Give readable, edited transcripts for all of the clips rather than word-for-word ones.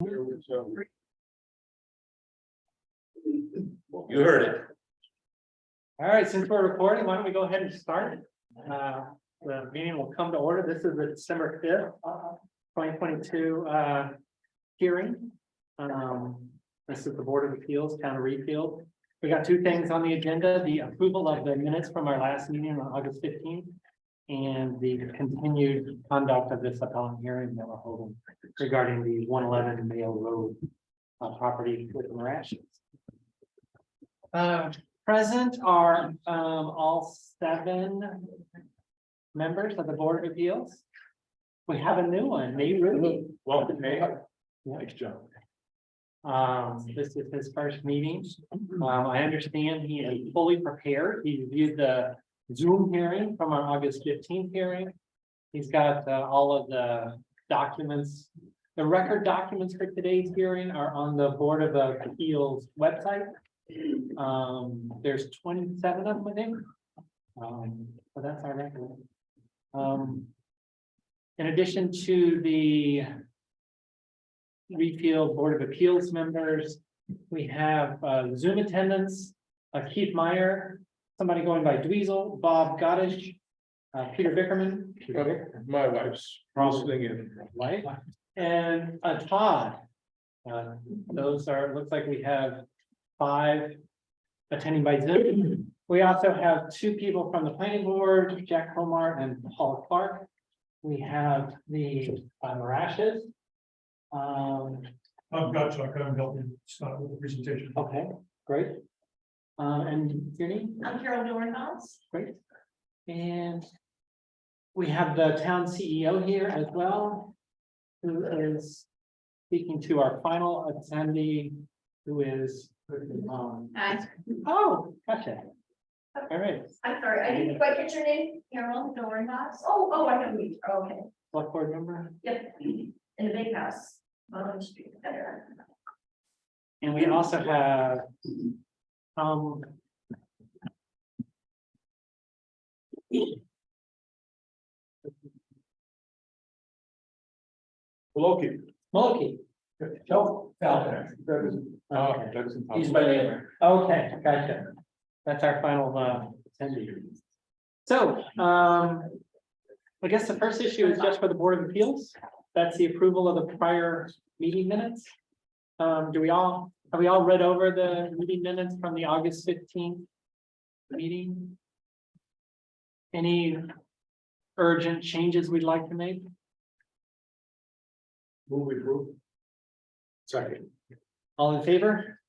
You heard it. All right, since we're recording, why don't we go ahead and start? The meeting will come to order. This is the December 5th, 2022 hearing. This is the Board of Appeals, Town of Reedfield. We got two things on the agenda, the approval of the minutes from our last meeting on August 15th. And the continued conduct of this appellant hearing that we're holding regarding the 111 Mayo Road property with the Marashes. Present are all 7 members of the Board of Appeals. We have a new one, Nate Ruby. Welcome, Nate. Nice job. This is his first meeting. I understand he is fully prepared. He reviewed the Zoom hearing from our August 15th hearing. He's got all of the documents. The record documents for today's hearing are on the Board of Appeals website. There's 27 of them, I think. So that's our record. In addition to the Reedfield Board of Appeals members, we have Zoom attendants, Keith Meyer, somebody going by Dweezil, Bob Gottish, Peter Bickerman. My wife's listening in. Right, and Todd. Those are, looks like we have 5 attending by Zoom. We also have 2 people from the planning board, Jack Homar and Paul Clark. We have the Marashes. I've got Chuck, I'm helping Scott with the presentation. Okay, great. And your name? I'm Carol Dornhouse. Great. And we have the town CEO here as well, who is speaking to our final attendee, who is. Hi, Oh, gotcha. All right, I'm sorry, I didn't quite get your name, Carol Dornhouse. Oh, I know you, okay, select board member. yep, in the big house. Baldwin Street, there. And we also have. Loki. Mulkey. Joe That is, Okay. that is He's impossible. my neighbor. Okay, gotcha. That's our final attendee. So, I guess the first issue is just for the Board of Appeals. That's the approval of the prior meeting minutes. Have we all read over the meeting minutes from the August 15th meeting? Any urgent changes we'd like to make? Move approve. Second. All in favor?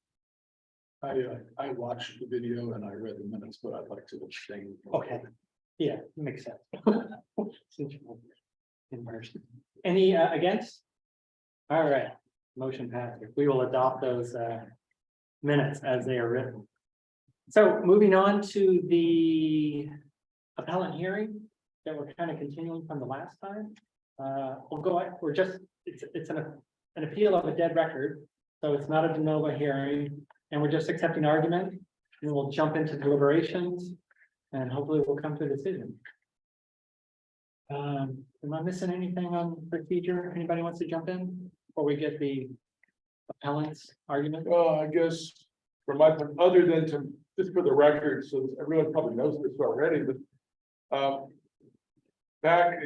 I watched the video and I read the minutes, but I'd like to abstain. Okay, yeah, makes sense. Since you're in person. Any against? All right, motion passed. We will adopt those minutes as they are written. So moving on to the appellant hearing that we're kind of continuing from the last time. We'll go, we're just, it's an appeal of a dead record, so it's not a de novo hearing. And we're just accepting argument, and we'll jump into deliberations, and hopefully we'll come to a decision. Am I missing anything on procedure? Anybody wants to jump in before we get the appellant's argument? Well, I guess for my part, other than to, just for the record, so everyone probably knows this already, but back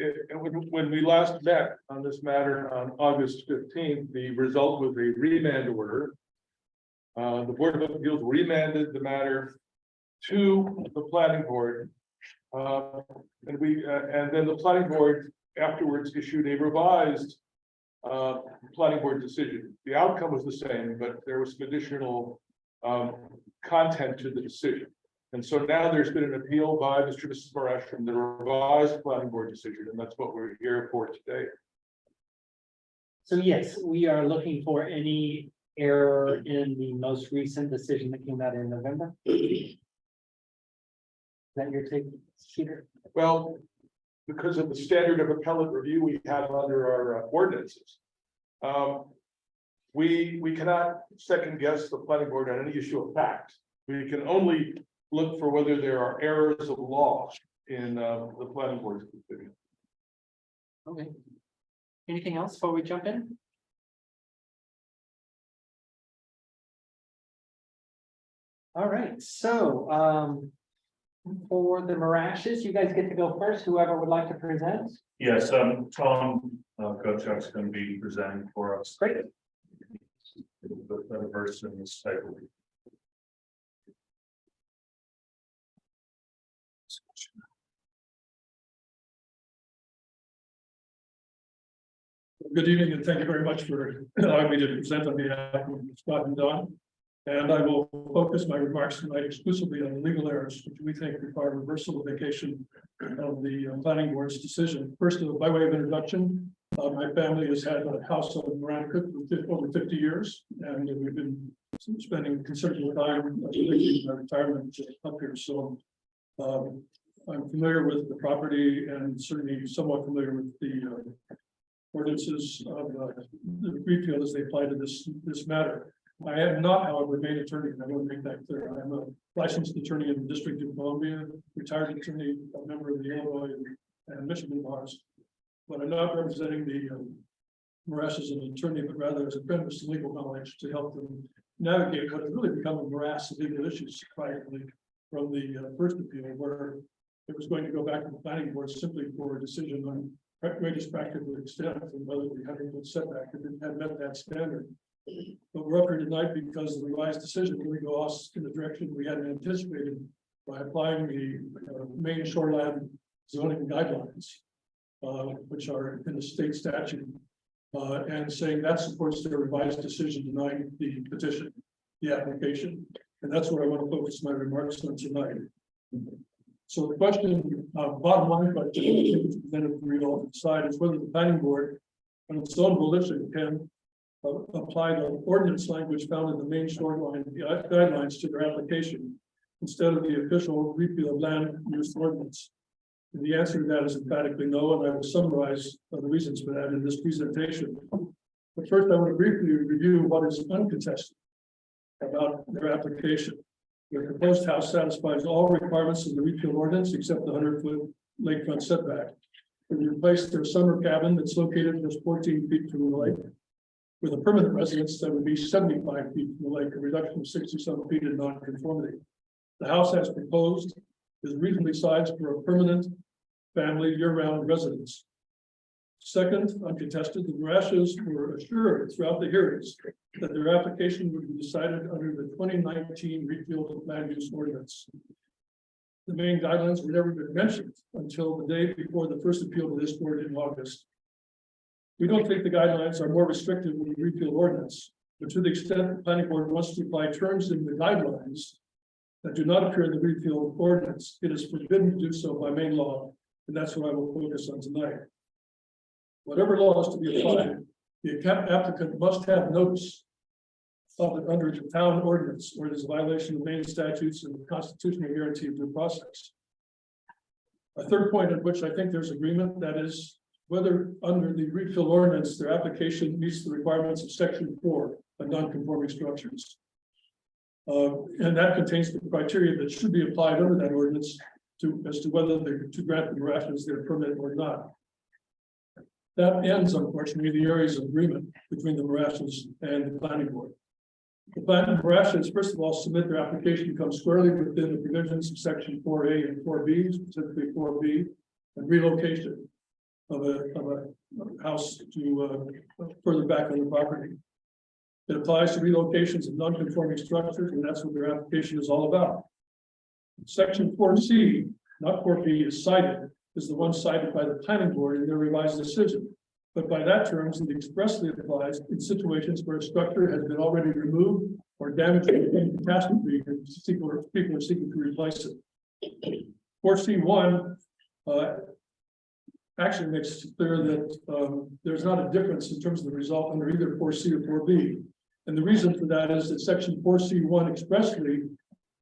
when we last met on this matter on August 15th, the result was a remand order. The Board of Appeals remanded the matter to the planning board. And then the planning board afterwards issued a revised planning board decision. The outcome was the same, but there was some additional content to the decision. And so now there's been an appeal by Mr. and Mrs. Marash from the revised planning board decision, and that's what we're here for today. So yes, we are looking for any error in the most recent decision that came out in November. Is that your take, Peter? Well, because of the standard of appellate review we have under our ordinances. We cannot second guess the planning board on any issue of fact. We can only look for whether there are errors of law in the planning board's decision. Okay. Anything else before we jump in? All right, so, for the Marashes, you guys get to go first, whoever would like to present. Yes, Tom, Gochuk's gonna be presenting for us. Great. The verse in this type of. Good evening, and thank you very much for allowing me to present on behalf of Scott and Don. And I will focus my remarks tonight exclusively on the legal errors, which we think require reversal of vacation of the planning board's decision. First, by way of introduction, my family has had a house on Veronica for over 50 years, and we've been spending considerable time in our retirement up here. So I'm familiar with the property and certainly somewhat familiar with the ordinances of the Greenfield as they apply to this matter. I am not, however, a main attorney, and I want to make that clear. I'm a licensed attorney in the District of Columbia, retired attorney, a member of the Illinois and Michigan bars. But I'm not representing the morass as an attorney, but rather as a friend with some legal knowledge to help them navigate what has really become a morass of legal issues privately from the first appeal, where it was going to go back to the planning board simply for a decision on greatest practical extent and whether the 100-foot setback had met that standard. But we're up here tonight because the revised decision really go us in the direction we hadn't anticipated by applying the main shoreline zoning guidelines, which are in the state statute, and saying that supports their revised decision denying the petition, the application. And that's where I want to focus my remarks on tonight. So the question, bottom line question, presented from the side is whether the planning board, on its own volition, can apply the ordinance language found in the main shoreline guidelines to their application instead of the official repeal of land use ordinance. And the answer to that is emphatically no, and I will summarize the reasons for that in this presentation. But first, I want to briefly review what is uncontested about their application. The proposed house satisfies all requirements of the repeal ordinance except the 100-foot lakefront setback. They replaced their summer cabin that's located just 14 feet from the lake with a permanent residence that would be 75 feet from the lake, a reduction of 67 feet in non-conformity. The house as proposed is reasonably sized for a permanent family year-round residence. Second, uncontested, the Marashes were assured throughout the hearings that their application would be decided under the 2019 repeal land use ordinance. The main guidelines were never been mentioned until the day before the first appeal to this board in August. We don't think the guidelines are more restrictive than the repeal ordinance, but to the extent the planning board wants to apply terms in the guidelines that do not appear in the repeal ordinance, it is forbidden to do so by main law, and that's what I will focus on tonight. Whatever law is to be applied, the applicant must have notice of it under the town ordinance, or it is a violation of main statutes and the constitutional guarantee of due process. A third point at which I think there's agreement, that is whether under the repeal ordinance, their application meets the requirements of section 4 of non-conforming structures. And that contains the criteria that should be applied under that ordinance as to whether they're to grant the Marashes their permit or not. That ends, unfortunately, the areas of agreement between the Marashes and the planning board. The Marashes, first of all, submit their application comes squarely within the provisions of section 4A and 4B, specifically 4B, and relocation of a house to further back on the property. It applies to relocations of non-conforming structures, and that's what their application is all about. Section 4C, not 4B, is cited, is the one cited by the planning board in their revised decision. But by that terms, it expressly applies in situations where a structure has been already removed or damaged in catastrophe, and people are seeking to replace it. 4C1 actually makes it clear that there's not a difference in terms of the result under either 4C or 4B. And the reason for that is that section 4C1 expressly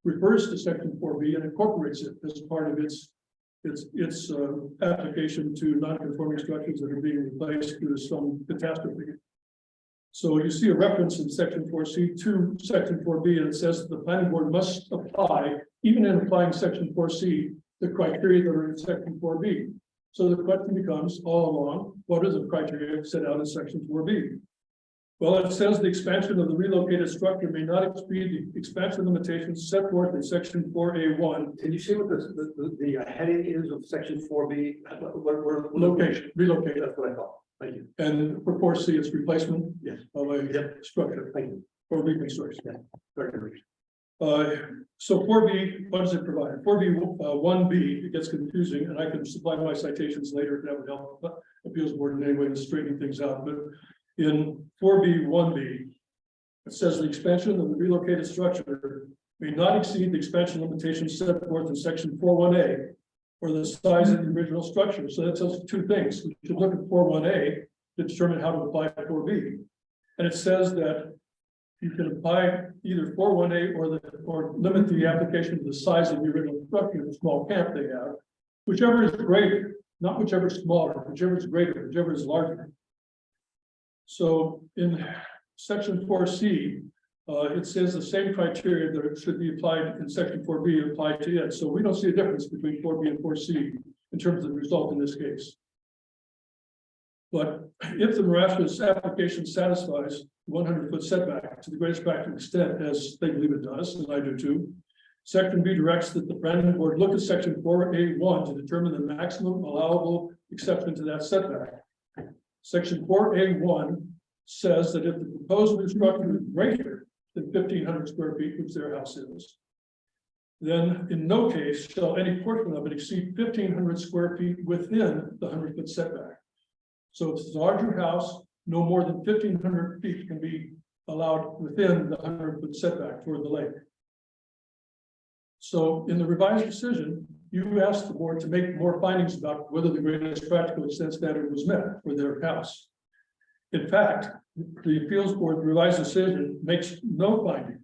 refers to section 4B and incorporates it as part of its application to non-conforming structures that are being replaced due to some catastrophe. So you see a reference in section 4C to section 4B, and it says that the planning board must apply, even in applying section 4C, the criteria that are in section 4B. So the question becomes all along, what are the criteria set out in section 4B? Well, it says the expansion of the relocated structure may not exceed the expansion limitations set forth in section 4A1. Can you see what the heading is of section 4B? What Location, relocated, That's what I thought. Thank you. and for 4C, it's replacement Yes. of a structure Thank you. or reconstruction. Very good. So 4B, what does it provide? 4B, 1B, it gets confusing, and I can supply my citations later if that would help appeals board in any way to straighten things out, but in 4B, 1B, it says the expansion of the relocated structure may not exceed the expansion limitations set forth in section 4.1A or the size of the original structure. So that tells us two things. We should look at 4.1A to determine how to apply 4B. And it says that you can apply either 4.1A or limit the application to the size of the original structure, the small camp they have, whichever is greater, not whichever is smaller, whichever is greater, whichever is larger. So in section 4C, it says the same criteria that should be applied in section 4B applied to it. So we don't see a difference between 4B and 4C in terms of the result in this case. But if the Marash's application satisfies 100-foot setback to the greatest practical extent, as they believe it does, and I do too, section B directs that the planning board look at section 4A1 to determine the maximum allowable exception to that setback. Section 4A1 says that if the proposed new structure is greater than 1,500 square feet, which their house is, then in no case shall any portion of it exceed 1,500 square feet within the 100-foot setback. So if it's a larger house, no more than 1,500 feet can be allowed within the 100-foot setback toward the lake. So in the revised decision, you asked the board to make more findings about whether the greatest practical extent standard was met for their house. In fact, the appeals board revised decision makes no finding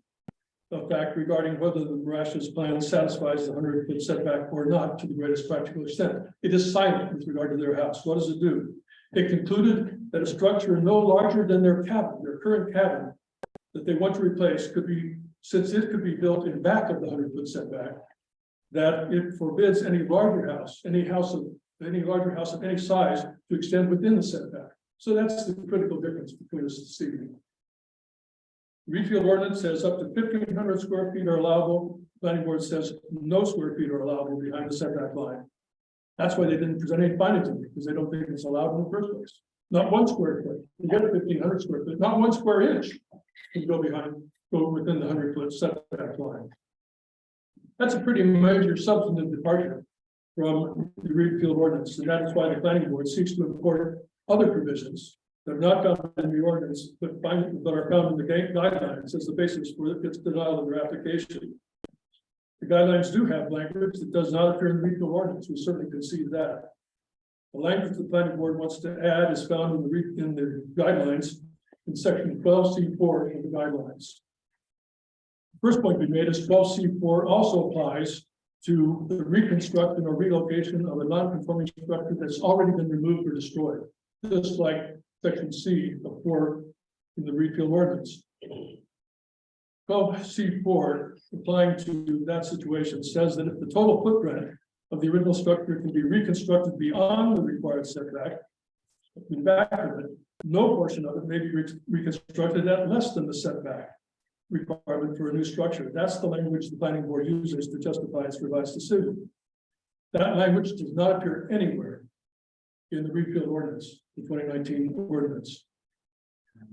of fact regarding whether the Marash's plan satisfies the 100-foot setback or not to the greatest practical extent. It is silent with regard to their house. What does it do? It concluded that a structure no larger than their cabin, their current cabin, that they want to replace could be, since it could be built in back of the 100-foot setback, that it forbids any larger house, any larger house of any size to extend within the setback. So that's the critical difference between us this evening. Refield ordinance says up to 1,500 square feet are allowable. Planning board says no square feet are allowable behind the setback line. That's why they didn't present any findings to me, because they don't think it's allowed in the first place. Not 1 square foot. You get a 1,500 square foot, not 1 square inch can go within the 100-foot setback line. That's a pretty major substantive departure from the Refield ordinance, and that is why the planning board seeks to import other provisions that are not found in the ordinance, but are found in the guidelines as the basis for its denial of their application. The guidelines do have language that does not appear in the Refield ordinance. We certainly concede that. The language the planning board wants to add is found in the guidelines in section 12C4 of the guidelines. First point we made is 12C4 also applies to the reconstruction or relocation of a non-conforming structure that's already been removed or destroyed, just like section C of 4 in the Refield ordinance. 12C4, applying to that situation, says that if the total footprint of the original structure can be reconstructed beyond the required setback, in back of it, no portion of it may be reconstructed at less than the setback requirement for a new structure. That's the language the planning board uses to justify its revised decision. That language does not appear anywhere in the Refield ordinance, the 2019 ordinance.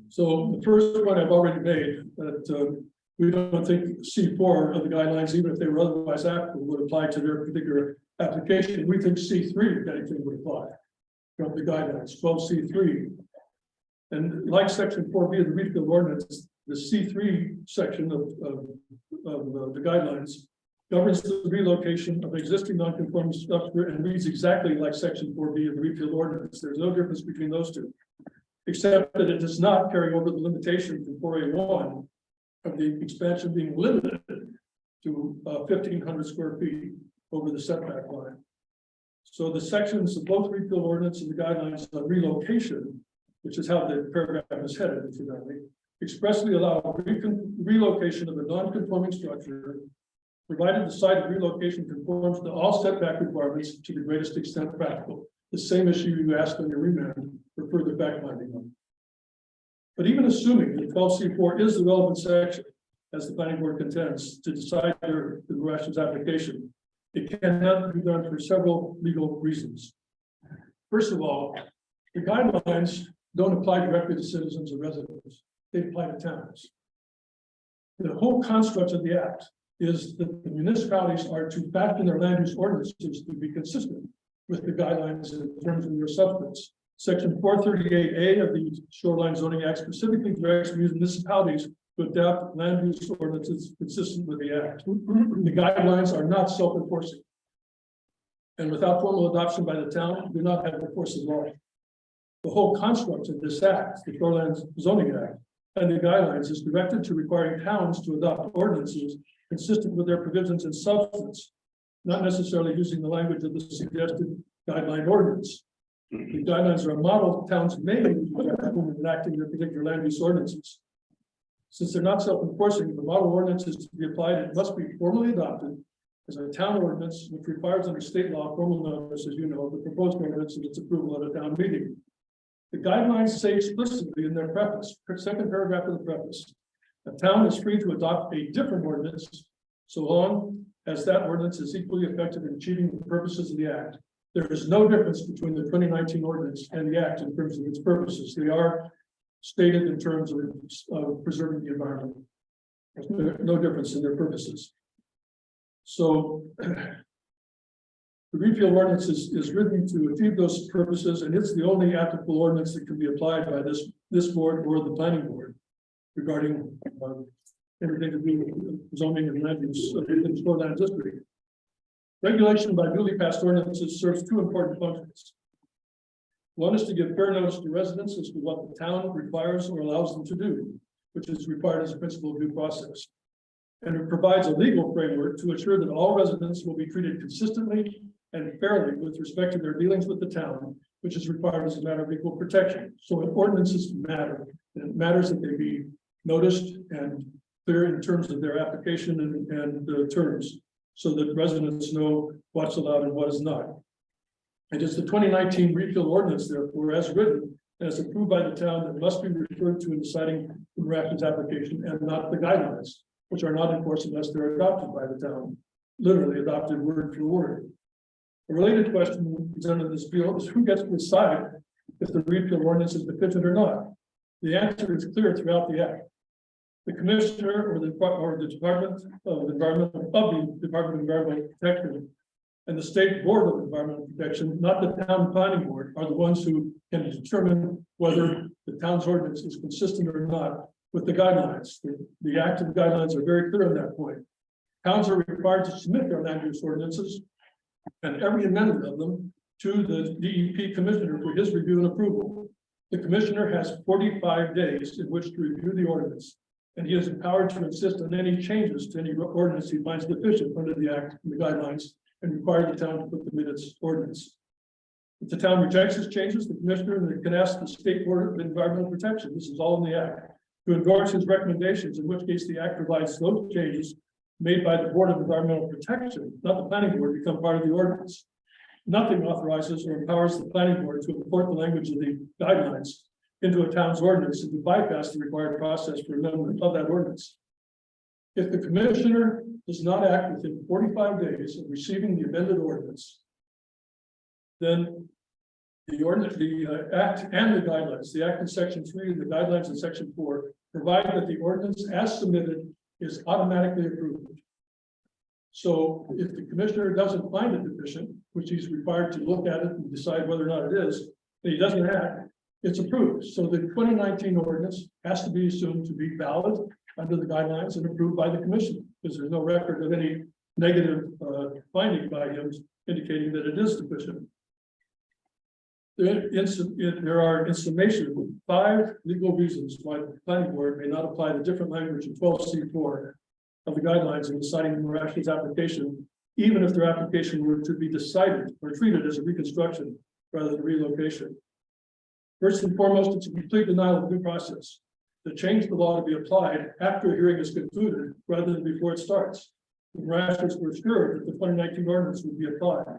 So the first point I've already made, that we don't think C4 of the guidelines, even if they were otherwise applicable, would apply to their particular application. We think C3, if anything, would apply from the guidelines, 12C3. And like section 4B of the Refield ordinance, the C3 section of the guidelines governs the relocation of existing non-conforming structure and reads exactly like section 4B of the Refield ordinance. There's no difference between those two, except that it does not carry over the limitation from 4A1 of the expansion being limited to 1,500 square feet over the setback line. So the sections of both Refield ordinance and the guidelines on relocation, which is how the paragraph is headed, incidentally, expressly allow relocation of a non-conforming structure, provided the site of relocation conforms to all setback requirements to the greatest extent practical. The same issue you asked on your remand for further fact finding on. But even assuming that 12C4 is the relevant section, as the planning board contends, to decide the Rash's application, it cannot be done for several legal reasons. First of all, the guidelines don't apply directly to citizens or residents. They apply to towns. The whole construct of the act is that the municipalities are to fashion their land use ordinances to be consistent with the guidelines in terms of their substance. Section 438A of the Shoreline Zoning Act specifically directs municipalities to adopt land use ordinances consistent with the act. The guidelines are not self-enforcing. And without formal adoption by the town, do not have the force of law. The whole construct of this act, the Shoreline Zoning Act, and the guidelines is directed to requiring towns to adopt ordinances consistent with their provisions and substance, not necessarily using the language of the suggested guideline ordinance. The guidelines are a model towns may use when enacting their particular land use ordinances. Since they're not self-enforcing, the model ordinance is to be applied, it must be formally adopted as a town ordinance, which requires under state law formal notice, as you know, the proposed ordinance and its approval at a town meeting. The guidelines say explicitly in their preface, second paragraph of the preface, a town is free to adopt a different ordinance so long as that ordinance is equally effective in achieving the purposes of the act. There is no difference between the 2019 ordinance and the act in terms of its purposes. They are stated in terms of preserving the environment. There's no difference in their purposes. So the repeal ordinance is written to achieve those purposes, and it's the only applicable ordinance that can be applied by this board or the planning board regarding everything to do with zoning and land use in the shoreline district. Regulation by duly passed ordinances serves two important functions. One is to give fair notice to residents as to what the town requires or allows them to do, which is required as a principle of due process. And it provides a legal framework to ensure that all residents will be treated consistently and fairly with respect to their dealings with the town, which is required as a matter of equal protection. So ordinances matter, and it matters that they be noticed and clear in terms of their application and the terms, so that residents know what's allowed and what is not. It is the 2019 repeal ordinance, therefore, as written, as approved by the town, that must be referred to in deciding the Rash's application, and not the guidelines, which are not enforced unless they're adopted by the town, literally adopted word for word. A related question presented in this field is who gets to decide if the repeal ordinance is deficient or not. The answer is clear throughout the act. The commissioner or the Department of Environmental Protection and the State Board of Environmental Protection, not the town planning board, are the ones who can determine whether the town's ordinance is consistent or not with the guidelines. The act and guidelines are very clear on that point. Towns are required to submit their land use ordinances and every amendment of them to the DEP commissioner for his review and approval. The commissioner has 45 days in which to review the ordinance, and he is empowered to insist on any changes to any ordinance he finds deficient under the act and the guidelines, and require the town to put them in its ordinance. If the town rejects his changes, the commissioner can ask the State Board of Environmental Protection, this is all in the act, to endorse his recommendations, in which case the act provides those changes made by the Board of Environmental Protection, not the planning board, become part of the ordinance. Nothing authorizes or empowers the planning board to import the language of the guidelines into a town's ordinance and to bypass the required process for amendment of that ordinance. If the commissioner does not act within 45 days of receiving the amended ordinance, then the ordinance, the act and the guidelines, the act in section 3 and the guidelines in section 4 provide that the ordinance as submitted is automatically approved. So if the commissioner doesn't find it deficient, which he's required to look at it and decide whether or not it is, and he doesn't act, it's approved. So the 2019 ordinance has to be assumed to be valid under the guidelines and approved by the commission, because there's no record of any negative finding by him indicating that it is deficient. There are in summation 5 legal reasons why the planning board may not apply the different language in 12C4 of the guidelines in deciding the Rash's application, even if their application were to be decided or treated as a reconstruction rather than relocation. First and foremost, it's a complete denial of due process. To change the law to be applied after a hearing is concluded rather than before it starts. The Rashers were sure that the 2019 ordinance would be applied.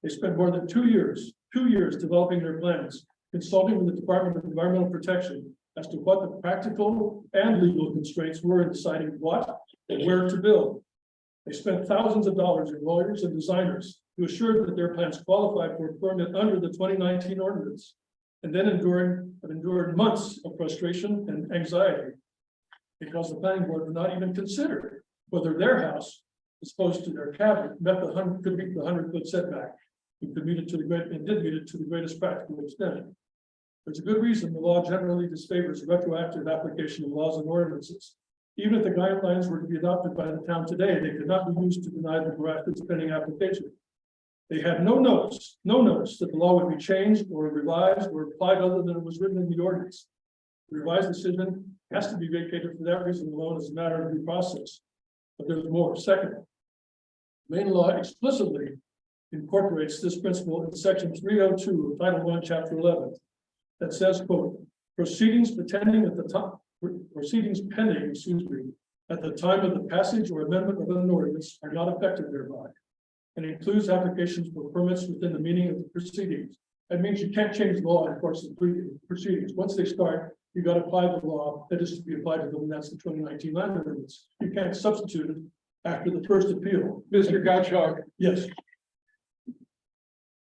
They spent more than 2 years developing their plans, consulting with the Department of Environmental Protection as to what the practical and legal constraints were in deciding what and where to build. They spent thousands of dollars in lawyers and designers to assure that their plans qualified for a permit under the 2019 ordinance, and then endured months of frustration and anxiety because the planning board would not even consider whether their house, as opposed to their cabin, could meet the 100-foot setback. It could meet it to the great, and did meet it to the greatest practical extent. There's a good reason the law generally disfavors retroactive application of laws and ordinances. Even if the guidelines were to be adopted by the town today, they could not be used to deny the Grafton's pending application. They had no notice that the law would be changed or revised or applied other than it was written in the ordinance. The revised decision has to be vacated for that reason alone as a matter of due process. But there's more. Second, Maine law explicitly incorporates this principle in section 302 of Title 1, Chapter 11, that says, quote, proceedings pending, at the time of the passage or amendment of an ordinance are not affected thereby, and includes applications for permits within the meaning of the proceedings. That means you can't change the law in the course of proceedings. Once they start, you got to apply the law that is to be applied to them, and that's the 2019 land ordinance. You can't substitute it after the first appeal. Mr. Gottschalk, Yes,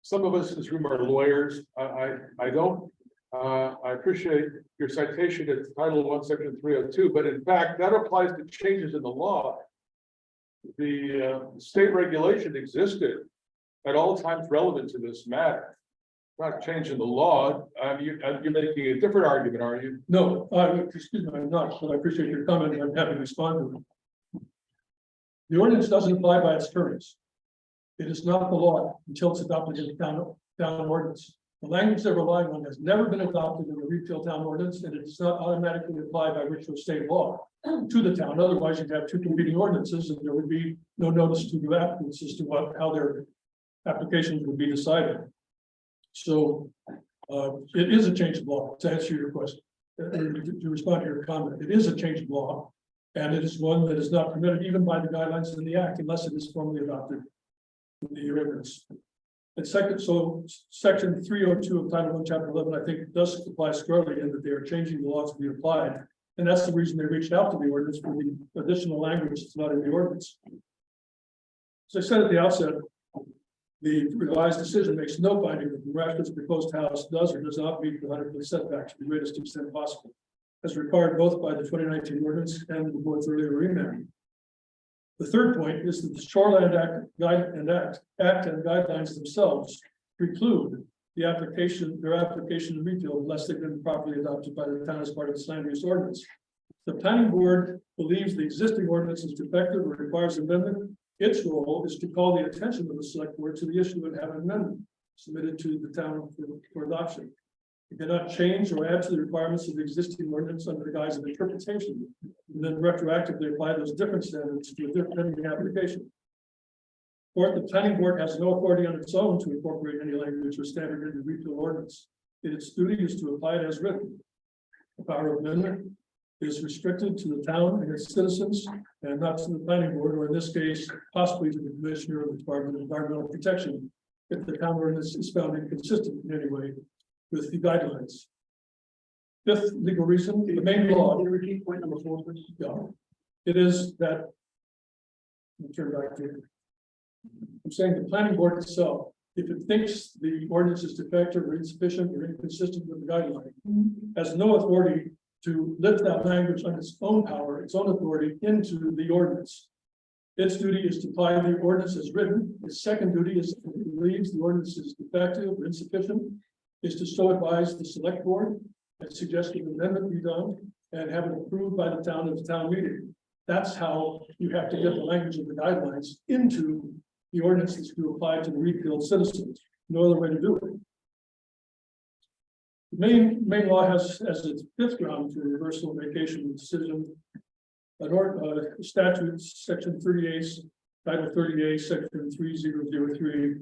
some of us in this room are lawyers. I don't, I appreciate your citation at Title 1, Section 302, but in fact, that applies to changes in the law. The state regulation existed at all times relevant to this matter. Not changing the law. You're making a different argument, are you? no, excuse me, I'm not, but I appreciate your comment, and I'm happy to respond to it. The ordinance doesn't apply by its terms. It is not the law until it's adopted in the town ordinance. The language they're relying on has never been adopted in the repeal town ordinance, and it does not automatically apply by virtue of state law to the town. Otherwise, you'd have two competing ordinances, and there would be no notice to the applicants as to how their applications would be decided. So it is a change of law, to answer your question, to respond to your comment. It is a change of law, and it is one that is not permitted even by the guidelines in the act unless it is formally adopted in the ordinance. And second, so section 302 of Title 1, Chapter 11, I think does apply squarely in that they are changing the laws to be applied. And that's the reason they reached out to the ordinance for the additional language that's not in the ordinance. As I said at the outset, the revised decision makes no finding that the Grafton's proposed house does or does not meet the 100-foot setback to the greatest extent possible, as required both by the 2019 ordinance and the board's earlier remand. The third point is that the Shoreland Act and guidelines themselves preclude their application of repeal unless they've been properly adopted by the town as part of the land use ordinance. The planning board believes the existing ordinance is defective or requires amendment. Its role is to call the attention of the select board to the issue and have an amendment submitted to the town for adoption. You cannot change or add to the requirements of the existing ordinance under the guise of interpretation, and then retroactively apply those different standards to a different application. Fourth, the planning board has no authority on its own to incorporate any language or standard in the repeal ordinance. Its duty is to apply it as written. The power of amendment is restricted to the town and its citizens, and not to the planning board, or in this case, possibly to the commissioner of the Department of Environmental Protection, if the town ordinance is found inconsistent in any way with the guidelines. Fifth legal reason, the main law. Can you repeat point number 4, please? Yeah. It is that. Let me turn back to it. I'm saying the planning board itself, if it thinks the ordinance is defective or insufficient or inconsistent with the guideline, has no authority to lift that language on its own power, its own authority into the ordinance. Its duty is to apply the ordinance as written. Its second duty is, if it believes the ordinance is defective or insufficient, is to so advise the select board and suggest an amendment be done and have it approved by the town at the town meeting. That's how you have to get the language of the guidelines into the ordinances to apply to the repealed citizens. No other way to do it. The main law has as its fifth ground for reversal of vacation decision. Statute section 38, title 38, section 3003.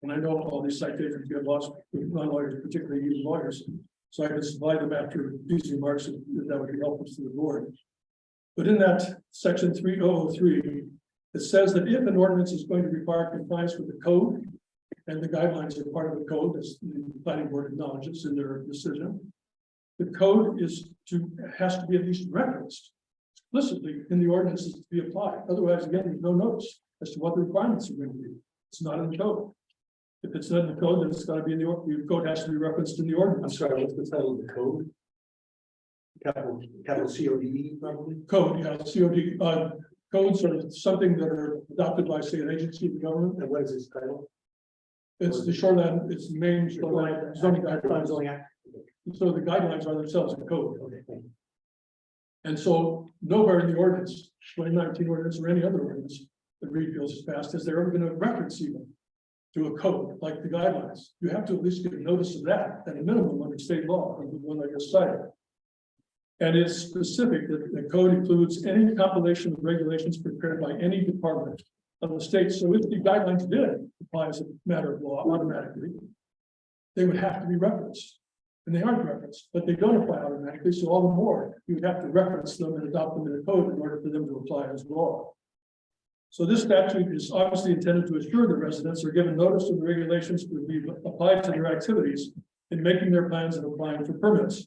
And I know all these citations get lost with non-lawyers, particularly even lawyers. So I can supply them after these remarks, if that would be helpful to the board. But in that section 3003, it says that if an ordinance is going to require compliance with the code, and the guidelines are part of the code, as the planning board acknowledges in their decision, The code has to be at least referenced explicitly in the ordinances to be applied. Otherwise, again, there's no notice as to what the requirements are going to be. It's not in the code. If it's not in the code, then it's got to be in the code has to be referenced in the I'm ordinance. sorry, what's the title of the code? Capital CODE probably? Code, yeah, COD, codes are something that are adopted by, say, an agency of the government. And what is its title? It's the shoreline, it's the main shoreline zoning guidelines. So the guidelines are themselves a code. Okay, thank you. And so nowhere in the ordinance, 2019 ordinance or any other ordinance that Reed feels is passed, is there ever been a reference even to a code like the guidelines? You have to at least get a notice of that at a minimum under state law, like the one I just cited. And it's specific that the code includes any compilation of regulations prepared by any department of the state. So if the guidelines did apply as a matter of law automatically, they would have to be referenced. And they aren't referenced, but they don't apply automatically, so all the more you would have to reference them and adopt them in the code in order for them to apply as law. So this statute is obviously intended to assure the residents are given notice of the regulations to be applied to their activities in making their plans and applying for permits.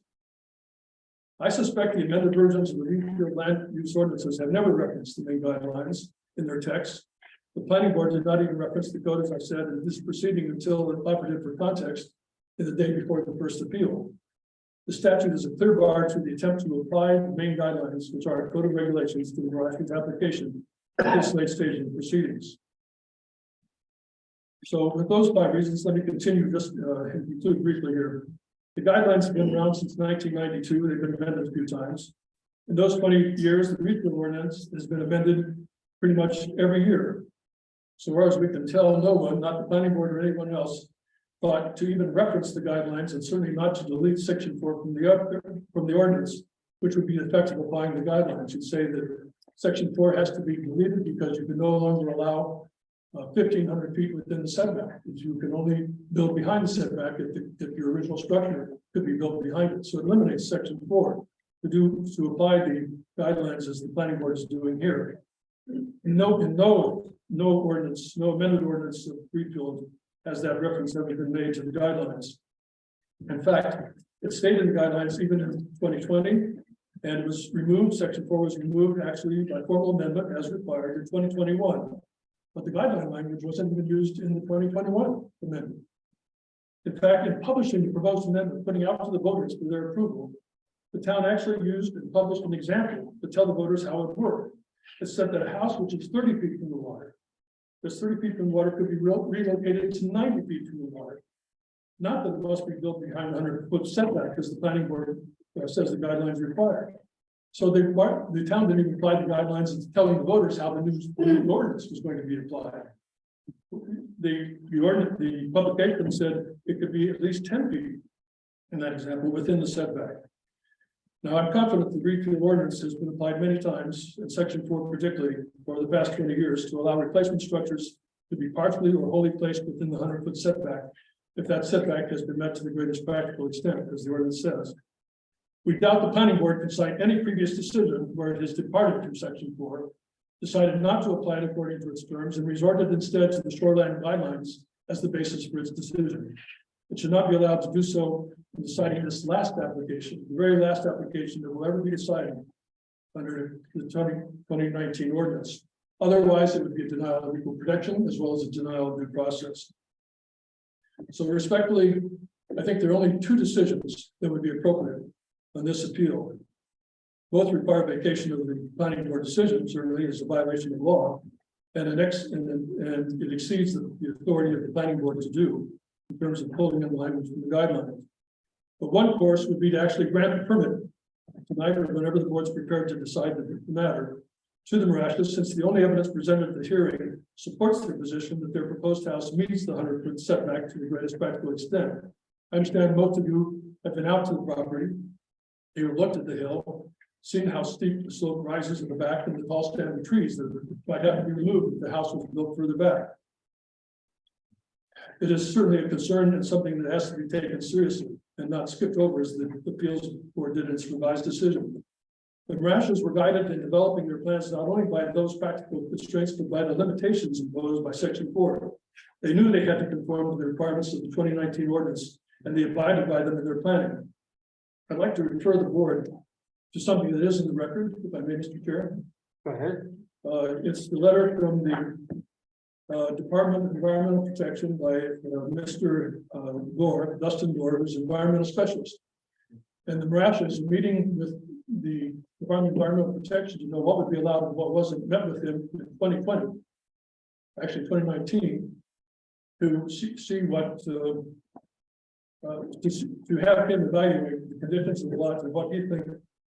I suspect the amended versions of the Reedfield land use ordinances have never referenced the main guidelines in their text. The planning board did not even reference the code, as I said, in this proceeding until it offered it for context in the day before the first appeal. The statute is a clear bar to the attempt to apply the main guidelines, which are code of regulations, to the Marash's application at this late stage in proceedings. So with those 5 reasons, let me continue just and conclude briefly here. The guidelines have been around since 1992. They've been amended a few times. In those 20 years, the Reedfield ordinance has been amended pretty much every year. So far as we can tell, no one, not the planning board or anyone else, thought to even reference the guidelines, and certainly not to delete section 4 from the ordinance, which would be effective applying the guidelines. You'd say that section 4 has to be deleted because you can no longer allow 1,500 feet within the setback. You can only build behind the setback if your original structure could be built behind it. So it eliminates section 4 to apply the guidelines as the planning board is doing here. No ordinance, no amended ordinance of Reedfield has that reference ever been made to the guidelines. In fact, it stayed in the guidelines even in 2020, and was removed. Section 4 was removed actually by formal amendment as required in 2021. But the guideline language wasn't even used in the 2021 amendment. In fact, in publishing the proposed amendment, putting out to the voters for their approval, the town actually used and published an example to tell the voters how it worked. It said that a house which is 30 feet from the water, this 30 feet from the water could be relocated to 90 feet from the water. Not that it must be built behind the 100-foot setback, because the planning board says the guidelines require. So the town didn't even apply the guidelines and telling the voters how the new ordinance was going to be applied. The publication said it could be at least 10 feet in that example within the setback. Now, I'm confident the Reedfield ordinance has been applied many times, in section 4 particularly, for the past 20 years, to allow replacement structures to be partially or wholly placed within the 100-foot setback, if that setback has been met to the greatest practical extent, as the ordinance says. We doubt the planning board can cite any previous decision where it has departed from section 4, decided not to apply it according to its terms, and resorted instead to the shoreline guidelines as the basis for its decision. It should not be allowed to do so in deciding this last application, the very last application that will ever be decided under the 2019 ordinance. Otherwise, it would be a denial of equal protection as well as a denial of due process. So respectfully, I think there are only 2 decisions that would be appropriate on this appeal. Both require vacation of the planning board decision, certainly is a violation of law, and it exceeds the authority of the planning board to do in terms of pulling in the language from the guidelines. But one course would be to actually grant the permit tonight or whenever the board's prepared to decide the matter to the Marashas, since the only evidence presented at the hearing supports their position that their proposed house meets the 100-foot setback to the greatest practical extent. I understand most of you have been out to the property. You have looked at the hill, seen how steep the slope rises in the back, and the tall standing trees that might have to be removed if the house was built further back. It is certainly a concern and something that has to be taken seriously and not skipped over as the appeals board did in its revised decision. The Marashas were guided in developing their plans not only by those practical constraints, but by the limitations imposed by section 4. They knew they had to conform to the requirements of the 2019 ordinance, and they abided by them in their planning. I'd like to refer the board to something that is in the record, if I may, Mr. Chair. Go ahead. It's the letter from the Department of Environmental Protection by Mr. Gore, Dustin Gore, who's environmental specialist. And the Marasha is meeting with the Department of Environmental Protection to know what would be allowed and what wasn't, met with him in 2020. Actually, 2019, to see what, to have him evaluate the conditions of the lot and what he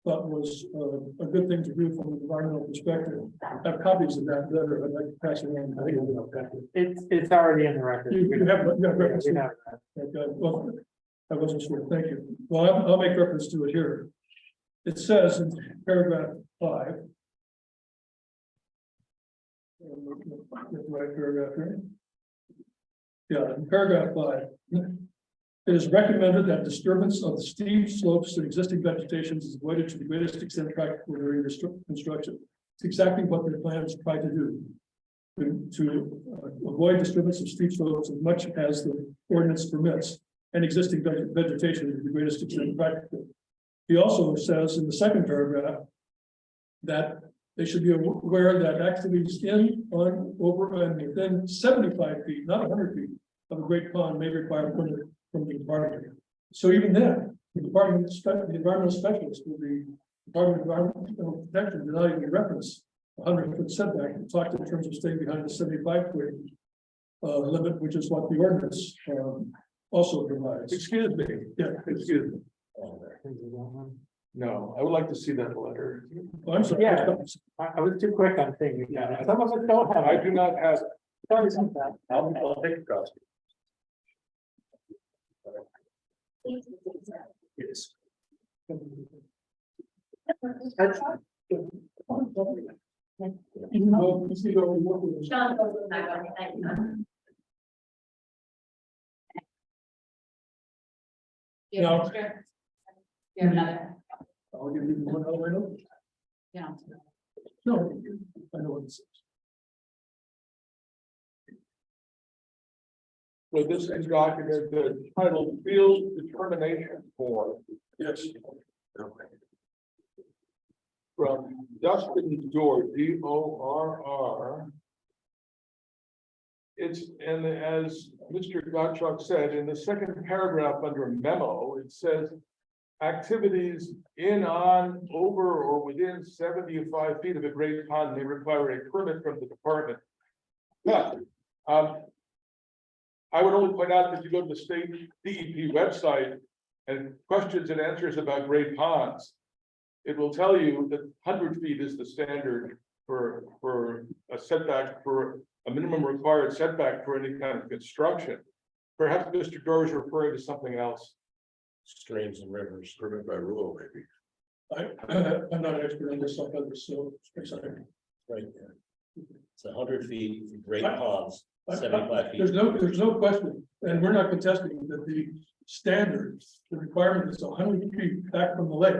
thought was a good thing to do from an environmental perspective. I have copies of that letter. I'd like to pass it on. I think I'll do that. It's already in the record. You have reference We to have it. Okay, well, I wasn't sure. Thank you. Well, I'll make reference to it here. It says in paragraph 5. Get the right paragraph here. Yeah, in paragraph 5. It is recommended that disturbance of the steep slopes and existing vegetations is avoided to the greatest extent practical during this construction. It's exactly what their plans try to do. To avoid disturbance of steep slopes as much as the ordinance permits and existing vegetation to the greatest extent practical. He also says in the second paragraph that they should be aware that activities in, on, over, and within 75 feet, not 100 feet of a great pond may require permit from the department. So even then, the environmental specialist will be Department of Environmental Protection did not even reference 100-foot setback. It talked in terms of staying behind the 75-foot limit, which is what the ordinance also provides. Excuse me. Yeah. Excuse me. No, I would like to see that letter. Oh, I'm sorry. Yeah. I was too quick on thinking. Some of us don't have. I do not have. Tell me something. I'll take a copy. Please. Yes. Sean goes with that one, thank you. You have No. an extra? You have another? I'll give you one other note. Yeah. No, I know what it says. So this is document the title field determination form. Yes. From Dustin Dorr, D-O-R-R. It's, and as Mr. Gottschalk said, in the second paragraph under memo, it says activities in, on, over, or within 75 feet of a great pond may require a permit from the department. But, I would only point out that you go to the state DEP website and questions and answers about great ponds. It will tell you that 100 feet is the standard for a setback, for a minimum required setback for any kind of construction. Perhaps Mr. Dorr is referring to something else. Streams and rivers, permitted by rule, maybe. I'm not an expert on this, like others, so. Sorry. Right there. It's 100 feet, great I- ponds, 75 feet. There's no question, and we're not contesting that the standard, the requirement is 100 feet back from the lake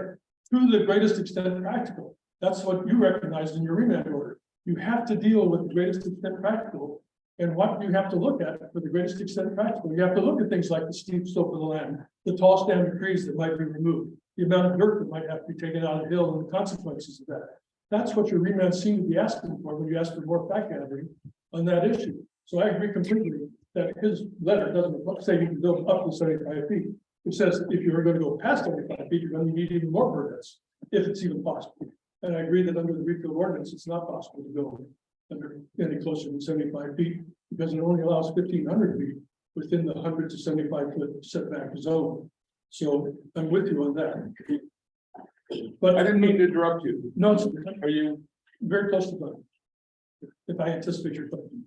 to the greatest extent practical. That's what you recognized in your remand order. You have to deal with the greatest extent practical. And what you have to look at for the greatest extent practical, you have to look at things like the steep slope of the land, the tall standing trees that might be removed, the amount of dirt that might have to be taken out of the hill and the consequences of that. That's what your remand seemed to be asking for when you asked for more fact gathering on that issue. So I agree completely that his letter doesn't say you can build up to 75 feet. It says if you're going to go past 75 feet, you're going to need even more permits, if it's even possible. And I agree that under the refill ordinance, it's not possible to go under any closer than 75 feet because it only allows 1,500 feet within the 100 to 75 foot setback zone. So I'm with you on that. But I didn't mean to interrupt you. no, it's Are you? very close to that. If I anticipate your question.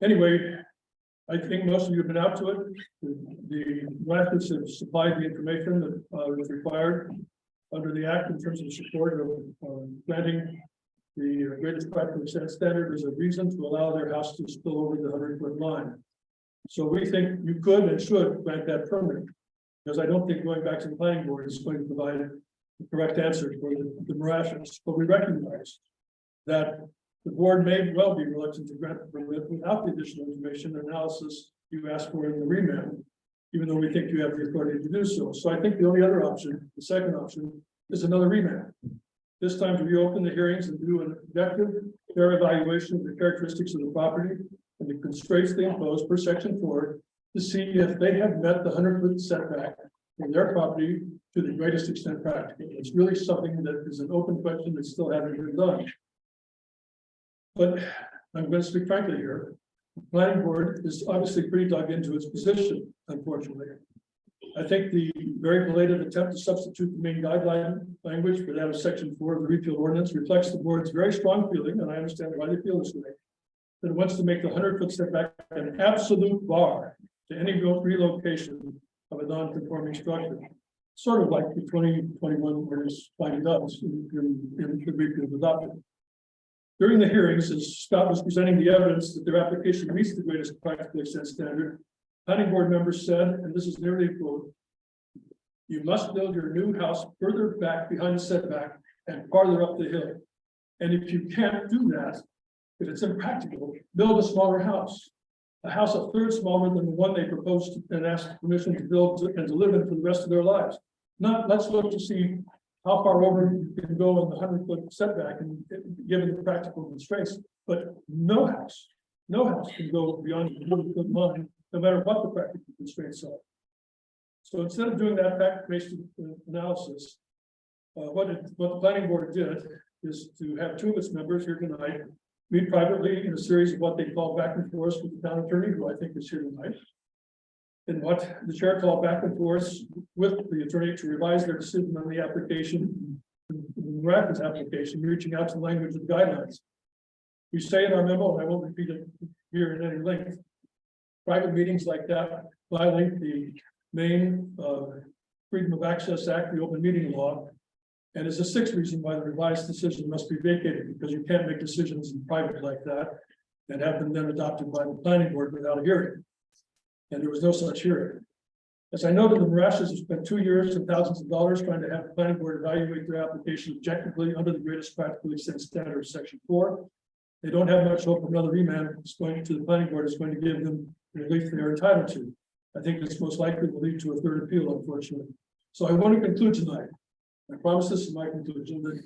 Anyway, I think most of you have been out to it. The Rapids have supplied the information that was required under the act in terms of support of granting the greatest practical extent standard as a reason to allow their house to spill over the 100-foot line. So we think you could and should grant that permit, because I don't think going back to the planning board is going to provide the correct answer for the Marashes. But we recognize that the board may well be reluctant to grant the permit without the additional information and analysis you asked for in the remand. even though we think you have the authority to do so. So I think the only other option, the second option, is another remand. This time to reopen the hearings and do an objective, fair evaluation of the characteristics of the property and the constraints they impose per section 4 to see if they have met the 100-foot setback from their property to the greatest extent practical. It's really something that is an open question that still hasn't been done. But I'm going to speak frankly here. The planning board is obviously pretty dug into its position, unfortunately. I think the very belated attempt to substitute the main guideline language for that of section 4 of the repeal ordinance reflects the board's very strong feeling, and I understand why they feel this way, that it wants to make the 100-foot setback an absolute bar to any relocation of a non-conforming structure. Sort of like the 2021 ordinance finally does in the repeal of adopted. During the hearings, as Scott was presenting the evidence that their application meets the greatest practical extent standard, planning board members said, and this is nearly a quote, "You must build your new house further back behind the setback and farther up the hill. And if you can't do that, if it's impractical, build a smaller house. A house a third smaller than the one they proposed and asked permission to build and to live in for the rest of their lives. Not, let's look to see how far over you can go in the 100-foot setback and given the practical constraints, but no house can go beyond the 100-foot line, no matter what the practical constraints are. So instead of doing that fact-based analysis, what the planning board did is to have two of its members here tonight meet privately in a series of what they call back and forth with the town attorney, who I think is here tonight. And what the chair called back and forth with the attorney to revise their decision on the application, the Miraculous application, reaching out to the language of the guidelines. We say in our memo, and I won't repeat it here in any length, private meetings like that violate the main Freedom of Access Act, the open meeting law, and is a sixth reason why the revised decision must be vacated, because you can't make decisions in private like that and have them then adopted by the planning board without a hearing. And there was no such hearing. As I noted, the Marashes have spent 2 years and thousands of dollars trying to have the planning board evaluate their application objectively under the greatest practical extent standard of section 4. They don't have much hope another remand is going to the planning board is going to give them the relief they are entitled to. I think this most likely will lead to a third appeal, unfortunately. So I want to conclude tonight. I promise this is my conclusion, that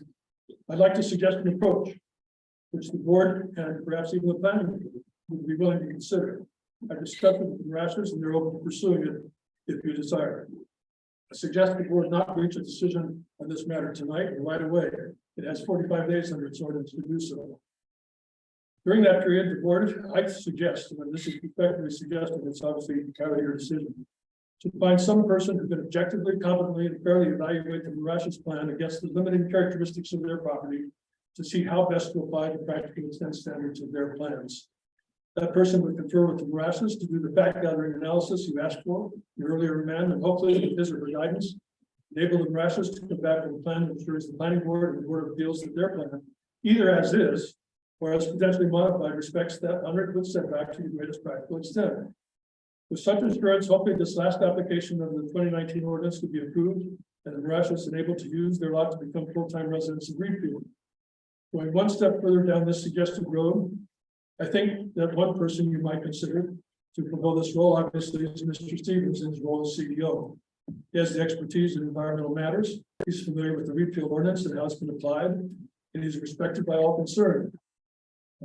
I'd like to suggest an approach which the board and perhaps even the planning board would be willing to consider. I discussed it with the Marashes and they're open to pursuing it if you desire. I suggest the board not reach a decision on this matter tonight or right away. It has 45 days under its ordinance to do so. During that period, the board, I suggest, and this is effectively suggested, it's obviously entirely your decision, to find some person who can objectively, competently, and fairly evaluate the Marashes plan against the limiting characteristics of their property to see how best to apply the practical extent standards of their plans. That person would confer with the Marashes to do the fact gathering analysis you asked for, the earlier remand, and hopefully with his or her guidance, enable the Marashes to come back with a plan that ensures the planning board and the board of appeals that their plan, either as is, or as potentially modified, respects that 100-foot setback to the greatest practical extent. With such assurance, hopefully this last application of the 2019 ordinance could be approved and the Marashes enabled to use their lot to become full-time residents of Greenfield. Going one step further down this suggested road, I think that one person you might consider to fulfill this role, obviously, is Mr. Stevens in his role as CEO. He has the expertise in environmental matters. He's familiar with the repeal ordinance and how it's been applied, and he's respected by all concerned.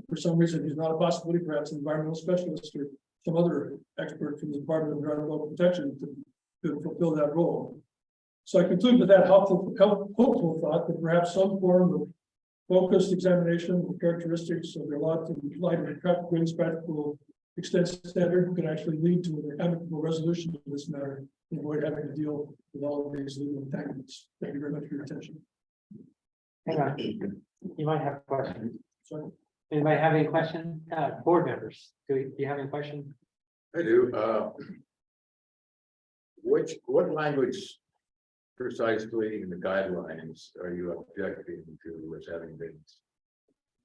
For some reason, he's not a possibility, perhaps an environmental specialist or some other expert from the Department of Environmental Protection to fulfill that role. So I conclude with that hopeful thought that perhaps some form of focused examination of the characteristics of their lot in light of the greatest practical extent standard can actually lead to an amicable resolution of this matter and avoid having to deal with all of these legal entanglements. Thank you very much for your attention. Hang on, you might have questions. Sorry. Anybody have any questions? Board members, do you have any questions? I do. What language precisely in the guidelines are you objecting to as having been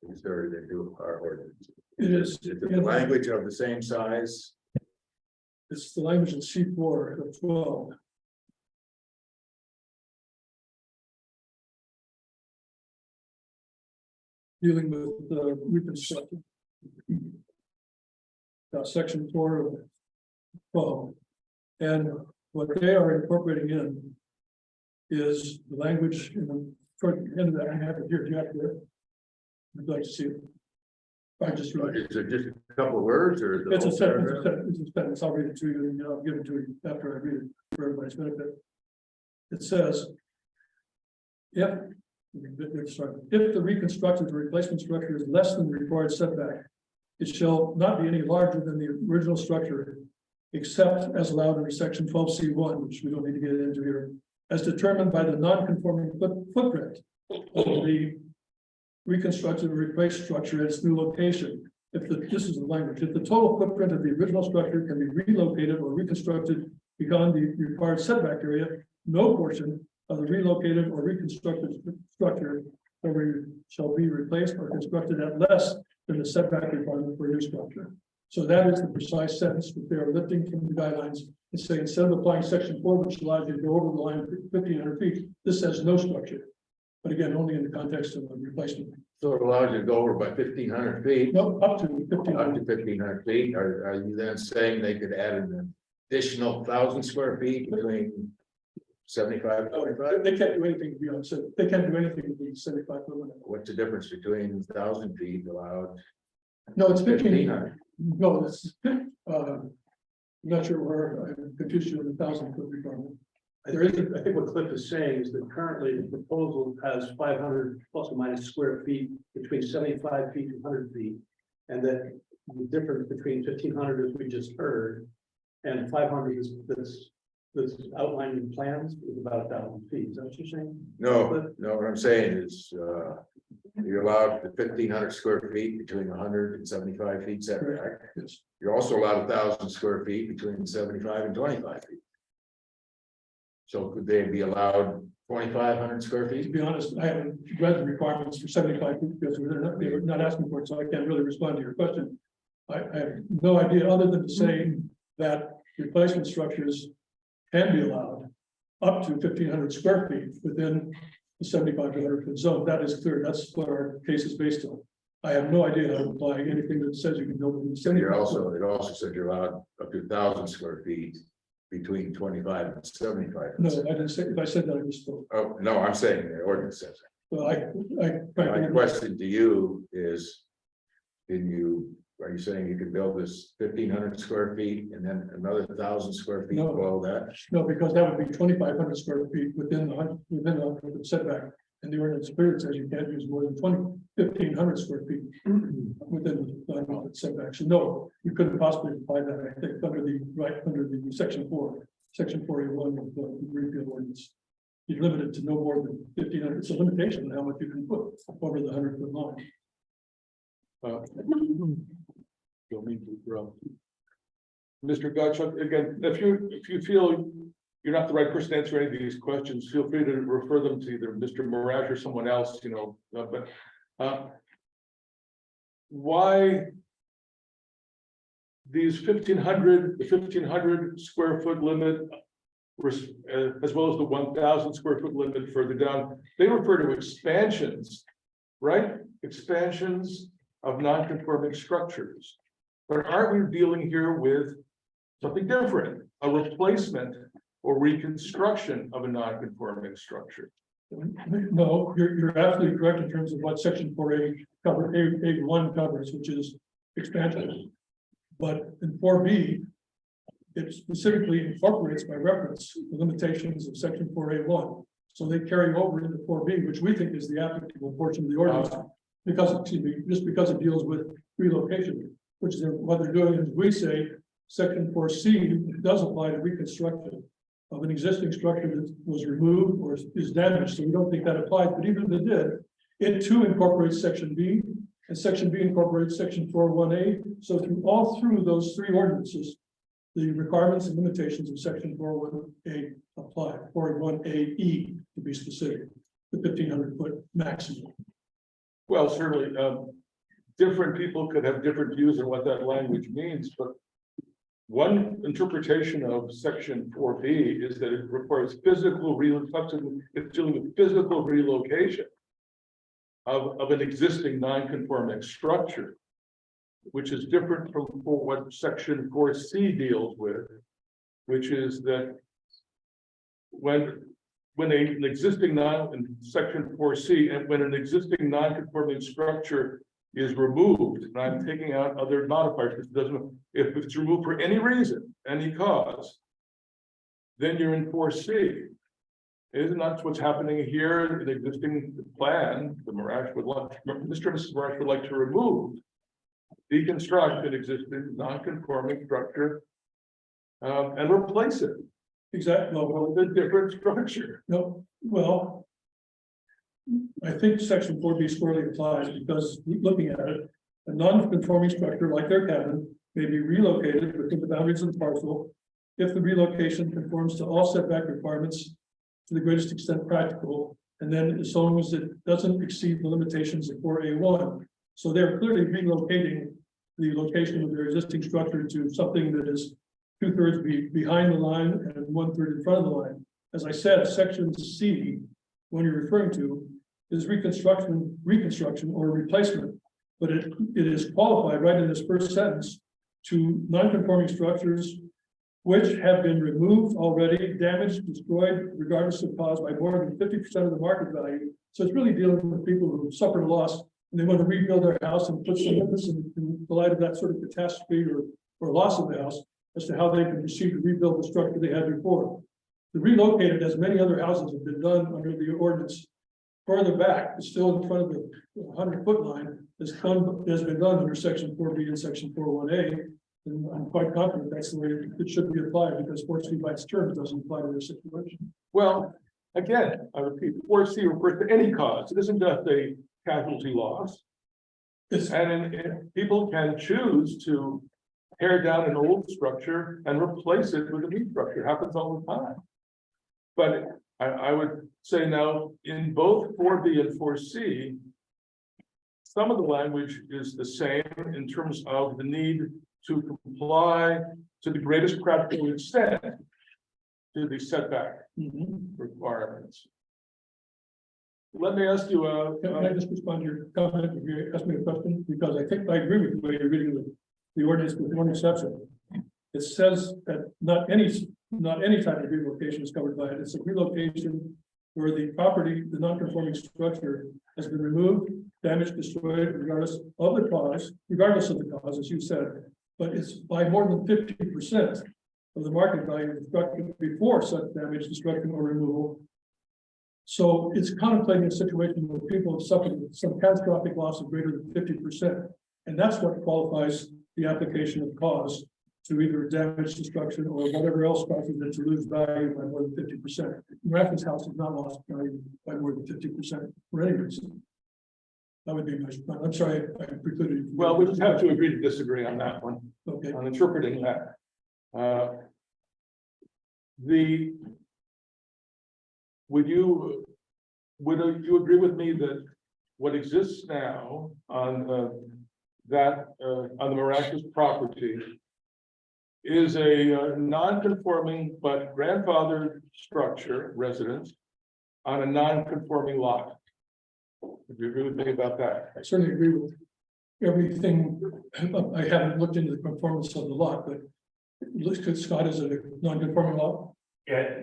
inserted into our ordinance? It is. Is it the language of the same size? It's the language in C4 of 12. Dealing with the reconstruction. Section 4 of 12. And what they are incorporating in is the language in the front end of that. I have it here. Do you have it? I'd like to see it. I just read it. Is it just a couple of words or? the It's a whole sentence, paragraph? it's a sentence. I'll read it to you and I'll give it to you after I read it for everybody's benefit. It says. If the reconstructed or replacement structure is less than the required setback, it shall not be any larger than the original structure, except as allowed under section 12C1, which we don't need to get into here, as determined by the non-conforming footprint of the reconstructed or replaced structure at its new location. This is the language, if the total footprint of the original structure can be relocated or reconstructed beyond the required setback area, no portion of the relocated or reconstructed structure shall be replaced or constructed at less than the setback requirement for a new structure. So that is the precise sentence that they are lifting from the guidelines. It's saying instead of applying section 4, which allows you to go over the line 1,500 feet, this says no structure. But again, only in the context of a replacement. So it allows you to go over by 1,500 feet, No, up to up 1,500. to 1,500 feet. Are you then saying they could add an additional 1,000 square feet between 75 and 25? They can't do anything beyond, so they can't do anything beyond 75 foot limit. What's the difference between 1,000 feet allowed? No, it's 15. 1,500. No, it's, I'm not sure where I'm confused you with the 1,000 foot requirement. I think what Cliff is saying is that currently the proposal has 500 plus or minus square feet between 75 feet and 100 feet. And that the difference between 1,500, as we just heard, and 500 is that's outlined in plans is about 1,000 feet. Is that what you're saying? No, what I'm saying is, you're allowed the 1,500 square feet between 100 and 75 feet setback. Yes. You're also allowed 1,000 square feet between 75 and 25 feet. So could they be allowed 2,500 square To feet? be honest, I haven't read the requirements for 75 feet because they were not asking for it, so I can't really respond to your question. I have no idea other than to say that replacement structures can be allowed up to 1,500 square feet within the 75 to 100 foot zone. That is clear. That's what our case is based on. I have no idea how to apply anything that says you can build in 75. It also said you're allowed up to 1,000 square feet between 25 and 75. No, I didn't say, if I said that, I misspoke. Oh, no, I'm saying the ordinance says that. Well, My frankly, question to you is, are you saying you can build this 1,500 square feet and then another 1,000 square feet No. below that? no, because that would be 2,500 square feet within the setback. And the ordinance spirit says you can't use more than 1,500 square feet within the setback. So no, you couldn't possibly apply that, I think, under the section 4A1 of the repeal ordinance. You're limited to no more than 1,500. It's a limitation on how much you can put over the 100 foot line. Don't mean to interrupt. Mr. Gottschalk, again, if you feel you're not the right person to answer any of these questions, feel free to refer them to either Mr. Marash or someone else, why these the 1,500 square foot limit, as well as the 1,000 square foot limit further down, they refer to expansions, right? Expansions of non-conforming structures. But aren't we dealing here with something different, a replacement or reconstruction of a non-conforming structure? No, you're absolutely correct in terms of what section 4A A1 covers, which is expansion. But in 4B, it specifically incorporates by reference the limitations of section 4A1. So they carry over into 4B, which we think is the applicable portion of the ordinance, just because it deals with relocation, which is what they're doing. Is we say section 4C does apply to reconstruction of an existing structure that was removed or is damaged. So we don't think that applies, but even if it did, it too incorporates section B, and section B incorporates section 4.1A. So through those three ordinances, the requirements and limitations of section 4.1A apply, 4.1AE to be specific, the 1,500 foot maximum. Well, certainly, different people could have different views on what that language means, but one interpretation of section 4B is that it requires physical relocation. It's dealing with physical relocation of an existing non-conforming structure, which is different from what section 4C deals with, which is that when an existing in section 4C, and when an existing non-conforming structure is removed, and I'm taking out other modifiers, because it doesn't, if it's removed for any reason, any cause, then you're in 4C. Isn't that what's happening here? The existing plan, the Marash would like, Mr. and Mrs. Marash would like to remove, deconstruct an existing non-conforming structure, and replace it Exactly, with a different structure. no, well. I think section 4B squarely applies because looking at it, a non-conforming structure like their cabin may be relocated within the boundaries of the parcel. If the relocation conforms to all setback requirements to the greatest extent practical, and then as long as it doesn't exceed the limitations of 4A1. So they're clearly relocating the location of their existing structure to something that is 2/3 behind the line and 1/3 in front of the line. As I said, section C, when you're referring to, is reconstruction or replacement. But it is qualified right in this first sentence to non-conforming structures which have been removed already, damaged, destroyed, regardless of cause by more than 50% of the market value. So it's really dealing with people who suffered a loss and they want to rebuild their house and put some emphasis in the light of that sort of catastrophe or loss of the house as to how they can proceed to rebuild the structure they had before. The relocated, as many other houses have been done under the ordinance, further back, is still in front of the 100-foot line, has been done under section 4B and section 401A. And I'm quite confident that's the way it should be applied, because 4C by its terms doesn't apply to this situation. Well, again, I repeat, 4C refers to any cause. It isn't just a casualty loss. It's, And people can choose to tear down an old structure and replace it with a new structure. It happens all the time. But I would say now, in both 4B and 4C, some of the language is the same in terms of the need to comply to the greatest practical extent to the setback requirements. Let me ask you, can I just respond to your comment, if you ask me a question, because I think I agree with the way you're reading the ordinance with one exception. It says that not any type of relocation is covered by it. It's a relocation where the property, the non-conforming structure has been removed, damaged, destroyed, regardless of the cause, as you said. But it's by more than 50% of the market value of the structure before such damage, destruction, or removal. So it's contemplating a situation where people have suffered some catastrophic loss of greater than 50%. And that's what qualifies the application of cause to either damage, destruction, or whatever else causes it to lose value by more than 50%. Raffles house has not lost value by more than 50% for any reason. That would be my, I'm sorry, I precluded you. well, we just have to agree to disagree on that one, Okay, on interpreting that. Would you agree with me that what exists now on on the Maracas property is a non-conforming but grandfathered structure, residence, on a non-conforming lot? Would you agree with me about that? I certainly agree with everything. I haven't looked into the conformance of the lot, but it looks good. Scott, is it a non-conforming lot? Yeah,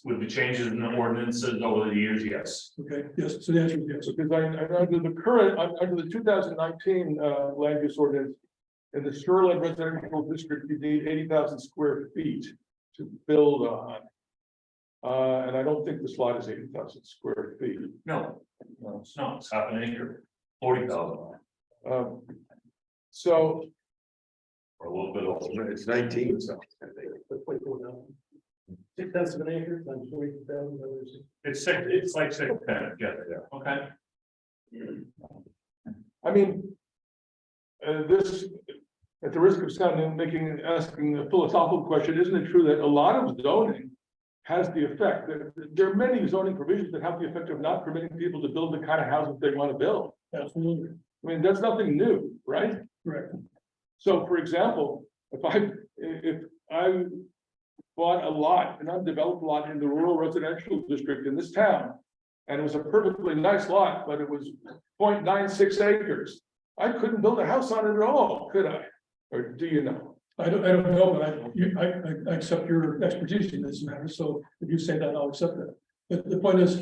with the changes in the ordinances over the years, yes. Okay, yes, so the answer is yes. Because under the current, under the 2019 land use ordinance, in the Shoreline Residential District, you need 80,000 square feet to build on. And I don't think this lot is 80,000 square feet. No, it's not. It's half an acre, 40,000 So, or a little bit over. It's 19 or something, I think. 6/10 of an acre, times 40,000. It's like 610, yeah, okay. I mean, this, at the risk of asking a philosophical question, isn't it true that a lot of zoning has the effect that there are many zoning provisions that have the effect of not permitting people to build the kind of houses they want to build? Absolutely, I mean, that's nothing new, right? correct. So, for example, if I bought a lot, an undeveloped lot in the rural residential district in this town, and it was a perfectly nice lot, but it was 0.96 acres, I couldn't build a house on it at all, could I? Or do you know? I don't know, but I accept your expertise in this matter, so if you say that, I'll accept that. But the point is,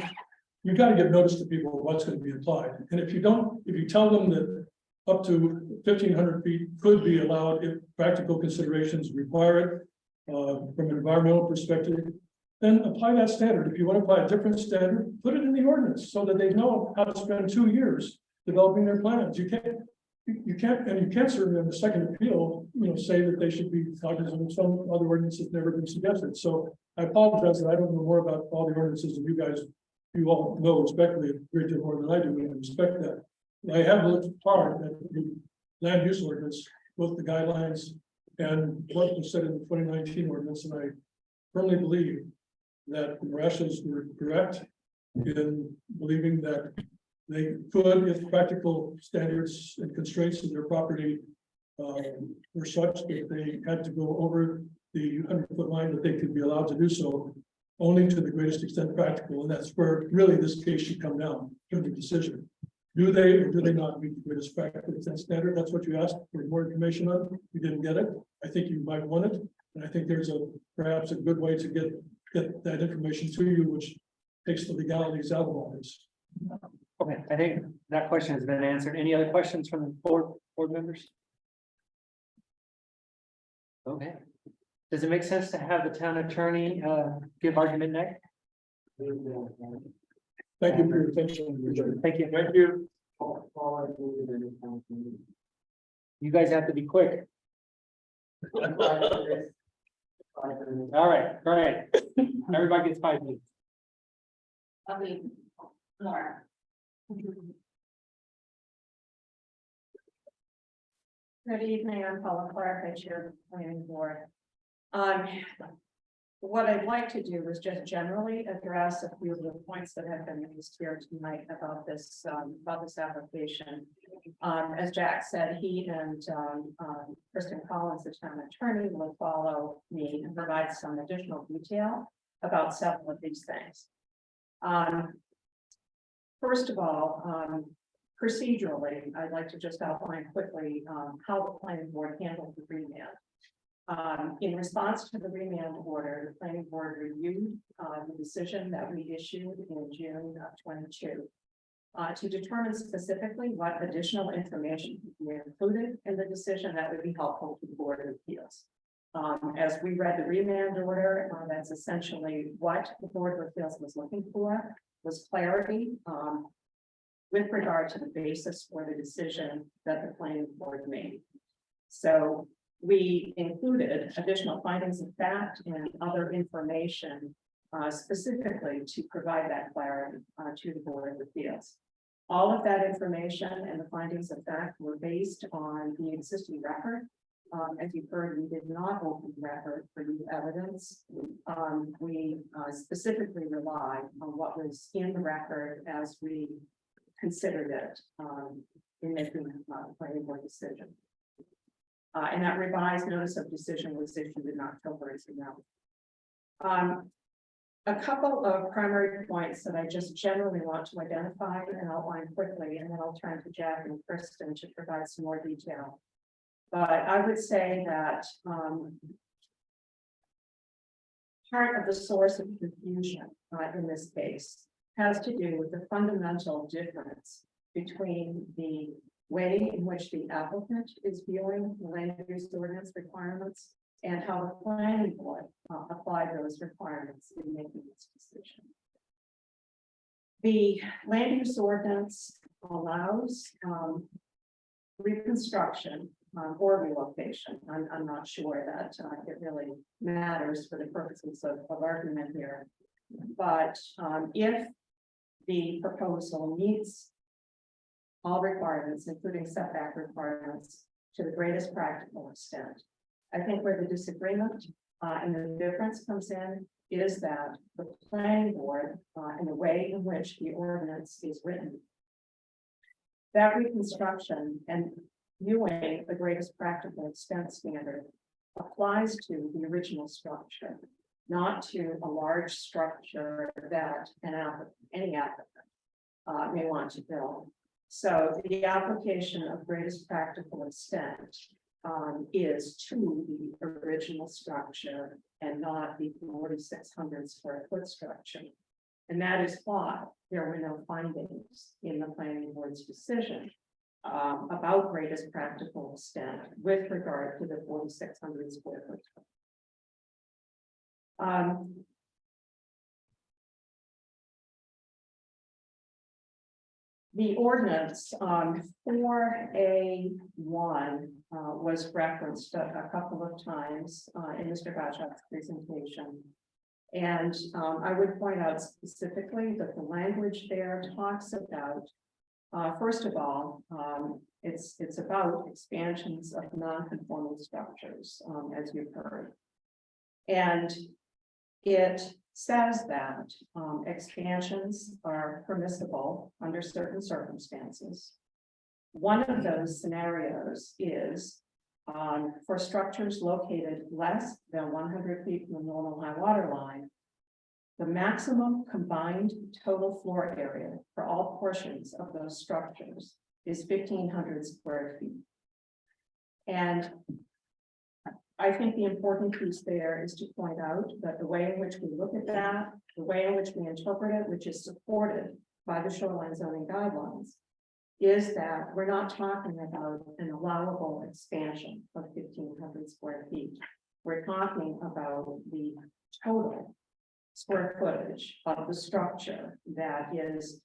you gotta give notice to people what's gonna be applied, and if you don't, if you tell them that up to 1,500 feet could be allowed if practical considerations require it, from an environmental perspective, then apply that standard. If you want to apply a different standard, put it in the ordinance so that they know how to spend 2 years developing their plans. You can't certainly in the second appeal, say that they should be cognizant of some other ordinance that's never been suggested. So I apologize that I don't know more about all the ordinances and you guys, you all know respectfully a great deal more than I do, and I respect that. I have looked hard at the land use ordinance, both the guidelines and what was said in the 2019 ordinance, and I firmly believe that the Marashas were correct in believing that they could, if practical standards and constraints of their property were such that they had to go over the 100-foot line, that they could be allowed to do so only to the greatest extent practical, and that's where really this case should come down to the decision. Do they or do they not meet the greatest practical extent standard? That's what you asked for more information on. You didn't get it. I think you might want it, and I think there's perhaps a good way to get that information to you, which takes the legalities out of all this. Okay, I think that question has been answered. Any other questions from the board members? Okay. Does it make sense to have the town attorney give argument next? Thank you for your attention, Richard. Thank you. Thank you. You guys have to be quick. All right, great. Everybody gets 5 minutes. I'll be more. Good evening, I'm Paula Clark, I chair the planning board. What I'd like to do is just generally address a few of the points that have been raised here tonight about this application. As Jack said, he and Kristen Collins, the town attorney, will follow me and provide some additional detail about several of these things. First of all, procedurally, I'd like to just outline quickly how the planning board handled the remand. In response to the remand order, the planning board reviewed the decision that we issued in June of 22 to determine specifically what additional information could be included in the decision that would be helpful to the Board of Appeals. As we read the remand order, that's essentially what the Board of Appeals was looking for, was clarity with regard to the basis for the decision that the planning board made. So we included additional findings of fact and other information specifically to provide that clarity to the Board of Appeals. All of that information and the findings of fact were based on the existing record. As you've heard, we did not open the record for new evidence. We specifically relied on what was in the record as we considered it in making the planning board decision. And that revised notice of decision was issued in October, as you know. A couple of primary points that I just generally want to identify and outline quickly, and then I'll turn to Jack and Kristen to provide some more detail. But I would say that part of the source of confusion in this case has to do with the fundamental difference between the way in which the applicant is viewing the land use ordinance requirements and how the planning board applied those requirements in making this decision. The land use ordinance allows reconstruction or relocation. I'm not sure that it really matters for the purposes of argument here. But if the proposal meets all requirements, including setback requirements, to the greatest practical extent, I think where the disagreement and the difference comes in is that the planning board and the way in which the ordinance is written, that reconstruction and viewing the greatest practical extent standard applies to the original structure, not to a large structure that any applicant may want to build. So the application of greatest practical extent is to the original structure and not the 4,600 square foot structure. And that is why there were no findings in the planning board's decision about greatest practical extent with regard to the 4,600 square foot. The ordinance 4A1 was referenced a couple of times in Mr. Gottschalk's presentation. And I would point out specifically that the language there talks about, first of all, it's about expansions of non-conforming structures, as you've heard. And it says that expansions are permissible under certain circumstances. One of those scenarios is for structures located less than 100 feet from the normal high water line. The maximum combined total floor area for all portions of those structures is 1,500 square feet. And I think the important piece there is to point out that the way in which we look at that, the way in which we interpret it, which is supported by the shoreline zoning guidelines, is that we're not talking about an allowable expansion of 1,500 square feet. We're talking about the total square footage of the structure that is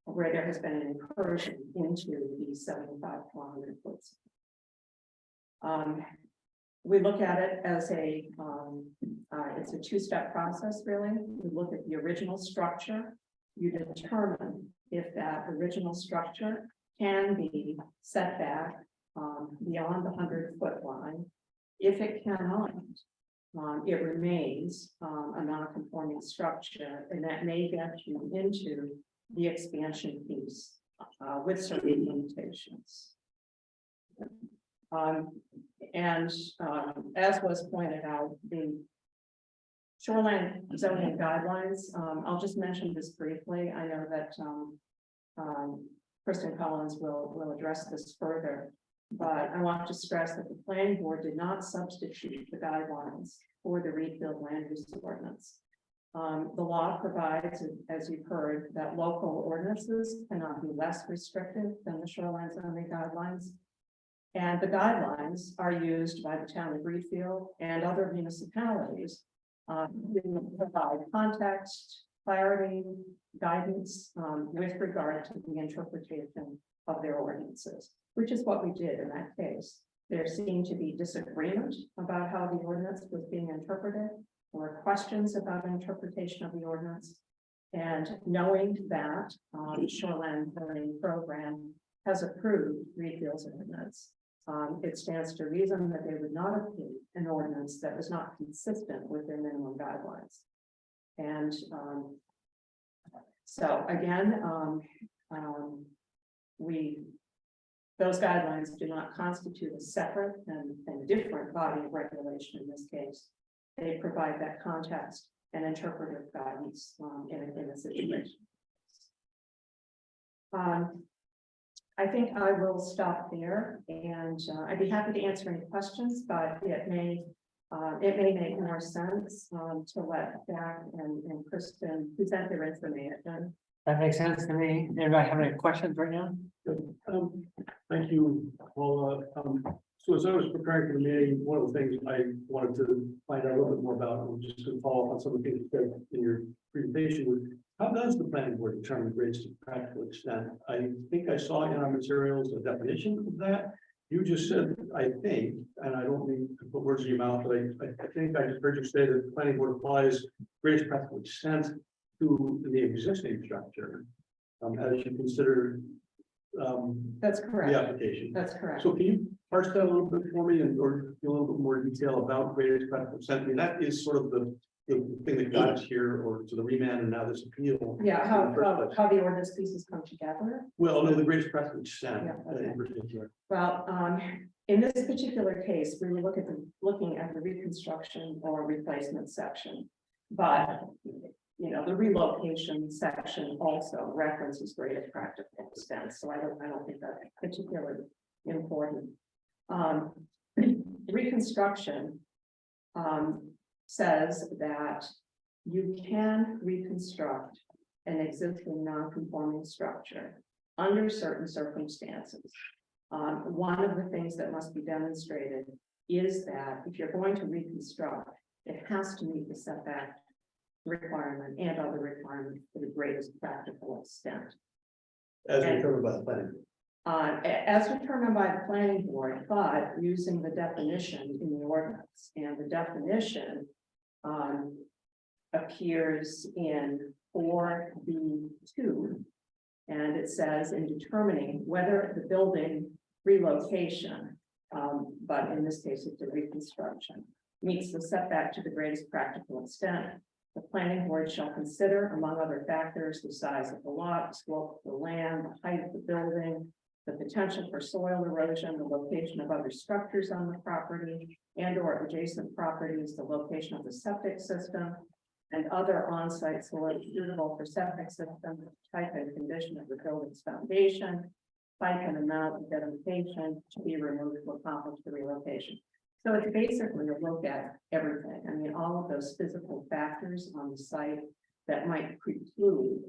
where there has been an incursion into the 75 to 100 foot. We look at it as it's a two-step process, really. We look at the original structure. You determine if that original structure can be set back beyond the 100-foot line. If it cannot, it remains a non-conforming structure, and that may get you into the expansion piece with certain limitations. As was pointed out, the shoreline zoning guidelines, I'll just mention this briefly. I know that Kristen Collins will address this further, but I want to stress that the planning board did not substitute the guidelines for the Reedfield land use ordinance. The law provides, as you've heard, that local ordinances cannot be less restrictive than the shoreline zoning guidelines. And the guidelines are used by the town of Reedfield and other municipalities to provide context, clarity, guidance with regard to the interpretation of their ordinances, which is what we did in that case. There seemed to be disagreement about how the ordinance was being interpreted, or questions about interpretation of the ordinance. And knowing that the shoreline zoning program has approved Reedfield's ordinance, it stands to reason that they would not approve an ordinance that was not consistent with their minimum guidelines. And so again, those guidelines do not constitute a separate and different body of regulation in this case. They provide that context and interpretive guidance in a situation. I think I will stop there, and I'd be happy to answer any questions, but it may make more sense to let Jack and Kristen present their information. That makes sense to me. Anybody have any questions right now? Thank you, Paula. So as I was preparing for the meeting, one of the things I wanted to find out a little bit more about, and just to follow up on some of the things you said in your presentation, was how does the planning board determine greatest practical extent? I think I saw in our materials a definition of that. You just said, I think, and I don't mean to put words in your mouth, but I think I just heard you say that the planning board applies greatest practical extent to the existing structure as you consider That's correct. the application. That's correct. So can you parse that a little bit for me and or give a little bit more detail about greatest practical extent? I mean, that is sort of the thing that got us here or to the remand and now this appeal. Yeah, in the first place. how the ordinance pieces come together. Well, no, the greatest practical extent Yeah, okay. in particular. Well, in this particular case, we were looking at the reconstruction or replacement section. But, you know, the relocation section also references greatest practical extent. So I don't think that's particularly important. Reconstruction says that you can reconstruct an existing non-conforming structure under certain circumstances. One of the things that must be demonstrated is that if you're going to reconstruct, it has to meet the setback requirement and other requirements to the greatest practical extent. As determined by the planning. As determined by the planning board, but using the definition in the ordinance, and the definition appears in 4B2. And it says in determining whether the building relocation, but in this case, it's a reconstruction, meets the setback to the greatest practical extent. The planning board shall consider, among other factors, the size of the lot, the slope of the land, the height of the building, the potential for soil erosion, the location of other structures on the property and or adjacent properties, the location of the septic system, and other on-site soil suitable for septic system, type and condition of the building's foundation, type and amount of vegetation to be removed to accomplish the relocation. So it's basically a look at everything. I mean, all of those physical factors on the site that might preclude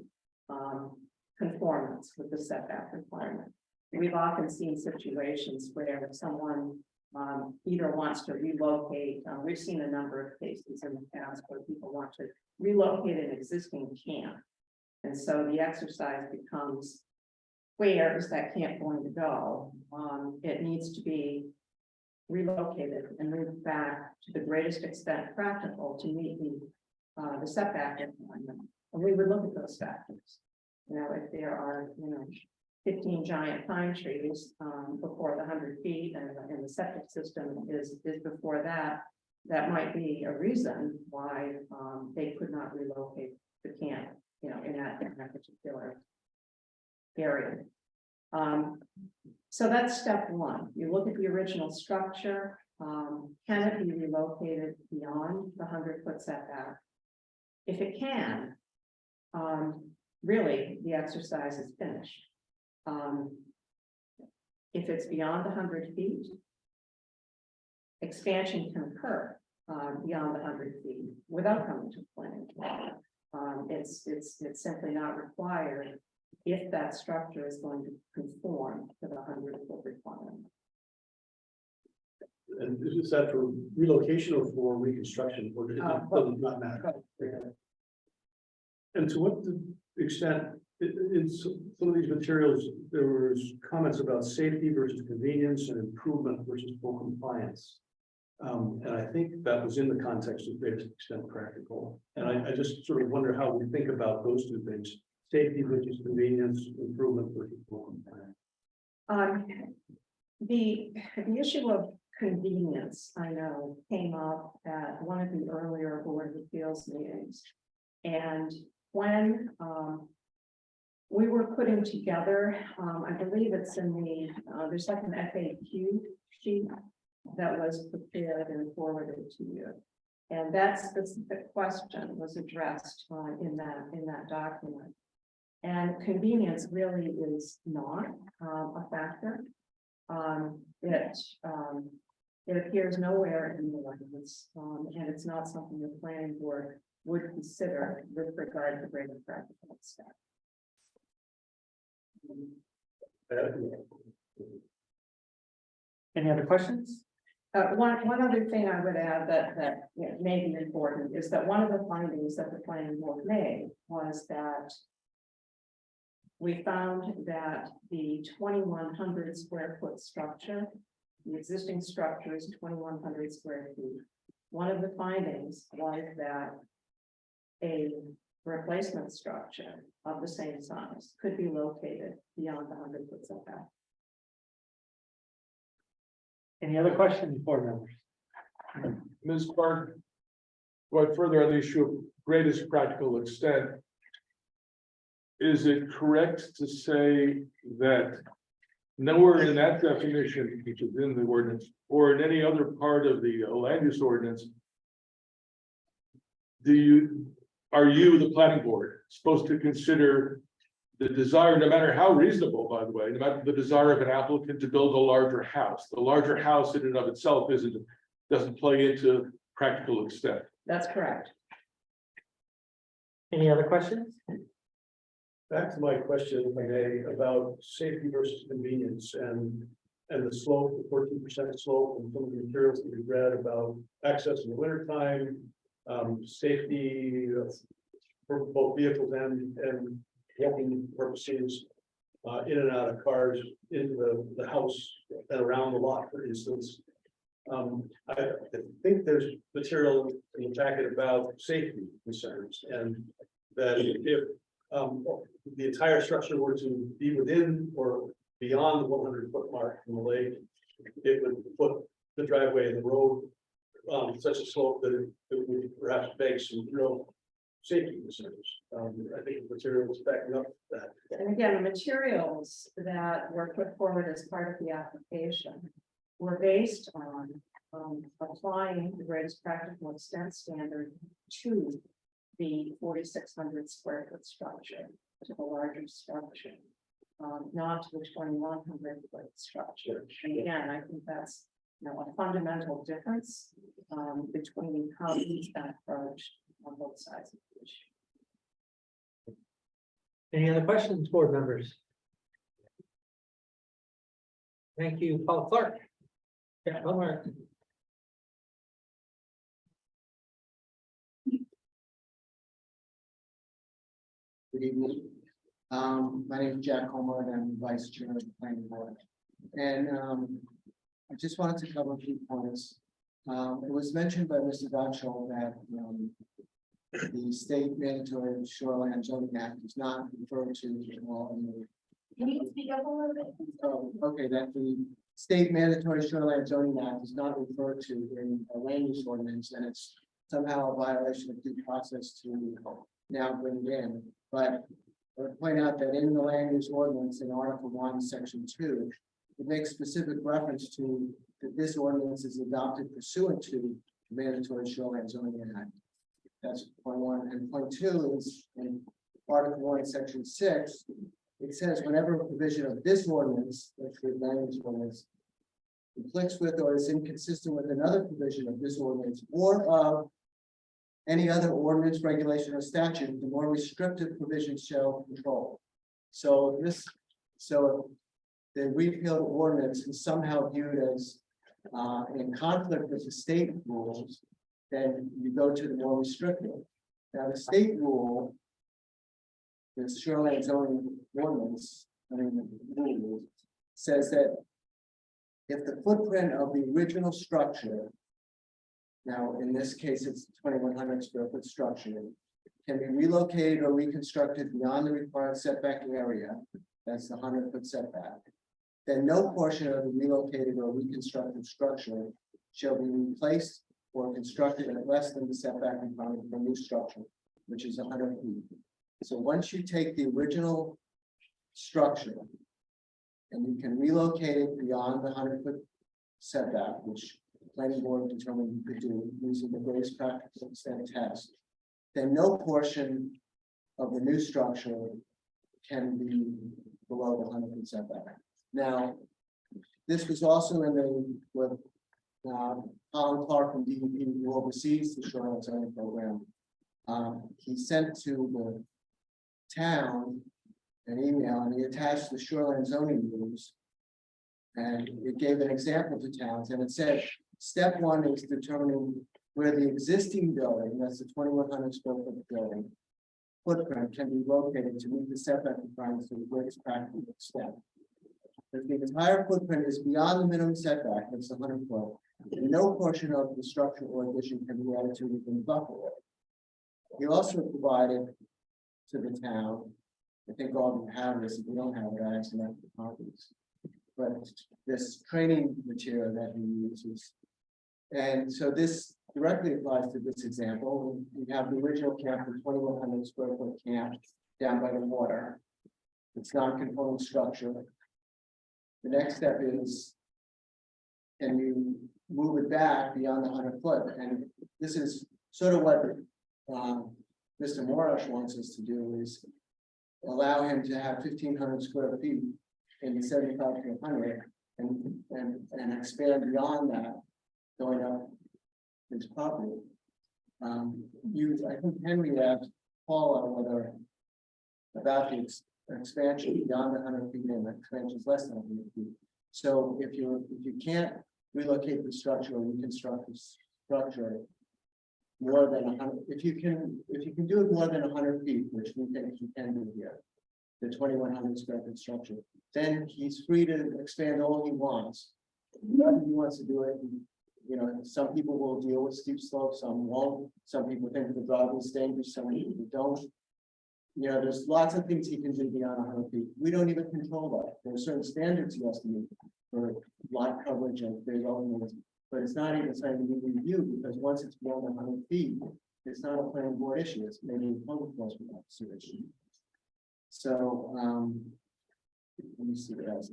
conformance with the setback requirement. We've often seen situations where someone either wants to relocate. We've seen a number of cases in the past where people want to relocate an existing camp. And so the exercise becomes, where is that camp going to go? It needs to be relocated and moved back to the greatest extent practical to meet the setback requirement. And we would look at those factors. You know, if there are, 15 giant pine trees before the 100 feet and the septic system is before that, that might be a reason why they could not relocate the camp, in that particular area. So that's step one. You look at the original structure. Can it be relocated beyond the 100-foot setback? If it can, really the exercise is finished. If it's beyond 100 feet, expansion can occur beyond 100 feet without coming to planning. It's simply not required if that structure is going to conform to the 100-foot requirement. And is that for relocation or for reconstruction, or does it not matter? And to what extent, in some of these materials, there was comments about safety versus convenience and improvement versus full compliance. And I think that was in the context of greatest extent practical. And I just sort of wonder how we think about those two things: safety versus convenience, improvement versus full compliance. The issue of convenience, I know, came up at one of the earlier Board of Appeals meetings. And when we were putting together, I believe it's in there's like an FAQ sheet that was prepared and forwarded to you. And that specific question was addressed in that document. And convenience really is not a factor. It appears nowhere in the ordinance, and it's not something the planning board would consider with regard to greater practical extent. Any other questions? One other thing I would add that may be important is that one of the findings that the planning board made was that we found that the 2,100 square foot structure, the existing structure is 2,100 square feet. One of the findings was that a replacement structure of the same size could be located beyond the 100-foot setback. Any other questions, board members? Ms. Clark, going further on the issue of greatest practical extent, is it correct to say that nowhere in that definition, which is in the ordinance, or in any other part of the land use ordinance, are you, the planning board, supposed to consider the desire, no matter how reasonable, by the way, no matter the desire of an applicant to build a larger house, the larger house in and of itself doesn't play into practical extent. That's correct. Any other questions? Back to my question, if I may, about safety versus convenience and the slope, the 14% slope, and some of the materials that we've read about access in the wintertime, safety for both vehicles and walking purposes, in and out of cars, into the house and around the lot, for instance. I think there's material in the packet about safety concerns, and that if the entire structure were to be within or beyond the 100-foot mark from the lake, it would put the driveway in the road such a slope that it would perhaps beg some real safety concerns. I think the material is backing up that. And again, the materials that were put forward as part of the application were based on applying the greatest practical extent standard to the 4,600 square foot structure, to the larger structure, not to the 2,100 foot structure. And again, I think that's, you know, a fundamental difference between how these been approached on both sides of the issue. Any other questions, board members? Thank you, Paul Clark. Yeah, Omar. Good evening. My name is Jack Homer, and I'm Vice Chair of the Planning Board. And I just wanted to cover a few points. It was mentioned by Mr. Gottschall that the state mandatory shoreline zoning act is not referred to. Can you speak up a little bit? Okay, that the state mandatory shoreline zoning act is not referred to in a land use ordinance, and it's somehow a violation of due process to now bring it in. But I would point out that in the land use ordinance in Article 1, Section 2, it makes specific reference to that this ordinance is adopted pursuant to the mandatory shoreline zoning act. That's point one. And point two is in Article 1, Section 6, it says whenever a provision of this ordinance, that's the land use ordinance, conflicts with or is inconsistent with another provision of this ordinance or of any other ordinance, regulation, or statute, the more restrictive provisions shall control. So the repealed ordinance is somehow viewed as in conflict with the state rules, then you go to the more restrictive. Now, the state rule, the shoreline zoning ordinance, the rule says that if the footprint of the original structure, now in this case it's 2,100 square foot structure, can be relocated or reconstructed beyond the required setback area, that's the 100-foot setback, then no portion of the relocated or reconstructed structure shall be replaced or constructed at less than the setback requirement for new structure, which is 100 feet. So once you take the original structure and you can relocate it beyond the 100-foot setback, which the planning board determined you could do using the greatest practical extent test, then no portion of the new structure can be below the 100-foot setback. Now, this was also in the with Colin Clark from DEP, who oversees the shoreline zoning program. He sent to the town an email and he attached the shoreline zoning rules. And it gave an example to towns, and it said, step one is determining where the existing building, that's the 2,100 square foot building, footprint can be located to meet the setback requirements to the greatest practical extent. If the entire footprint is beyond the minimum setback, that's 100 foot, no portion of the structure or addition can be added to within the buffer area. He also provided to the town, I think all of you have this, if you don't have it, I actually have the copies, but this training material that he uses. And so this directly applies to this example. We have the original camp, the 2,100 square foot camp down by the water. It's non-conforming structure. The next step is, can you move it back beyond the 100 foot? And this is sort of what Mr. Morris wants us to do is, allow him to have 1,500 square feet in the 75 to 100 and expand beyond that, going up his property. I think Henry asked Paula whether about the expansion beyond the 100 feet and the expansion is less than 100 feet. So if you can't relocate the structure or reconstruct the structure more than 100, if you can do it more than 100 feet, which we think you can do here, the 2,100 square foot structure, then he's free to expand all he wants. Whatever he wants to do it. You know, some people will deal with steep slopes, some won't. Some people think the driveway is dangerous, some people don't. You know, there's lots of things he can do beyond 100 feet. We don't even control that. There are certain standards he has to meet for lot coverage and big elements. But it's not even something we review, because once it's more than 100 feet, it's not a planning board issue, it's maybe a code enforcement officer issue. So, let me see what else.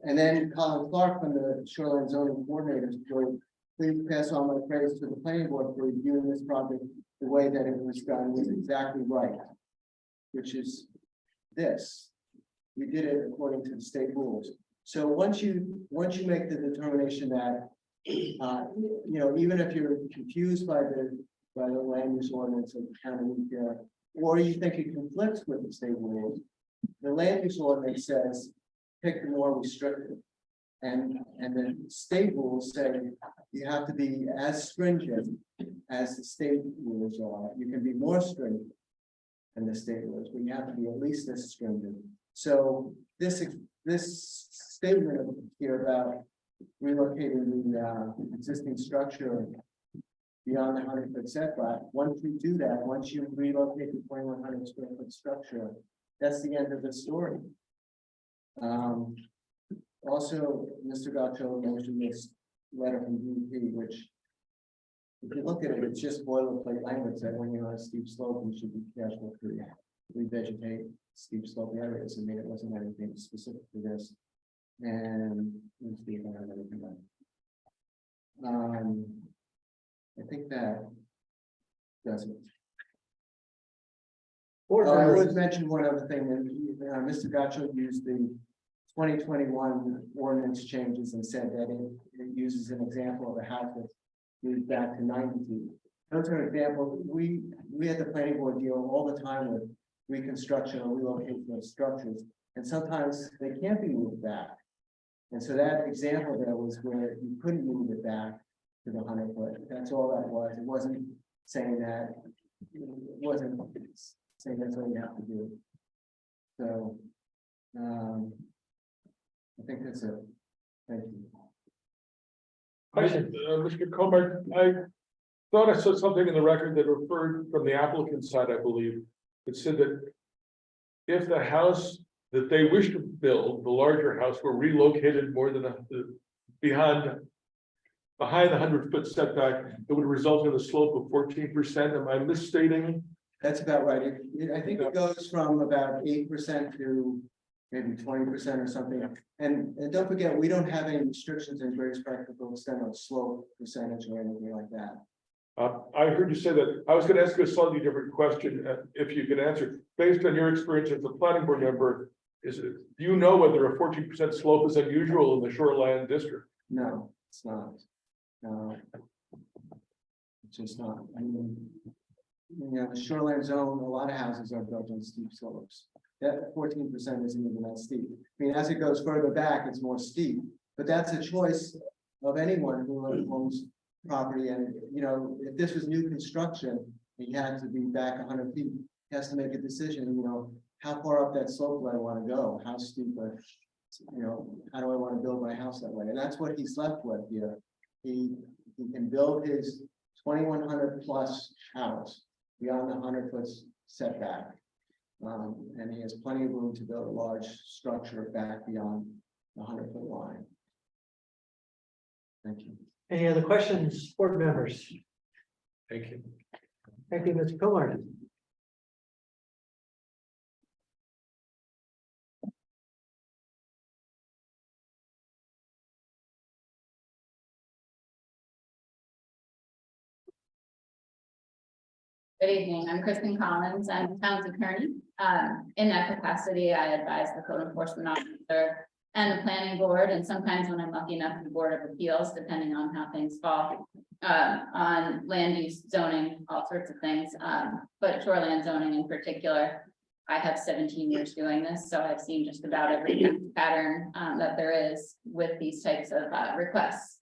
And then Colin Clark from the Shoreline Zoning Coordinators, please pass on my praise to the planning board for reviewing this project the way that it was done was exactly right, which is this. We did it according to the state rules. So once you make the determination that, you know, even if you're confused by the land use ordinance of the county, or you think it conflicts with the state rules, the land use ordinance says pick the more restrictive, and the state rules say you have to be as stringent as the state rules are. You can be more stringent than the state rules, but you have to be at least as stringent. So this statement here about relocating the existing structure beyond the 100-foot setback, once you do that, once you relocate the 2,100 square foot structure, that's the end of the story. Also, Mr. Gato mentioned this letter from DEP, which, if you look at it, it's just boilerplate language that when you're on a steep slope, you should be careful to revegetate steep slope areas. I mean, it wasn't anything specific to this. And let's see if I have anything else. I think that does it. I would mention one other thing, that Mr. Gacho used the 2021 ordinance changes and said that it uses an example of a house that moved back to 90 feet. Those are examples. We at the planning board deal all the time with reconstruction or relocation of structures, and sometimes they can't be moved back. And so that example there was where you couldn't move it back to the 100 foot. That's all that was. It wasn't saying that. It wasn't saying that's what you have to do. So, I think that's it. Thank you. Mr. Comer, I thought I saw something in the record that referred from the applicant side, I believe. It said that if the house that they wish to build, the larger house, were relocated more than behind the 100-foot setback, it would result in a slope of 14%. Am I misstating? That's about right. I think it goes from about 8% to maybe 20% or something. And don't forget, we don't have any restrictions in various practical extent on slope percentage or anything like that. I heard you say that. I was going to ask you a slightly different question, if you could answer. Based on your experience as a planning board member, do you know whether a 14% slope is unusual in the shoreline district? No, it's not. No, it's just not. I mean, you know, the shoreline zone, a lot of houses are built on steep slopes. That 14% isn't even that steep. I mean, as it goes further back, it's more steep, but that's a choice of anyone who owns property. And, you know, if this was new construction, he had to be back 100 feet. He has to make a decision, you know, how far up that slope do I want to go? How steep, you know, how do I want to build my house that way? And that's what he's left with here. He can build his 2,100 plus house beyond the 100-foot setback. And he has plenty of room to build a large structure back beyond the 100-foot line. Thank you. Any other questions, board members? Thank you. Thank you, Mr. Comer. Good evening, I'm Kristen Collins, I'm town's attorney. In that capacity, I advise the code enforcement officer and the planning board, and sometimes when I'm lucky enough, the Board of Appeals, depending on how things fall. On land use zoning, all sorts of things, but shoreland zoning in particular. I have 17 years doing this, so I've seen just about every pattern that there is with these types of requests.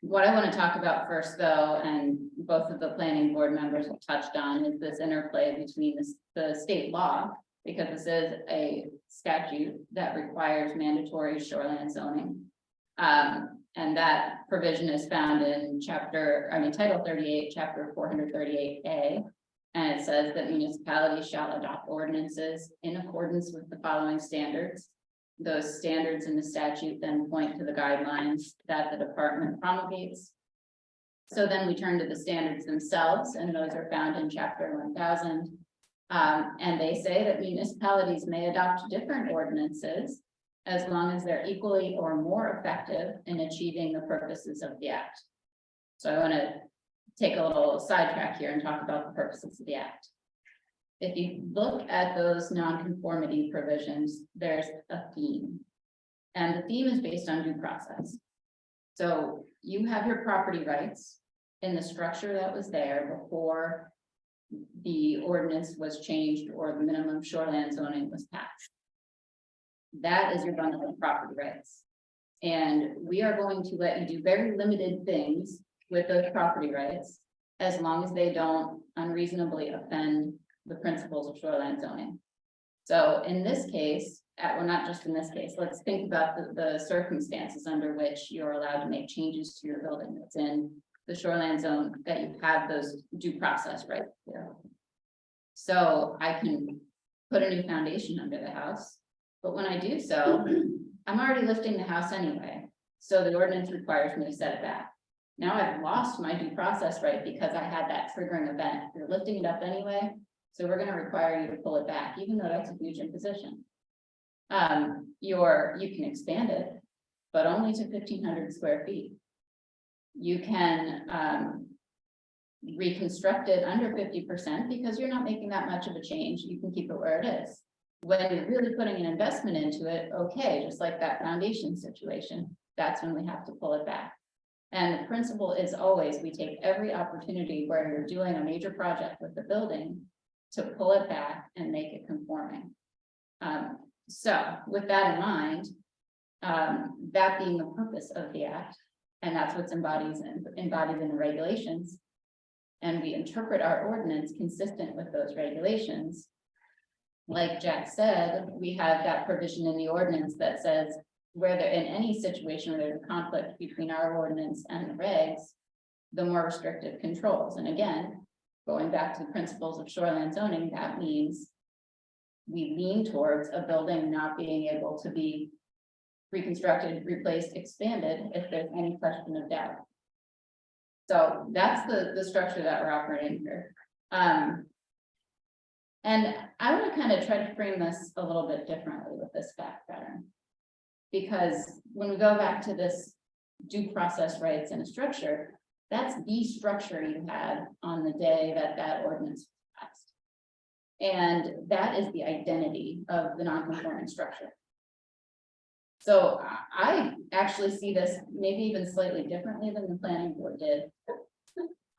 What I want to talk about first, though, and both of the planning board members have touched on, is this interplay between the state law, because this is a statute that requires mandatory shoreline zoning. And that provision is found in Title 38, Chapter 438A. And it says that municipalities shall adopt ordinances in accordance with the following standards. Those standards in the statute then point to the guidelines that the department promulgates. So then we turn to the standards themselves, and those are found in Chapter 1000. And they say that municipalities may adopt different ordinances as long as they're equally or more effective in achieving the purposes of the act. So I want to take a little sidetrack here and talk about the purposes of the act. If you look at those nonconformity provisions, there's a theme. And the theme is based on due process. So you have your property rights in the structure that was there before the ordinance was changed or the minimum shoreline zoning was passed. That is your bundle of property rights. And we are going to let you do very limited things with those property rights, as long as they don't unreasonably offend the principles of shoreline zoning. So in this case, well, not just in this case, let's think about the circumstances under which you're allowed to make changes to your building that's in the shoreline zone, that you have those due process right there. So I can put a new foundation under the house, but when I do so, I'm already lifting the house anyway. So the ordinance requires me to set it back. Now I've lost my due process right because I had that triggering event. You're lifting it up anyway, so we're going to require you to pull it back, even though that's a huge imposition. You can expand it, but only to 1,500 square feet. You can reconstruct it under 50% because you're not making that much of a change. You can keep it where it is. When you're really putting an investment into it, okay, just like that foundation situation, that's when we have to pull it back. And the principle is always, we take every opportunity where you're doing a major project with the building to pull it back and make it conforming. So with that in mind, that being the purpose of the act, and that's what's embodied in the regulations, and we interpret our ordinance consistent with those regulations. Like Jack said, we have that provision in the ordinance that says, where there in any situation where there's a conflict between our ordinance and the regs, the more restrictive controls. And again, going back to the principles of shoreline zoning, that means we lean towards a building not being able to be reconstructed, replaced, expanded if there's any question of doubt. So that's the structure that we're operating here. And I want to kind of try to frame this a little bit differently with this fact pattern. Because when we go back to this due process rights in a structure, that's the structure you had on the day that that ordinance was passed. And that is the identity of the non-conforming structure. So I actually see this maybe even slightly differently than the planning board did.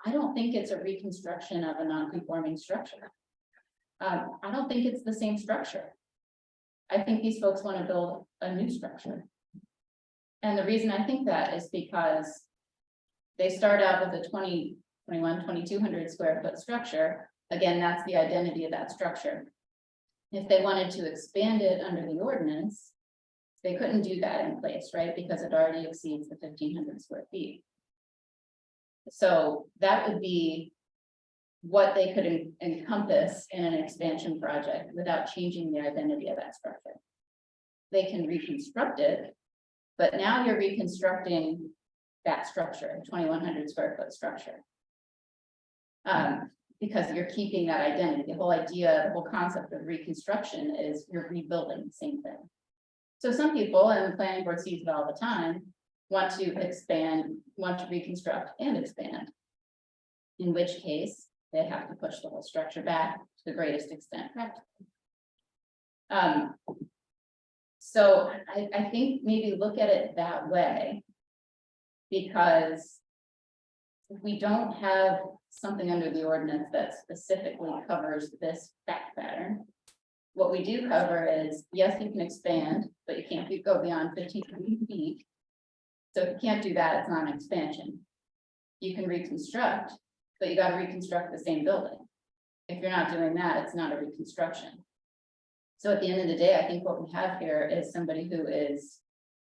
I don't think it's a reconstruction of a non-conforming structure. I don't think it's the same structure. I think these folks want to build a new structure. And the reason I think that is because they start out with a 2,200 square foot structure. Again, that's the identity of that structure. If they wanted to expand it under the ordinance, they couldn't do that in place, right? Because it already exceeds the 1,500 square feet. So that would be what they could encompass in an expansion project without changing the identity of that structure. They can reconstruct it, but now you're reconstructing that structure, 2,100 square foot structure. Because you're keeping that identity. The whole idea, the whole concept of reconstruction is you're rebuilding the same thing. So some people, and the planning board sees it all the time, want to expand, want to reconstruct and expand. In which case, they have to push the whole structure back to the greatest extent practical. So I think maybe look at it that way. Because if we don't have something under the ordinance that specifically covers this fact pattern. What we do cover is, yes, you can expand, but you can't go beyond 15 feet. So if you can't do that, it's not an expansion. You can reconstruct, but you got to reconstruct the same building. If you're not doing that, it's not a reconstruction. So at the end of the day, I think what we have here is somebody who is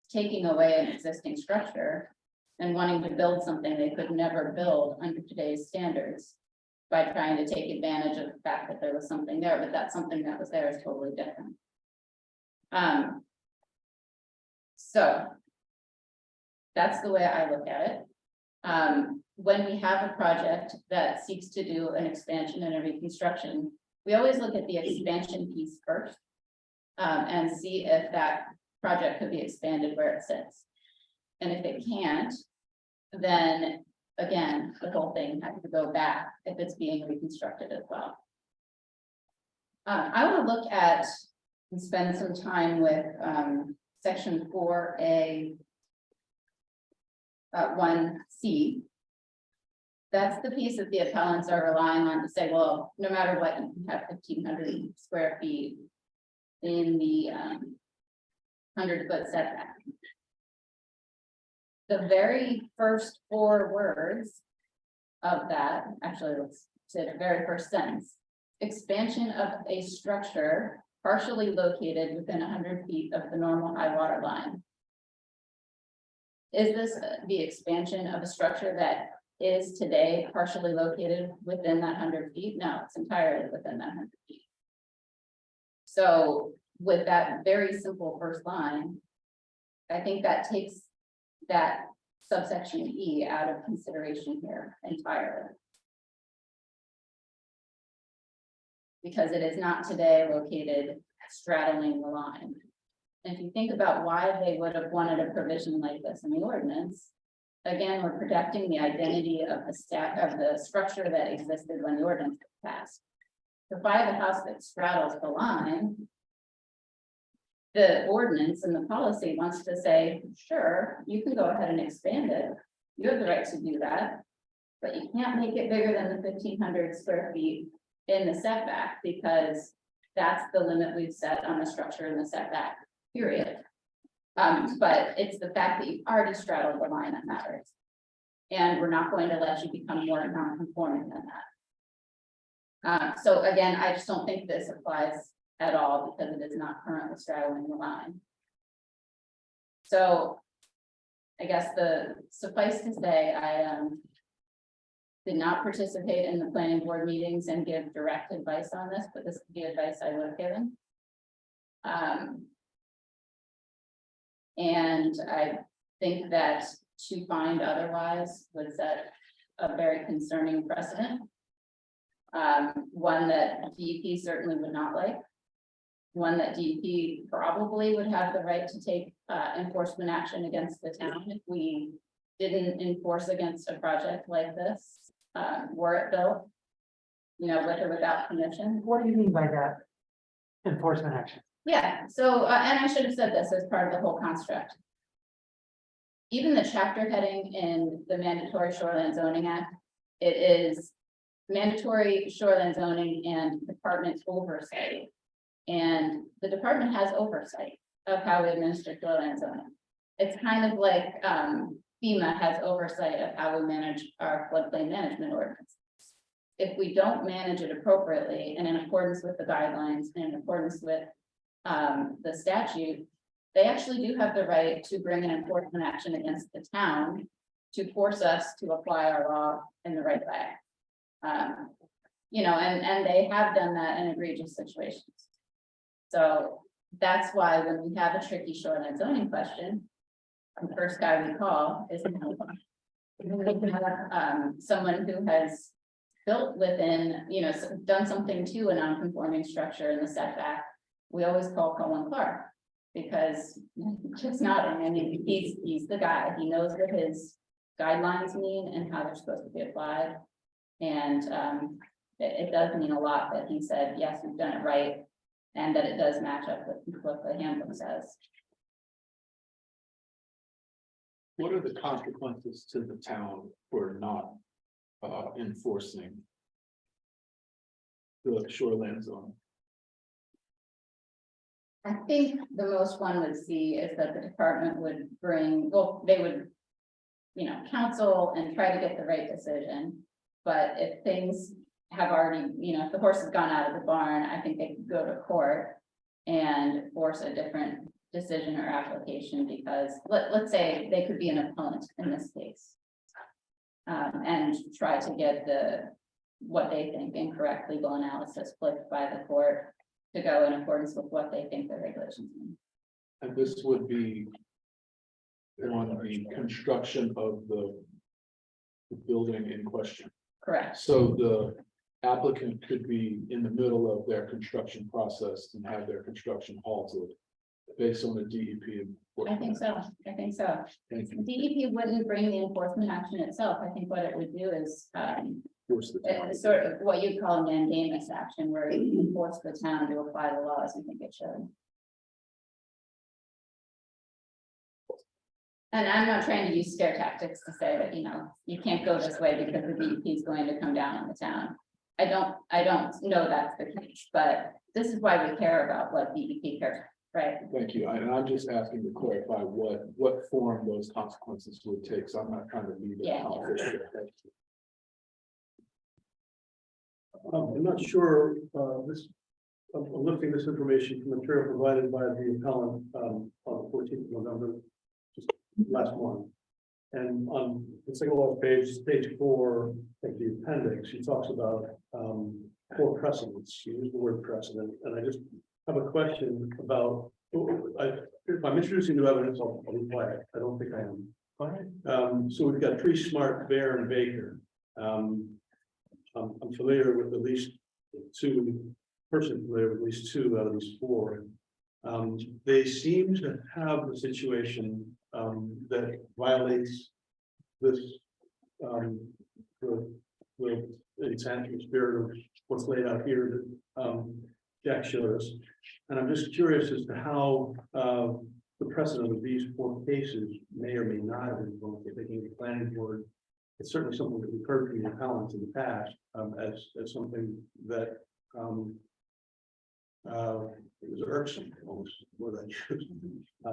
taking away an existing structure and wanting to build something they could never build under today's standards by trying to take advantage of the fact that there was something there, but that something that was there is totally different. So that's the way I look at it. When we have a project that seeks to do an expansion and a reconstruction, we always look at the expansion piece first and see if that project could be expanded where it sits. And if it can't, then again, the whole thing has to go back if it's being reconstructed as well. I want to look at and spend some time with section 4A 1C. That's the piece that the appellants are relying on to say, well, no matter what, you can have 1,500 square feet in the 100-foot setback. The very first 4 words of that, actually, let's say the very first sentence, expansion of a structure partially located within 100 feet of the normal high water line. Is this the expansion of a structure that is today partially located within that 100 feet? No, it's entirely within that 100 feet. So with that very simple first line, I think that takes that subsection E out of consideration here entirely. Because it is not today located straddling the line. And if you think about why they would have wanted a provision like this in the ordinance, again, we're protecting the identity of the structure that existed when the ordinance was passed. So if I have a house that straddles the line, the ordinance and the policy wants to say, sure, you can go ahead and expand it. You have the right to do that, but you can't make it bigger than the 1,500 square feet in the setback, because that's the limit we've set on the structure in the setback, period. But it's the fact that you've already straddled the line that matters. And we're not going to let you become more non-conforming than that. So again, I just don't think this applies at all because it is not currently straddling the line. So I guess suffice to say, I did not participate in the planning board meetings and give direct advice on this, but this would be advice I would have given. And I think that to find otherwise would set a very concerning precedent. One that DEP certainly would not like. One that DEP probably would have the right to take enforcement action against the town if we didn't enforce against a project like this, were it built, you know, with or without permission. What do you mean by that? Enforcement action? Yeah, so, and I should have said this as part of the whole construct. Even the chapter heading in the Mandatory Shoreline Zoning Act, it is mandatory shoreline zoning and department oversight. And the department has oversight of how we administer shoreline zoning. It's kind of like FEMA has oversight of how we manage our floodplain management ordinance. If we don't manage it appropriately and in accordance with the guidelines and in accordance with the statute, they actually do have the right to bring an enforcement action against the town to force us to apply our law in the right way. You know, and they have done that in egregious situations. So that's why when we have a tricky shoreline zoning question, the first guy we call is someone who has built within, you know, done something to a non-conforming structure in the setback. We always call Colin Clark because just nodding. I mean, he's the guy. He knows what his guidelines mean and how they're supposed to be applied. And it does mean a lot that he said, yes, we've done it right. And that it does match up with what the handbook says. What are the consequences to the town for not enforcing the shoreland zone? I think the most one would see is that the department would bring, well, they would, counsel and try to get the right decision. But if things have already, if the horse has gone out of the barn, I think they could go to court and force a different decision or application, because let's say they could be an opponent in this case. And try to get what they think incorrect legal analysis flipped by the court to go in accordance with what they think the regulations mean. And this would be on the construction of the building in question. Correct. So the applicant could be in the middle of their construction process and have their construction halted based on the DEP. I think so. Thank you. DEP wouldn't bring the enforcement action itself. I think what it would do is, Force the town. sort of what you call a mandamus action, where you force the town to apply the laws. I think it should. And I'm not trying to use scare tactics to say that, you can't go this way because the DEP is going to come down on the town. I don't know that's the case, but this is why we care about what DEP cares, right? Thank you. And I'm just asking to clarify what form those consequences would take. So I'm not trying to be the Yeah. politician. I'm not sure, I'm lifting this information from material provided by the appellant, on the 14th of November, just last month. And on the second last page 4 of the appendix, she talks about, 4 precedents. She used the word precedent, and I just have a question about, if I'm introducing new evidence, I'll be quiet. I don't think I am. All right. So we've got Tree Smart, Bear, and Baker. I'm familiar with at least 2, personally familiar with at least 2 out of these 4. They seem to have a situation that violates this, the intent and spirit of what's laid out here that Jack showed us. And I'm just curious as to how the precedent of these 4 cases may or may not have been thinking the planning board. It's certainly something that we've heard from the appellants in the past, as something that it was irksome, almost more than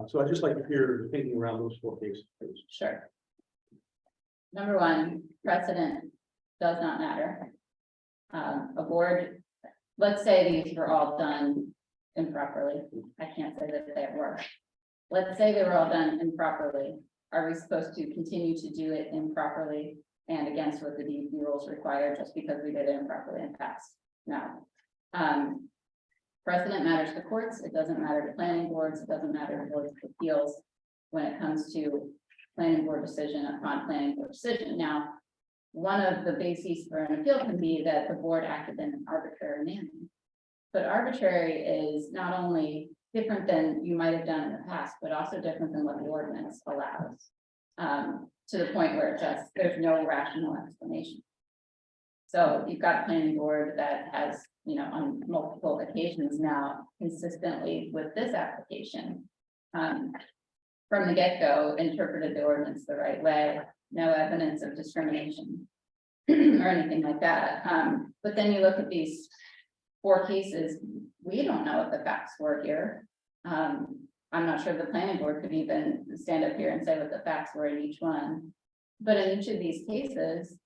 so I'd just like to hear the thinking around those 4 cases. Sure. Number one, precedent does not matter. A board, let's say these were all done improperly. I can't say that they were. Let's say they were all done improperly. Are we supposed to continue to do it improperly and against what the DEP rules require just because we did it improperly in the past? No. Precedent matters to courts. It doesn't matter to planning boards. It doesn't matter to boards of appeals when it comes to planning board decision upon planning board decision. Now, one of the bases for an appeal can be that the board acted in an arbitrary manner. But arbitrary is not only different than you might have done in the past, but also different than what the ordinance allows. To the point where there's no rational explanation. So you've got a planning board that has, on multiple occasions now, consistently with this application. From the get-go, interpreted the ordinance the right way, no evidence of discrimination. Or anything like that. But then you look at these 4 cases, we don't know what the facts were here. I'm not sure the planning board could even stand up here and say what the facts were in each one. But in each of these cases,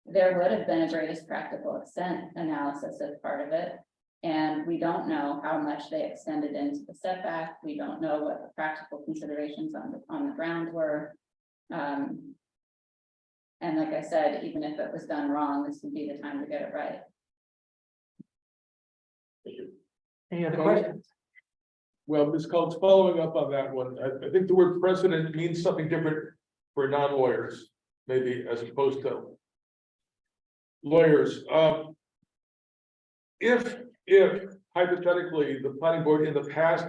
there would have been a greatest practical extent analysis as part of it. And we don't know how much they extended into the setback. We don't know what the practical considerations on the ground were. And like I said, even if it was done wrong, this would be the time to get it right. Any other questions? Well, Ms. Coates, following up on that one, I think the word precedent means something different for non-lawyers, maybe as opposed to lawyers. If hypothetically, the planning board in the past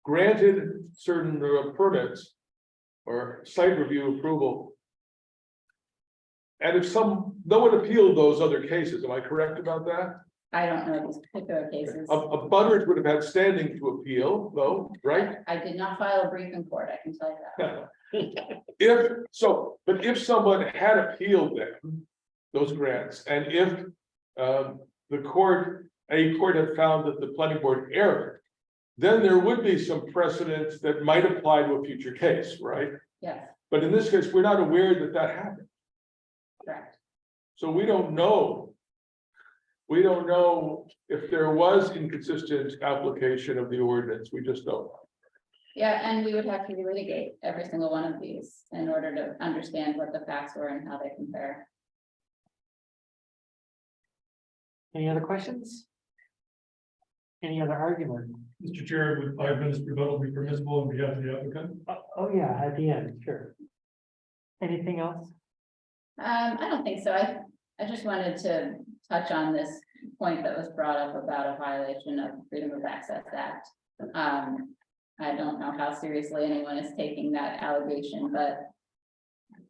granted certain permits or site review approval And if no one appealed those other cases, am I correct about that? I don't know these particular cases. A butters would have had standing to appeal, though, right? I did not file a brief in court, I can tell you that. But if someone had appealed them, those grants, and if a court had found that the planning board erred, then there would be some precedents that might apply to a future case, right? Yes, But in this case, we're not aware that that happened, correct. so we don't know. We don't know if there was inconsistent application of the ordinance, we just don't. Yeah, and we would have to relitigate every single one of these in order to understand what the facts were and how they compare. Any other questions? Any other argument? Mr. Chair, would 5 minutes rebuttal be permissible on behalf of the applicant? Oh, yeah, at the end, sure. Anything else? I don't think so. I just wanted to touch on this point that was brought up about a violation of the Freedom of Access Act. I don't know how seriously anyone is taking that allegation, but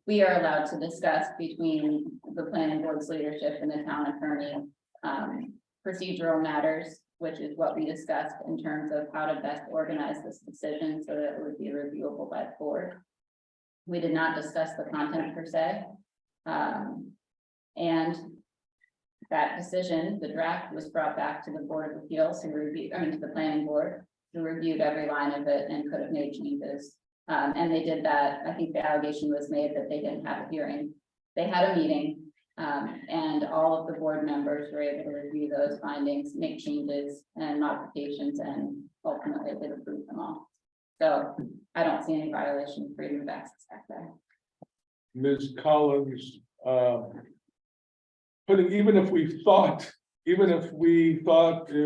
we are allowed to discuss between the planning board's leadership and the town attorney procedural matters, which is what we discussed in terms of how to best organize this decision so that it would be reviewable by the board. We did not discuss the content per se. And that decision, the draft, was brought back to the Board of Appeals to review, to the planning board, who reviewed every line of it and could have made changes. And they did that. I think the allegation was made that they didn't have a hearing. They had a meeting, and all of the board members were able to review those findings, make changes and modifications, and ultimately did approve them all. So I don't see any violation of Freedom of Access Act there. Ms. Collins, even if we thought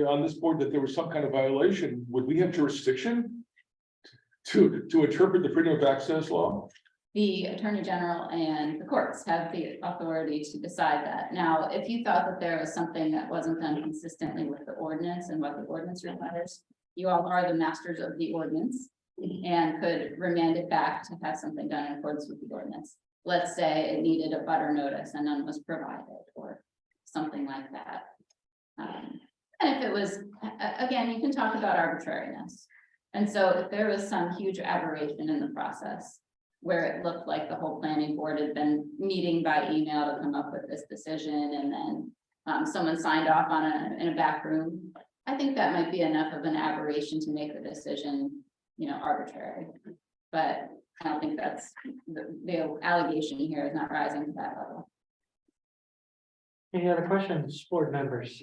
on this board that there was some kind of violation, would we have jurisdiction to interpret the freedom of access law? The Attorney General and the courts have the authority to decide that. Now, if you thought that there was something that wasn't done consistently with the ordinance and what the ordinance requires, you all are the masters of the ordinance and could remand it back to have something done in accordance with the ordinance. Let's say it needed a butter notice and none was provided or something like that. And if it was, again, you can talk about arbitrariness. And so if there was some huge aberration in the process where it looked like the whole planning board had been meeting by email to come up with this decision and then someone signed off on it in a back room, I think that might be enough of an aberration to make the decision, arbitrary. But I don't think that's the allegation here is not rising to that level. Any other questions, board members?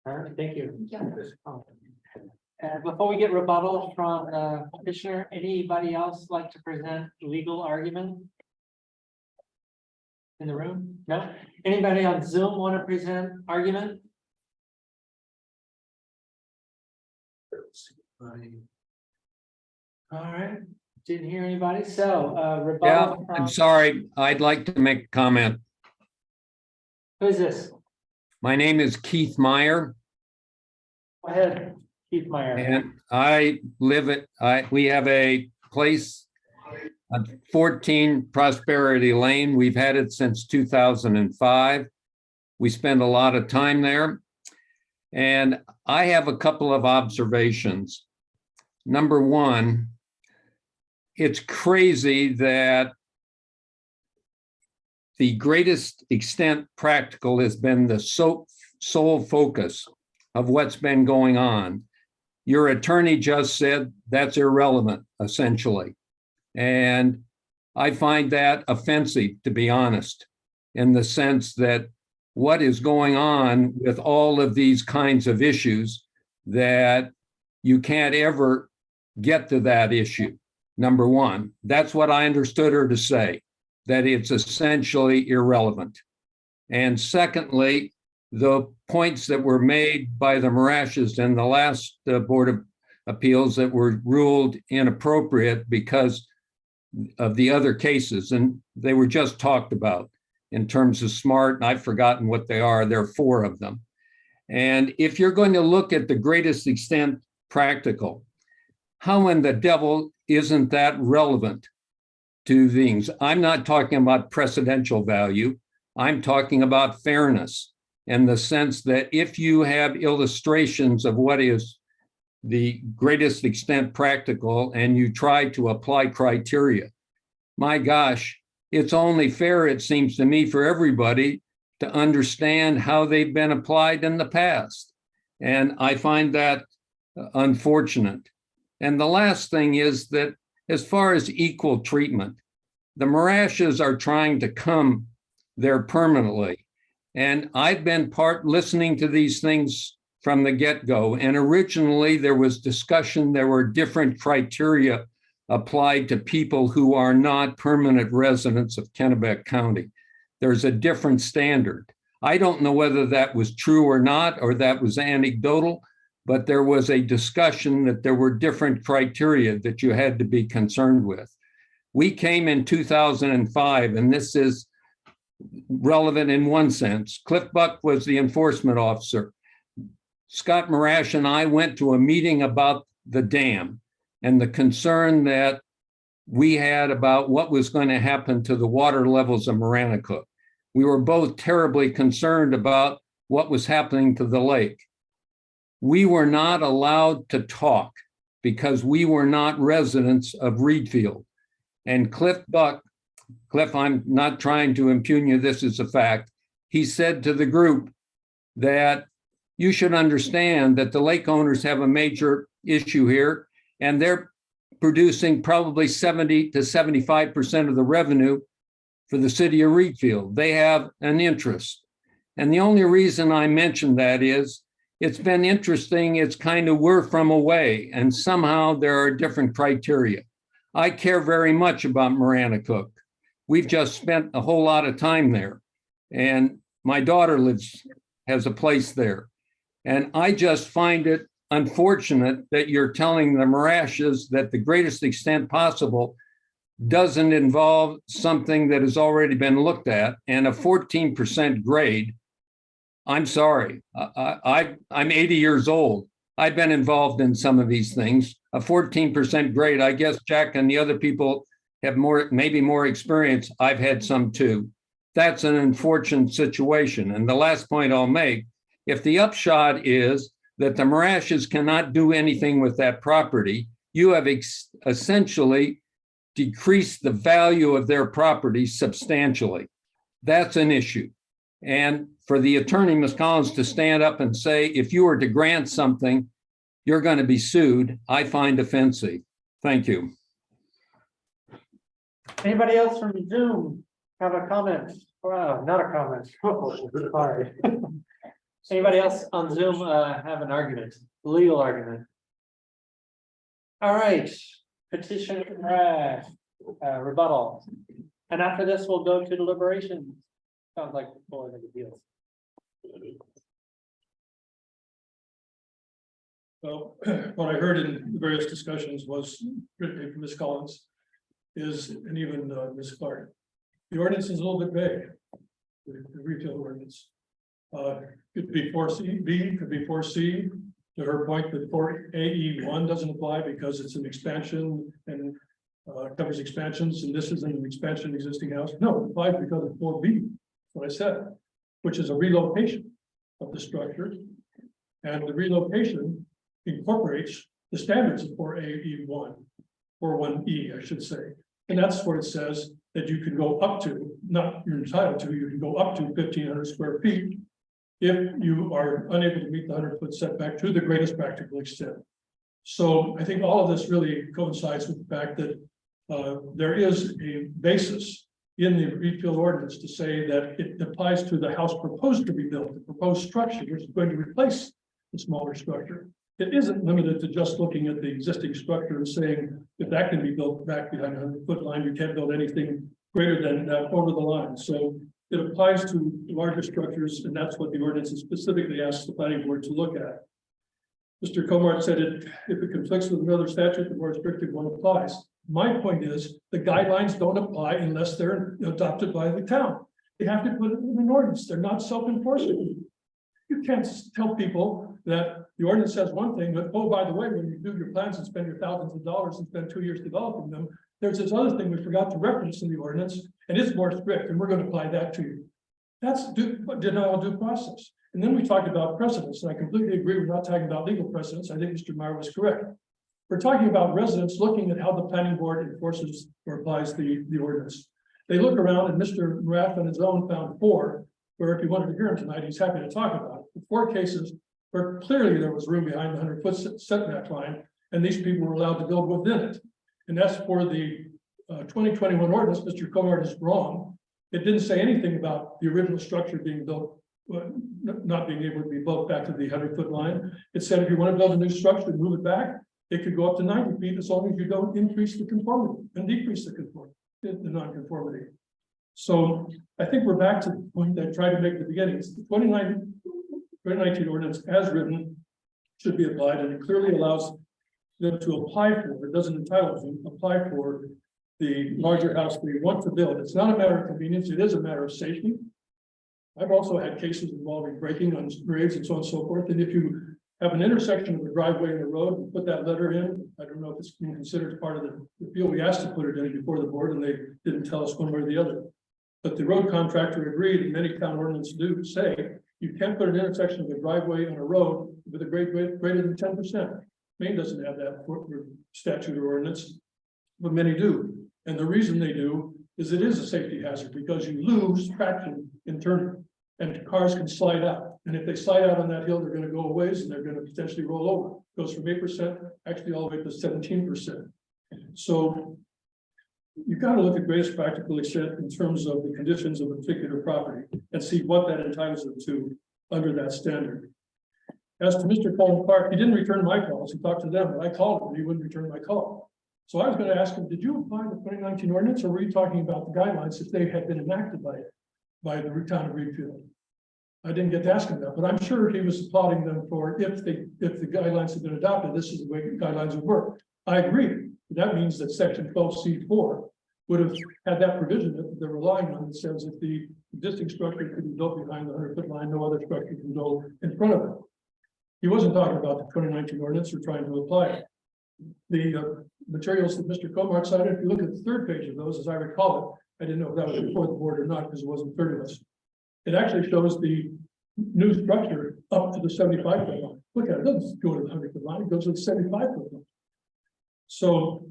All right, thank you. Yeah. Before we get rebuttal from the petitioner, anybody else like to present legal argument? In the room? No? Anybody on Zoom want to present argument? All right, didn't hear anybody, so Yeah, rebuttal I'm from, sorry. I'd like to make a comment. who's this? My name is Keith Meyer, Go ahead, Keith Meyer. and I live we have a place at 14 Prosperity Lane. We've had it since 2005. We spend a lot of time there. And I have a couple of observations. Number one, it's crazy that the greatest extent practical has been the sole focus of what's been going on. Your attorney just said that's irrelevant, essentially. And I find that offensive, to be honest, in the sense that what is going on with all of these kinds of issues that you can't ever get to that issue. Number one, that's what I understood her to say, that it's essentially irrelevant. And secondly, the points that were made by the Marashes in the last Board of Appeals that were ruled inappropriate because of the other cases, and they were just talked about in terms of SMART, and I've forgotten what they are. There are 4 of them. And if you're going to look at the greatest extent practical, how in the devil isn't that relevant to things. I'm not talking about precedential value. I'm talking about fairness in the sense that if you have illustrations of what is the greatest extent practical and you try to apply criteria, my gosh, it's only fair, it seems to me, for everybody to understand how they've been applied in the past. And I find that unfortunate. And the last thing is that as far as equal treatment, the Marashes are trying to come there permanently. And I've been listening to these things from the get-go. And originally there was discussion, there were different criteria applied to people who are not permanent residents of Kennebec County. There's a different standard. I don't know whether that was true or not, or that was anecdotal, but there was a discussion that there were different criteria that you had to be concerned with. We came in 2005, and this is relevant in one sense. Cliff Buck was the enforcement officer. Scott Marash and I went to a meeting about the dam and the concern that we had about what was going to happen to the water levels of Maranacook. We were both terribly concerned about what was happening to the lake. We were not allowed to talk because we were not residents of Reedfield. And Cliff Buck, I'm not trying to impugn you, this is a fact. He said to the group that you should understand that the lake owners have a major issue here, and they're producing probably 70 to 75% of the revenue for the city of Reedfield. They have an interest. And the only reason I mention that is it's been interesting. It's kind of we're from away, and somehow there are different criteria. I care very much about Maranacook. We've just spent a whole lot of time there, and my daughter has a place there. And I just find it unfortunate that you're telling the Marashes that the greatest extent possible doesn't involve something that has already been looked at, and a 14% grade. I'm sorry, I'm 80 years old. I've been involved in some of these things. A 14% grade, I guess Jack and the other people have maybe more experience. I've had some too. That's an unfortunate situation. And the last point I'll make, if the upshot is that the Marashes cannot do anything with that property, you have essentially decreased the value of their property substantially. That's an issue. And for the attorney, Ms. Collins, to stand up and say, if you were to grant something, you're going to be sued, I find offensive. Thank you. Anybody else from Zoom have a comment? Wow, not a comment. Oh, sorry. Anybody else on Zoom have an argument, legal argument? All right, petition rebuttal. And after this, we'll go to deliberations. Sounds like full of the deals. So what I heard in the various discussions was written from Ms. Collins and even Ms. Clark. The ordinance is a little bit vague. The retail ordinance. Could be 4C, could be 4C. To her point that 4AE1 doesn't apply because it's an expansion and covers expansions, and this isn't an expansion of existing house. No, it applies because of 4B, what I said, which is a relocation of the structure. And the relocation incorporates the standards of 4AE1, 41E, I should say. And that's where it says that you can go up to, not you're entitled to, you can go up to 1,500 square feet if you are unable to meet the 100-foot setback to the greatest practical extent. So I think all of this really coincides with the fact that there is a basis in the Reedfield ordinance to say that it applies to the house proposed to be built, the proposed structure, which is going to replace the smaller structure. It isn't limited to just looking at the existing structure and saying if that can be built back behind the 100-foot line, you can't build anything greater than that over the line. So it applies to larger structures, and that's what the ordinance specifically asks the planning board to look at. Mr. Comart said if it conflicts with another statute, the more restrictive one applies. My point is the guidelines don't apply unless they're adopted by the town. They have to put it in an ordinance. They're not self-enforcing. You can't tell people that the ordinance says one thing, but oh, by the way, when you do your plans and spend your thousands of dollars and spend 2 years developing them, there's this other thing we forgot to reference in the ordinance, and it's more strict, and we're gonna apply that to you. That's denial of due process. And then we talked about precedents, and I completely agree, we're not talking about legal precedents. I think Mr. Meyer was correct. We're talking about residents looking at how the planning board enforces or applies the ordinance. They look around, and Mr. Rath on his own found 4, where if you wanted to hear him tonight, he's happy to talk about it. 4 cases where clearly there was room behind the 100-foot setback line, and these people were allowed to build within it. And that's for the 2021 ordinance. Mr. Comart is wrong. It didn't say anything about the original structure being built, not being able to be built back to the 100-foot line. It said if you want to build a new structure and move it back, it could go up to 90 feet as long as you don't increase the conformity and decrease the conformity, the non-conformity. So I think we're back to the point that I tried to make at the beginning. It's the 2019 ordinance as written should be applied, and it clearly allows them to apply for, it doesn't entitle them, apply for the larger house they want to build. It's not a matter of convenience, it is a matter of safety. I've also had cases involving breaking on grades and so on and so forth, and if you have an intersection of a driveway and a road, and put that letter in, I don't know if it's being considered part of the appeal. We asked to put it in before the board, and they didn't tell us one way or the other. But the road contractor agreed, and many town ordinances do say, you can't put an intersection of a driveway on a road with a grade greater than 10%. Maine doesn't have that for statute or ordinance, but many do. And the reason they do is it is a safety hazard because you lose traction in turning, and cars can slide out. And if they slide out on that hill, they're going to go a ways and they're going to potentially roll over. It goes from 8% actually all the way to 17%. So you've got to look at greatest practical extent in terms of the conditions of a particular property and see what that entitles them to under that standard. As to Mr. Colin Clark, he didn't return my calls. He talked to them, but I called him and he wouldn't return my call. So I was going to ask him, did you apply the 2019 ordinance, or were you talking about the guidelines if they had been enacted by the town of Reedfield? I didn't get to ask him that, but I'm sure he was applauding them for if the guidelines had been adopted, this is the way guidelines would work. I agree. That means that section 12C4 would have had that provision that they're relying on. It says if the existing structure could be built behind the 100-foot line, no other structure can go in front of it. He wasn't talking about the 2019 ordinance or trying to apply it. The materials that Mr. Comart cited, if you look at the 3rd page of those, as I recall it, I didn't know if that was before the board or not because it wasn't 30 of us. It actually shows the new structure up to the 75-foot line. Look at it, it doesn't go to the 100-foot line, it goes to the 75-foot line. So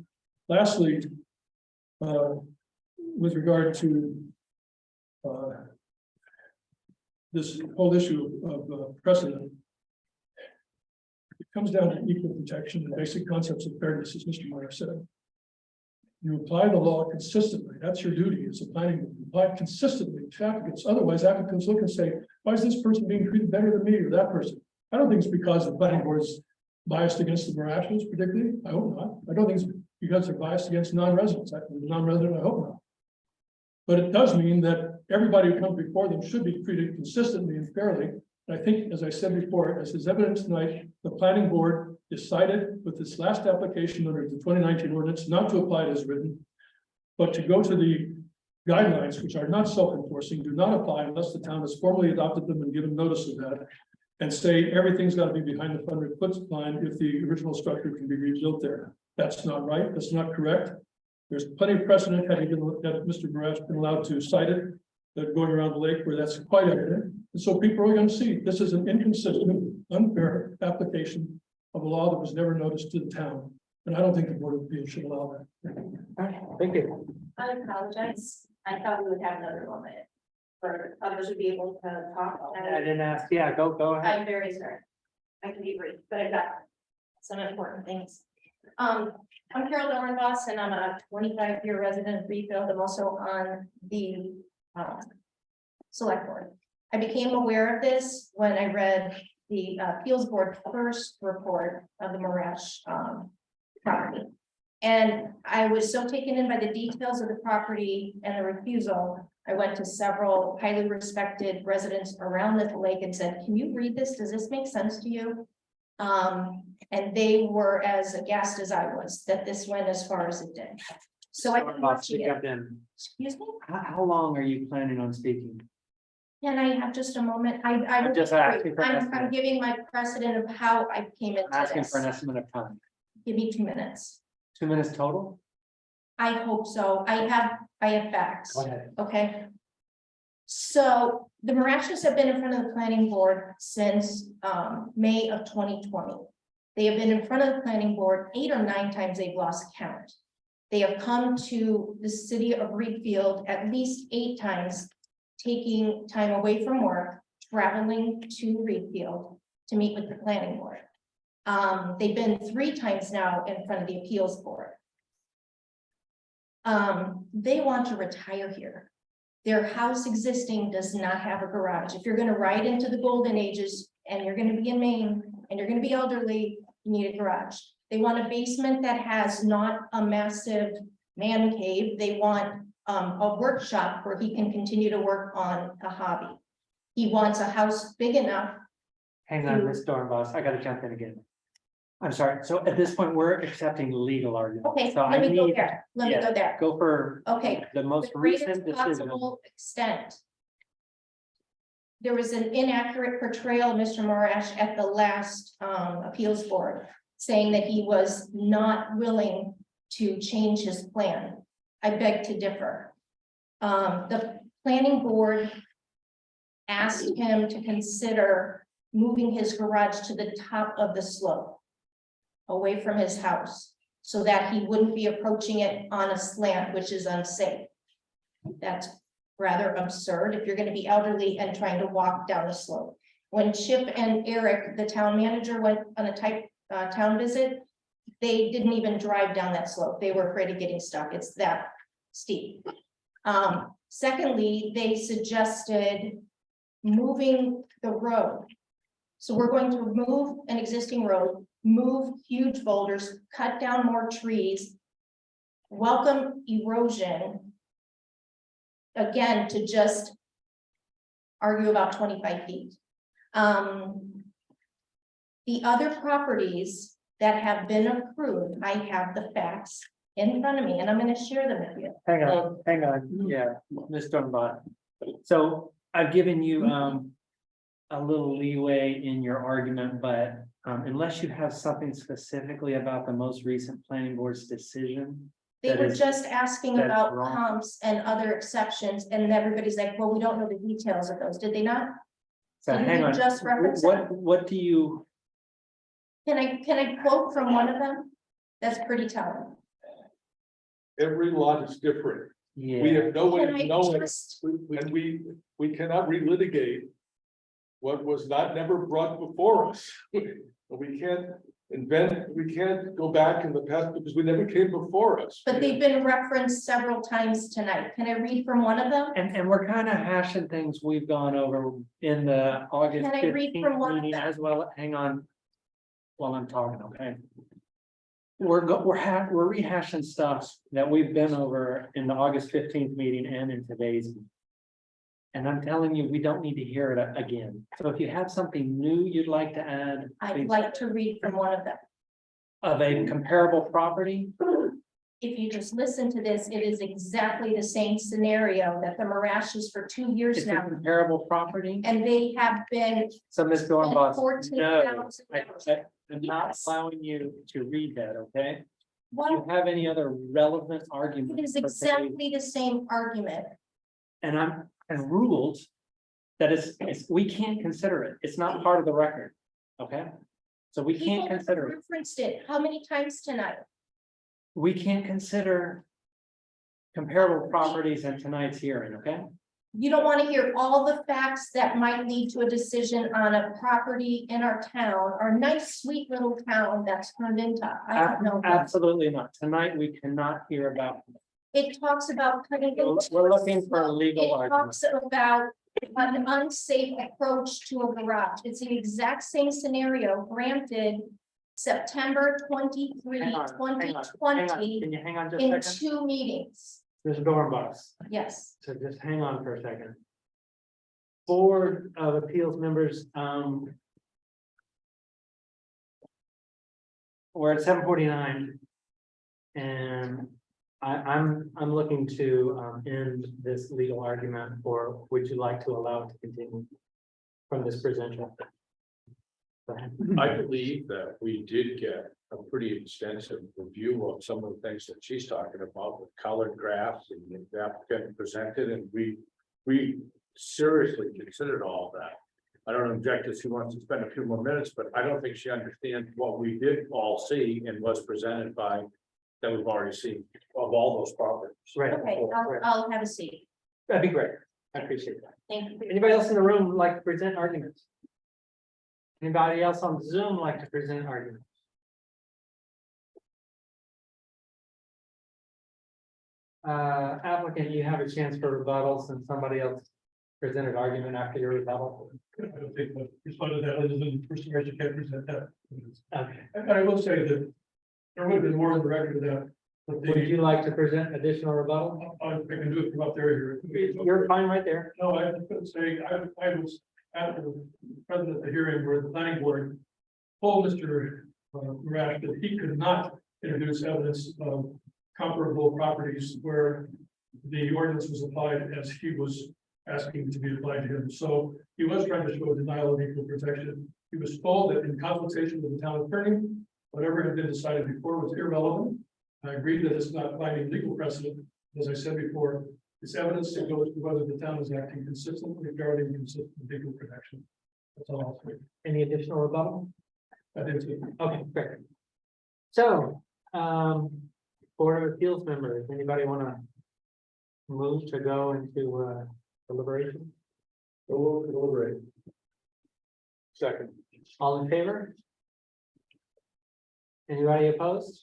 lastly, with regard to this whole issue of precedent, it comes down to equal protection and basic concepts of fairness, as Mr. Meyer said. You apply the law consistently. That's your duty as a planning board. You apply it consistently to applicants. Otherwise, applicants look and say, why is this person being treated better than me or that person? I don't think it's because the planning board is biased against the Marashals particularly. I hope not. I don't think it's because they're biased against non-residents. Non-resident, I hope not. But it does mean that everybody who comes before them should be treated consistently and fairly. And I think, as I said before, as is evident tonight, the planning board decided with this last application under the 2019 ordinance not to apply it as written, but to go to the guidelines, which are not self-enforcing, do not apply unless the town has formally adopted them and given notice of that, and say everything's got to be behind the 100-foot line if the original structure can be rebuilt there. That's not right. That's not correct. There's plenty of precedent had Mr. Marash been allowed to cite it, that going around the lake where that's quite evident. And so people are going to see this is an inconsistent, unfair application of a law that was never noticed to the town. And I don't think the Board of Appeals should allow that. Thank you. I apologize. I thought we would have another moment for others to be able to talk. I didn't ask. Yeah, go ahead. I'm very sorry. I can be brief, but I've got some important things. I'm Carol Dornbos, and I'm a 25-year resident of Reedfield. I'm also on the select board. I became aware of this when I read the appeals board first report of the Marash property. And I was so taken in by the details of the property and the refusal. I went to several highly respected residents around the lake and said, can you read this? Does this make sense to you? And they were as aghast as I was that this went as far as it did. So I can watch it. Excuse me? How long are you planning on speaking? Can I have just a moment? I'm just asking for an I'm estimate. giving my precedent of how I came into Asking this. for an estimate of time. Give me 2 minutes. 2 minutes total? I hope so. I have facts, Go ahead. okay? So the Marashes have been in front of the planning board since May of 2020. They have been in front of the planning board 8 or 9 times, they've lost count. They have come to the city of Reedfield at least 8 times, taking time away from work, traveling to Reedfield to meet with the planning board. They've been 3 times now in front of the appeals board. They want to retire here. Their house existing does not have a garage. If you're gonna ride into the golden ages and you're gonna be in Maine and you're gonna be elderly, you need a garage. They want a basement that has not a massive man cave. They want a workshop where he can continue to work on a hobby. He wants a house big enough. Hang on, Ms. Dornbos, I gotta jump in again. I'm sorry, so at this point, we're accepting legal arguments. Okay, So I let me go need, there. Let me go there. go for Okay. the most The greatest recent decision. possible extent. There was an inaccurate portrayal of Mr. Morash at the last appeals board, saying that he was not willing to change his plan. I beg to differ. The planning board asked him to consider moving his garage to the top of the slope, away from his house, so that he wouldn't be approaching it on a slant, which is unsafe. That's rather absurd if you're gonna be elderly and trying to walk down the slope. When Chip and Eric, the town manager, went on a town visit, they didn't even drive down that slope. They were afraid of getting stuck. It's that steep. Secondly, they suggested moving the road. So we're going to remove an existing road, move huge boulders, cut down more trees, welcome erosion. Again, to just argue about 25 feet. The other properties that have been approved, I have the facts in front of me, and I'm going to share them with you. Hang on, yeah, Ms. Dornbos. So I've given you a little leeway in your argument, but unless you have something specifically about the most recent planning board's decision. They that were is- just asking that's about wrong. comps and other exceptions, and everybody's like, well, we don't know the details of those. Did they not? So Didn't hang you on, just reference that? what do you, Can I quote from one of them? That's pretty telling. Every lot is different. We yeah, have no way Can of I knowing, just, and we cannot relitigate what was never brought before us. We can't invent, we can't go back in the past because we never came before us. but they've been referenced several times tonight. Can I read from one of them? and we're kind of hashing things we've gone over in the August Can I read from 15th one of meeting them? as well. Hang on. While I'm talking, okay? We're rehashing stuff that we've been over in the August 15th meeting and in today's. Meeting. And I'm telling you, we don't need to hear it again. So if you have something new you'd like to add. I'd please, like to read from one of them. of a comparable property, If you just listen to this, it is exactly the same scenario that the Marashes for 2 years it's a now, comparable property. and they have been So Ms. Dornbos, no, $14,000. I'm not Yes. allowing you to read that, okay? Do Well, you have any other relevant argument? it is exactly the same argument. And ruled that we can't consider it. It's not part of the record, okay? So we can't People consider it. referenced it how many times tonight? We can't consider comparable properties in tonight's hearing, okay? You don't want to hear all the facts that might lead to a decision on a property in our town, our nice, sweet little town that's turned into, I don't know. Absolutely not. Tonight, we cannot hear about. It talks about cutting. We're looking for a legal It argument. talks about an unsafe approach to a garage. It's the exact same scenario, granted September 23, Hang on, hang on, hang on. 2020, Can you hang on just in a second? 2 meetings. Ms. Dornbos, Yes. so just hang on for a second. Board of Appeals members, we're at 7:49. And I'm looking to end this legal argument, or would you like to allow it to continue from this presenter? I believe that we did get a pretty extensive review of some of the things that she's talking about with colored graphs and the applicant presented, and we seriously considered all of that. I don't object if she wants to spend a few more minutes, but I don't think she understands what we did all see and was presented by that we've already seen of all those properties. Right, Okay, I'll have a seat. that'd be great. I appreciate that. Thank you. Anybody else in the room like to present arguments? Anybody else on Zoom like to present arguments? Applicant, you have a chance for rebuttal since somebody else presented argument after your rebuttal. I don't think I responded to that, other than the first I can't present that. Okay, And I will say that there would have been more on the record of that. But would you like to present additional rebuttal? I can do it from up there here. You're fine right there. No, I was gonna say, I was at the president of the hearing where the planning board told Mr. Rash that he could not introduce evidence of comparable properties where the ordinance was applied as he was asking to be applied to him. So he was trying to show a denial of equal protection. He was told that in consultation with the town attorney, whatever had been decided before was irrelevant. I agreed that it's not binding legal precedent. As I said before, it's evidence that goes to whether the town is acting consistently regarding consistent legal protection. That's all I'll say. Any additional rebuttal? I think so. Okay, great. So, Board of Appeals members, anybody want to move to go into deliberation? We'll deliberate. Second. All in favor? Anybody opposed?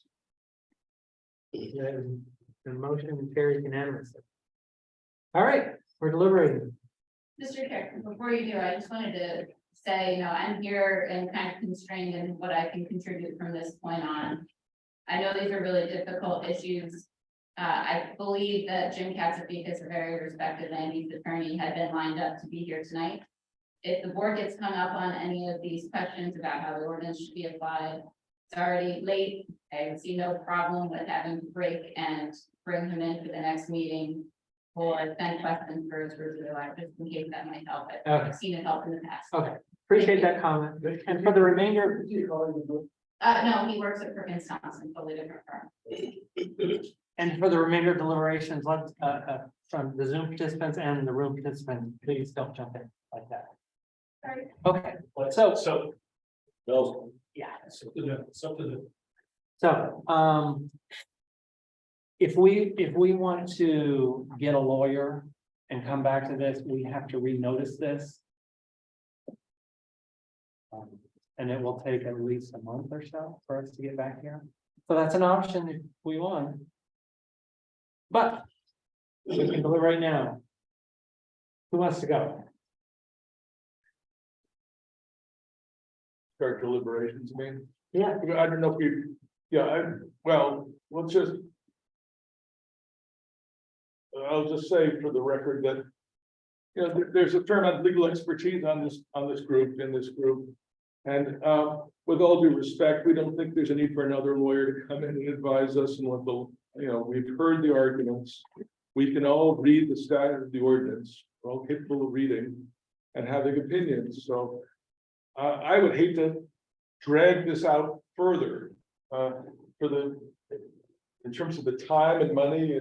The motion carries unanimously. All right, we're deliberating. Mr. Chair, before you do, I just wanted to say, I'm here and kind of constrained in what I can contribute from this point on. I know these are really difficult issues. I believe that Jim Katsifikas, a very respected land use attorney, had been lined up to be here tonight. If the board gets hung up on any of these questions about how the ordinance should be applied, it's already late. I see no problem with having to break and bring him in for the next meeting for 10 questions for his review, just in case that might help. I've seen it help in the past. Okay, appreciate that comment. And for the remainder, No, he works at Perkins Thompson, totally different firm. and for the remainder of deliberations, let's, from the Zoom participants and the room participants, please don't jump in like that. Sorry. Okay, so, yeah. It's up to the. So, if we want to get a lawyer and come back to this, we have to renotice this. And it will take at least a month or so for us to get back here. So that's an option if we want. But we can deliberate now. Who wants to go? Start deliberations, I mean. Yeah. I don't know if we, well, let's just. I'll just say for the record that. There's a fair amount of legal expertise on this group, in this group. And with all due respect, we don't think there's a need for another lawyer to come in and advise us and what the, we've heard the arguments. We can all read the statute of the ordinance, we're all capable of reading and having opinions, so. I would hate to drag this out further, in terms of the time and money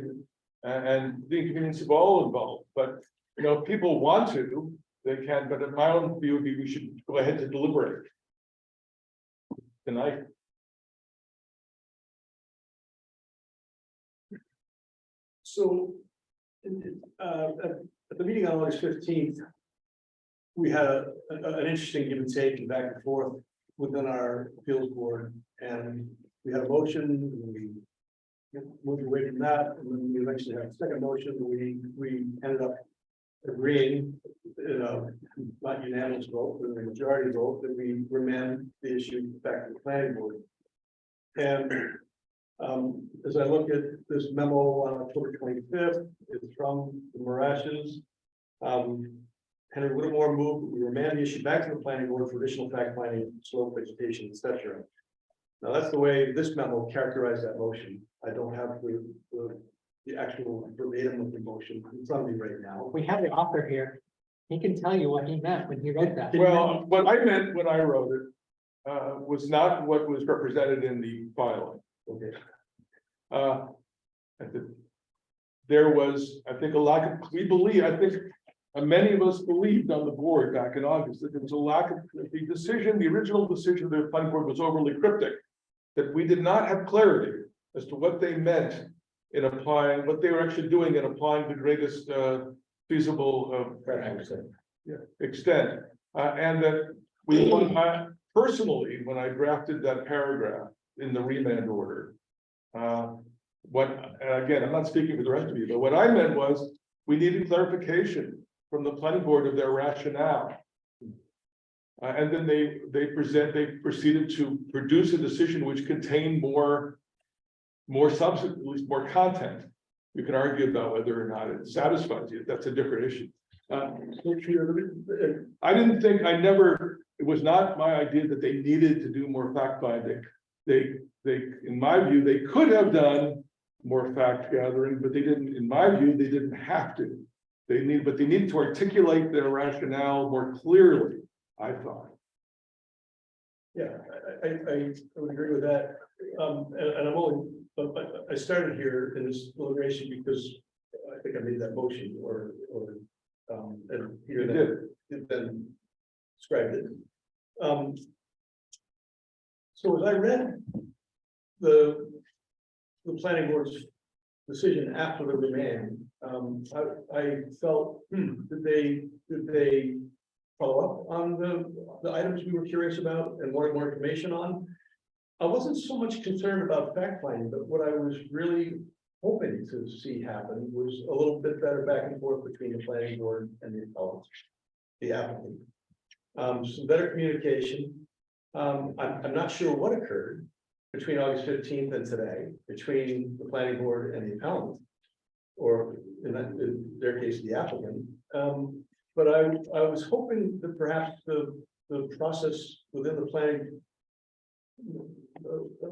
and the inconvenience of all involved, but, if people want to, they can, but in my own view, we should go ahead to deliberate tonight. So, at the meeting on August 15th, we had an interesting give and take and back and forth within our appeals board, and we had a motion, and we moved away from that, and then we eventually had a second motion, we ended up agreeing, not unanimous vote, but a majority vote, that we remand the issue back to the planning board. And as I look at this memo on October 25th, it's from the Morashes. Henry Whittemore moved, we remand the issue back to the planning board for additional fact finding, slope vegetation, etc. Now, that's the way this memo characterized that motion. I don't have the actual verbatim of the motion in front of me right now. We have the author here. He can tell you what he meant when he wrote that. Well, what I meant when I wrote it was not what was represented in the filing. Okay. I think there was, I think, a lack of, we believe, I think many of us believed on the board back in August that there was a lack of, the decision, the original decision of the planning board was overly cryptic. That we did not have clarity as to what they meant in applying, what they were actually doing in applying the greatest feasible extent. And that we, personally, when I drafted that paragraph in the remand order, what, again, I'm not speaking for the rest of you, but what I meant was, we needed clarification from the planning board of their rationale. And then they proceeded to produce a decision which contained more substance, at least more content. You can argue about whether or not it satisfies you, that's a different issue. I didn't think, it was not my idea that they needed to do more fact finding. They, in my view, they could have done more fact gathering, but they didn't, in my view, they didn't have to. They needed to articulate their rationale more clearly, I thought. Yeah, I would agree with that. And I'm only, I started here in this deliberation because I think I made that motion and here then described it. So as I read the planning board's decision after the remand, I felt, did they follow up on the items we were curious about and wanted more information on? I wasn't so much concerned about fact finding, but what I was really hoping to see happen was a little bit better back and forth between the planning board and the applicant. Some better communication. I'm not sure what occurred between August 15th and today, between the planning board and the appellant, or in their case, the applicant. But I was hoping that perhaps the process within the planning, I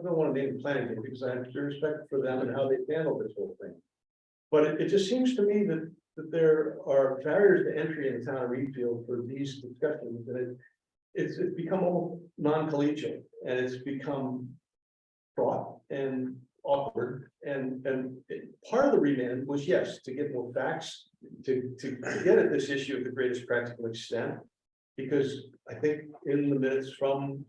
don't want to name the planning board because I have respect for them and how they handle this whole thing. But it just seems to me that there are barriers to entry in the town of Reedfield for these discussions, and it's become all non-collegial, and it's become fraught and awkward. And part of the remand was, yes, to get more facts, to get at this issue of the greatest practical extent, because I think in the minutes from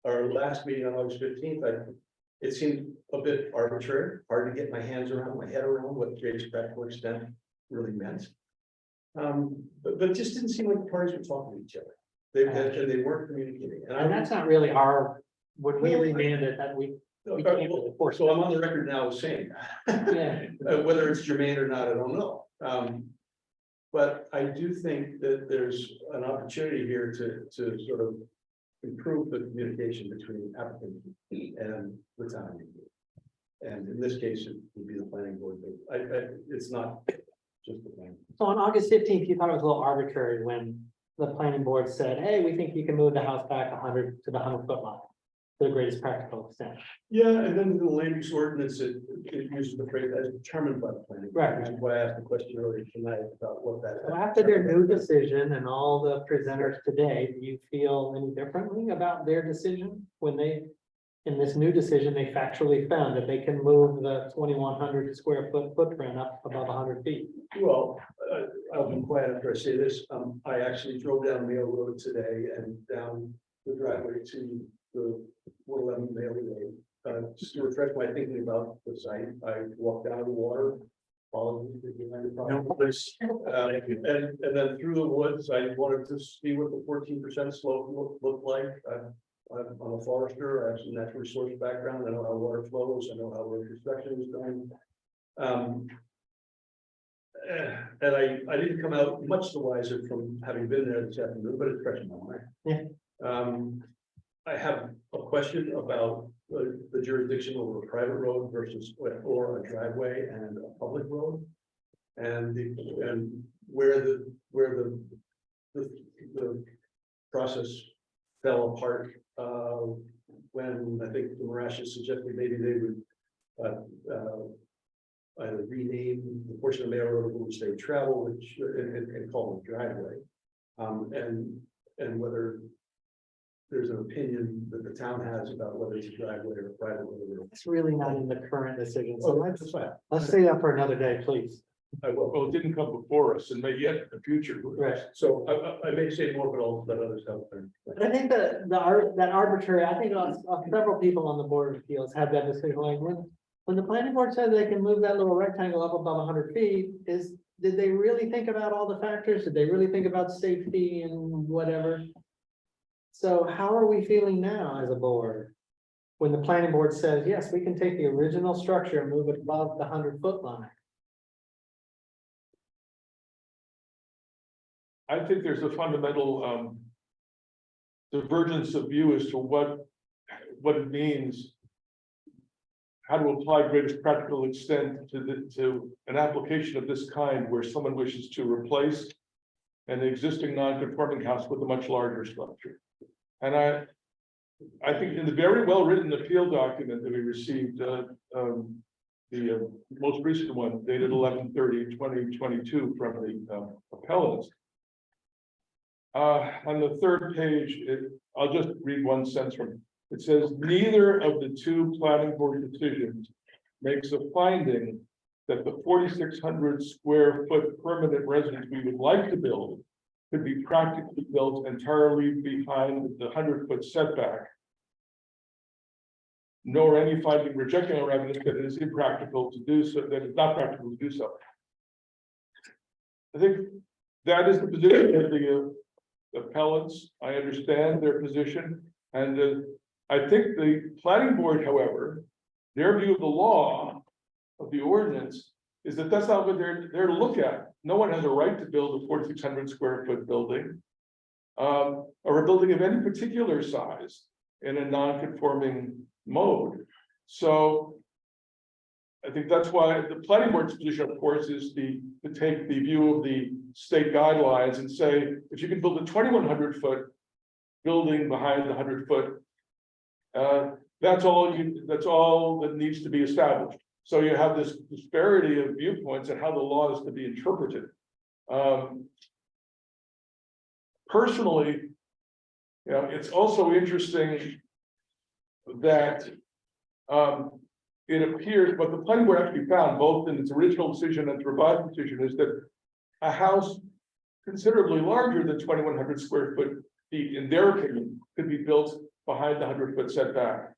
our last meeting on August 15th, it seemed a bit arbitrary, hard to get my head around what the greatest practical extent really meant. But it just didn't seem like the parties were talking to each other. They weren't communicating. And that's not really when we remanded that we can't really force. So I'm on the record now as saying, Yeah. whether it's germane or not, I don't know. But I do think that there's an opportunity here to sort of improve the communication between applicant and the town. And in this case, it would be the planning board, but it's not just the planning. So on August 15th, you thought it was a little arbitrary when the planning board said, hey, we think you can move the house back 100 to the 100-foot line to the greatest practical extent. Yeah, and then the land use ordinance, it uses the phrase as determined by the planning board, Right. which is why I asked the question earlier tonight about what that. So after their new decision and all the presenters today, do you feel any differently about their decision when they, in this new decision, they factually found that they can move the 2,100 square foot footprint up above 100 feet? Well, I'll be quiet after I say this. I actually drove down Mail Road today and down the driveway to the 111 Mail Road. Just to refresh my thinking about the site, I walked down the water, followed and then through the woods. I wanted to see what the 14% slope looked like. I'm a forester. I have some natural resource background. I know how water flows. I know how road construction is done. And I didn't come out much the wiser from having been there this afternoon, but it's fresh in my mind. Yeah. I have a question about the jurisdiction over a private road versus or a driveway and a public road, and where the process fell apart when I think the Marashes suggested maybe they would either rename the portion of Mail Road which they travel, which and call it driveway, and whether there's an opinion that the town has about whether it's a driveway or a private road. It's really not in the current decision, so Oh, that's fine. let's say that for another day, please. Well, it didn't come before us and may yet in the future. Right. So I may say more, but I'll let others have their. But I think that arbitrary, I think several people on the Board of Appeals have that decision, like when the planning board said they can move that little rectangle up above 100 feet, did they really think about all the factors? Did they really think about safety and whatever? So how are we feeling now as a board? When the planning board says, yes, we can take the original structure and move it above the 100-foot line. I think there's a fundamental divergence of view as to what it means. How to apply greatest practical extent to an application of this kind where someone wishes to replace an existing non-conforming house with a much larger structure. And I think in the very well-written appeal document that we received, the most recent one dated 11/30/2022 from the appellants. On the third page, I'll just read one sentence from it. It says, neither of the two planning board decisions makes a finding that the 4,600 square foot permanent residence we would like to build could be practically built entirely behind the 100-foot setback. Nor any finding rejecting our evidence that it is impractical to do so, that it's not practical to do so. I think that is the position of the appellants. I understand their position, and I think the planning board, however, their view of the law of the ordinance is that that's not what they're there to look at. No one has a right to build a 4,600 square foot building, or a building of any particular size in a non-conforming mode. So I think that's why the planning board's position, of course, is to take the view of the state guidelines and say, if you can build a 2,100 foot building behind the 100-foot, that's all that needs to be established. So you have this disparity of viewpoints and how the law is to be interpreted. Personally, it's also interesting that it appears, what the planning board actually found, both in its original decision and its revised decision, is that a house considerably larger than 2,100 square feet, in their opinion, could be built behind the 100-foot setback.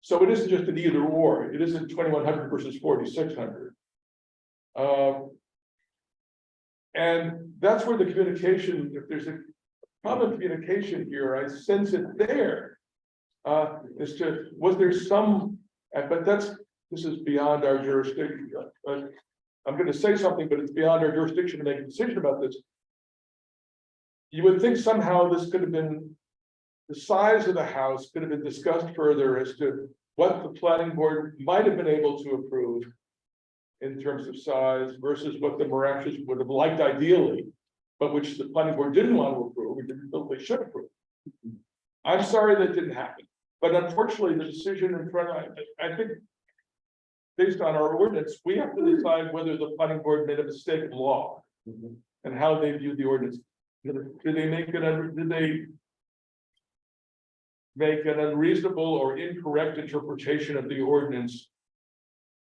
So it isn't just an either or. It isn't 2,100 versus 4,600. And that's where the communication, if there's a problem of communication here, I sense it there. As to, was there some, but this is beyond our jurisdiction. I'm going to say something, but it's beyond our jurisdiction to make a decision about this. You would think somehow this could have been, the size of the house could have been discussed further as to what the planning board might have been able to approve in terms of size versus what the Moraches would have liked ideally, but which the planning board didn't want to approve, or didn't feel they should approve. I'm sorry that didn't happen, but unfortunately the decision in front of, I think based on our ordinance, we have to decide whether the planning board made a mistake in law and how they viewed the ordinance. Did they make an unreasonable or incorrect interpretation of the ordinance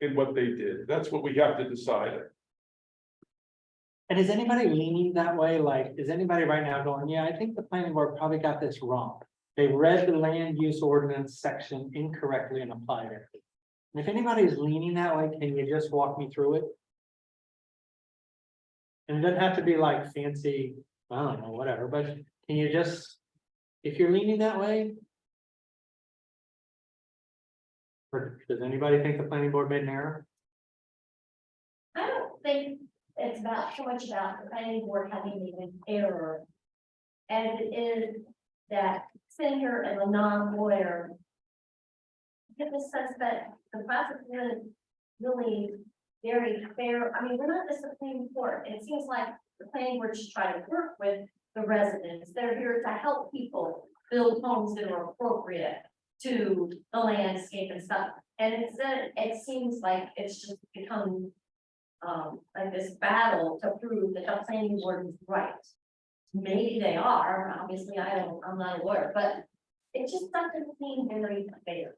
in what they did? That's what we have to decide. And is anybody leaning that way? Like, is anybody right now going, yeah, I think the planning board probably got this wrong. They read the land use ordinance section incorrectly and applied it. And if anybody's leaning that way, can you just walk me through it? And it doesn't have to be like fancy, I don't know, whatever, but can you just, if you're leaning that way? Or does anybody think the planning board made an error? I don't think it's so much about the planning board having made an error as it is that Senator and the non-lawyer get the sense that the process isn't really very fair. I mean, we're not the Supreme Court. It seems like the planning board should try to work with the residents. They're here to help people build homes that are appropriate to the landscape and stuff. And instead, it seems like it's just become like this battle to prove that the planning board is right. Maybe they are, obviously, I'm not aware, but it just doesn't seem very fair.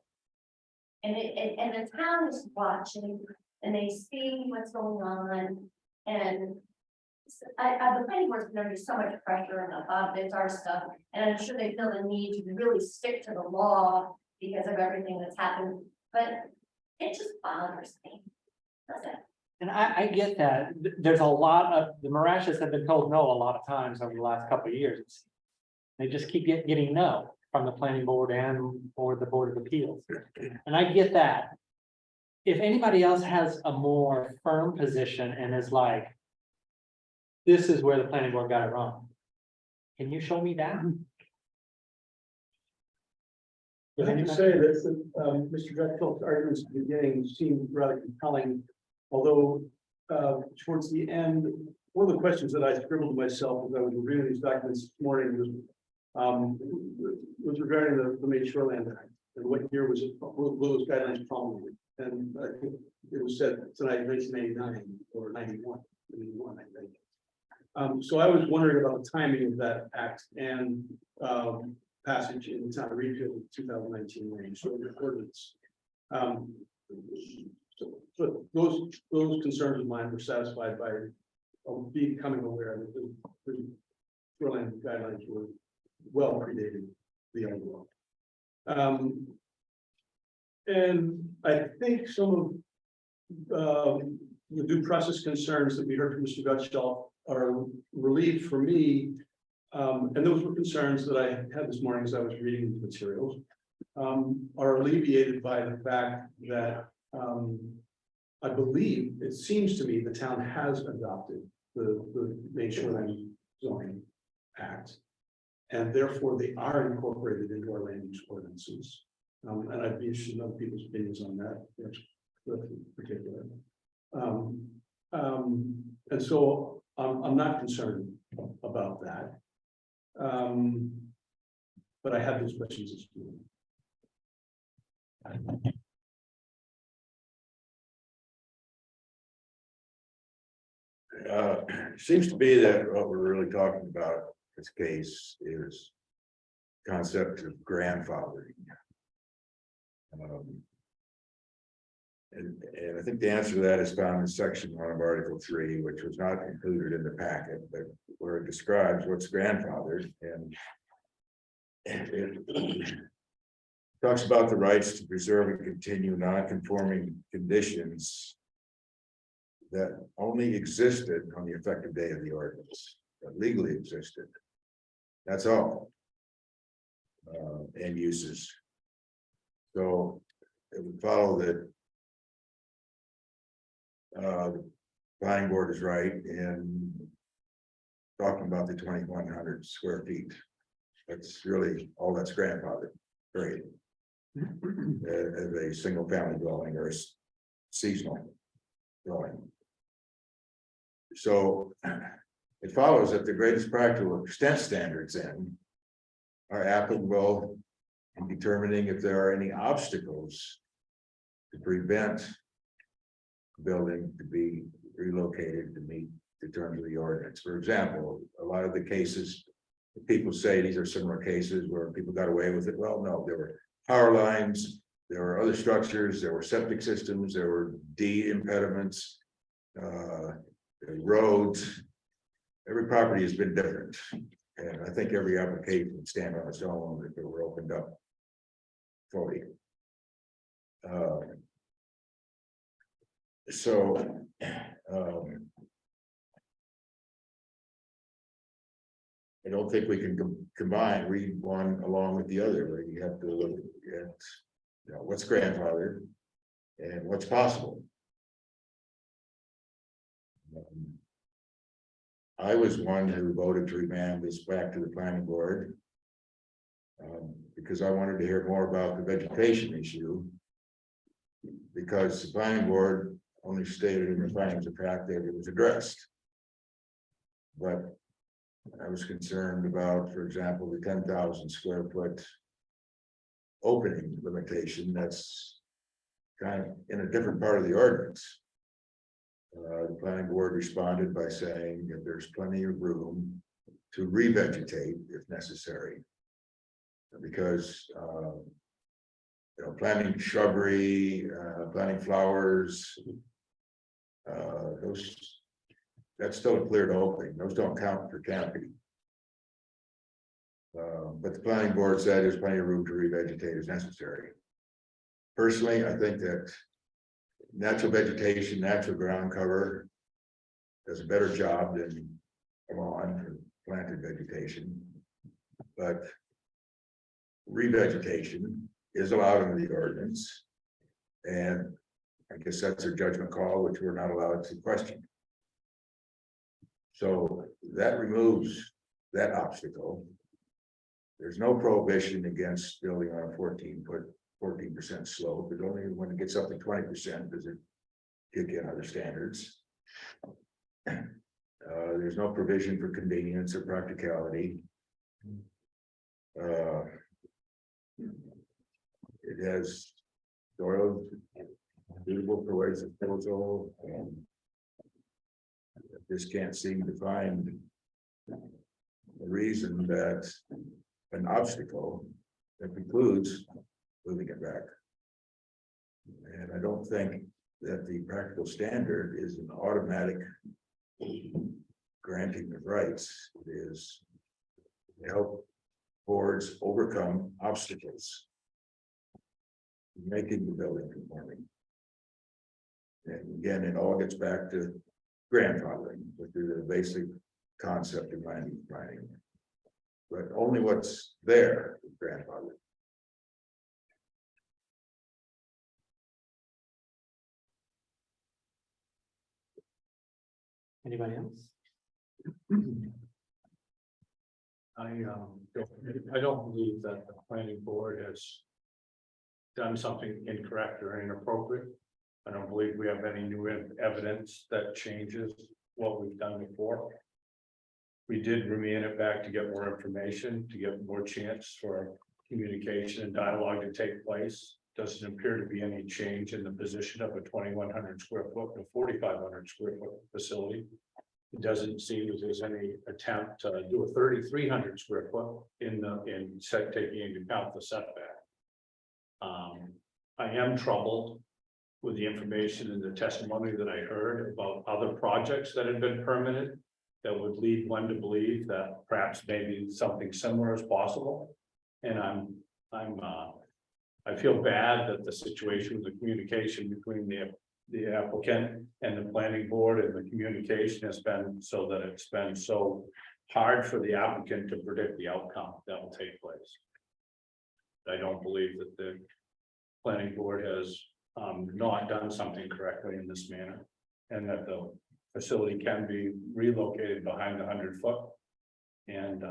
And the town is watching and they see what's going on and the planning board's gonna be so much pressure and above this our stuff, and I'm sure they feel the need to really stick to the law because of everything that's happened, but it just bothers me. That's it. And I get that. There's a lot of, the Marashes have been told no a lot of times over the last couple of years. They just keep getting no from the planning board and or the Board of Appeals. And I get that. If anybody else has a more firm position and is like, this is where the planning board got it wrong. Can you show me that? I have to say that, Mr. Drexel's arguments at the beginning seemed rather compelling, although, towards the end, one of the questions that I scribbled to myself as I was reviewing these documents this morning was regarding the Maine Shoreland Act, and what year was it, what those guidelines promulgated? And I think it was said tonight, 1989 or 91, I think. So I was wondering about the timing of that act and passage in the town of Reedfield in 2019 range, so the ordinance. So those concerns of mine were satisfied by becoming aware that the shoreline guidelines were well predated the old law. And I think some of the due process concerns that we heard from Mr. Gutschall are relieved for me. And those were concerns that I had this morning as I was reading the materials, are alleviated by the fact that I believe, it seems to me, the town has adopted the Maine Shoreline Zoning Act. And therefore they are incorporated into our land use ordinances. And I'd be interested in other people's opinions on that, in particular. And so I'm not concerned about that. But I have those questions as well. Seems to be that what we're really talking about in this case is concept of grandfathering. And I think the answer to that is found in section 1 of Article 3, which was not included in the packet, but where it describes what's grandfathered, and it talks about the rights to preserve and continue non-conforming conditions that only existed on the effective day of the ordinance, that legally existed. That's all. And uses. So it would follow that the planning board is right in talking about the 2,100 square feet. That's really all that's grandfathered, period. As a single family dwelling or a seasonal dwelling. So it follows that the greatest practical extent standards then are applicable in determining if there are any obstacles to prevent building to be relocated to meet the terms of the ordinance. For example, a lot of the cases, people say these are similar cases where people got away with it. Well, no, there were power lines, there were other structures, there were septic systems, there were deed impediments, roads. Every property has been different. And I think every application would stand on its own if it were opened up fully. I don't think we can read one along with the other, where you have to look at what's grandfathered and what's possible. I was one who voted to remand this back to the planning board because I wanted to hear more about the vegetation issue. Because the planning board only stated in the findings of fact that it was addressed. But I was concerned about, for example, the 10,000 square foot opening limitation that's kind of in a different part of the ordinance. The planning board responded by saying that there's plenty of room to revegetate if necessary. Because, planting shrubbery, planting flowers. That's still a cleared opening, those don't count for canopy. But the planning board said there's plenty of room to revegetate as necessary. Personally, I think that natural vegetation, natural ground cover does a better job than lawn or planted vegetation. But revegetation is allowed under the ordinance. And I guess that's a judgment call, which we're not allowed to question. So that removes that obstacle. There's no prohibition against building on a 14% slope. It only when it gets up to 20% does it kick in other standards. There's no provision for convenience or practicality. It has soil suitable for waste disposal, and just can't seem to find a reason that an obstacle that precludes moving it back. And I don't think that the practical standard is an automatic granting of rights. It is to help boards overcome obstacles, making the building conforming. And again, it all gets back to grandfathering, which is the basic concept of land use planning. But only what's there is grandfathered. Anybody else? I don't believe that the planning board has done something incorrect or inappropriate. I don't believe we have any new evidence that changes what we've done before. We did remand it back to get more information, to get more chance for communication and dialogue to take place. Doesn't appear to be any change in the position of a 2,100 square foot to 4,500 square foot facility. It doesn't seem as there's any attempt to do a 3,300 square foot in taking into account the setback. I am troubled with the information and the testimony that I heard about other projects that have been permitted that would lead one to believe that perhaps maybe something similar is possible. And I feel bad that the situation with the communication between the applicant and the planning board and the communication has been so that it's been so hard for the applicant to predict the outcome that will take place. I don't believe that the planning board has not done something correctly in this manner, and that the facility can be relocated behind the 100 foot. And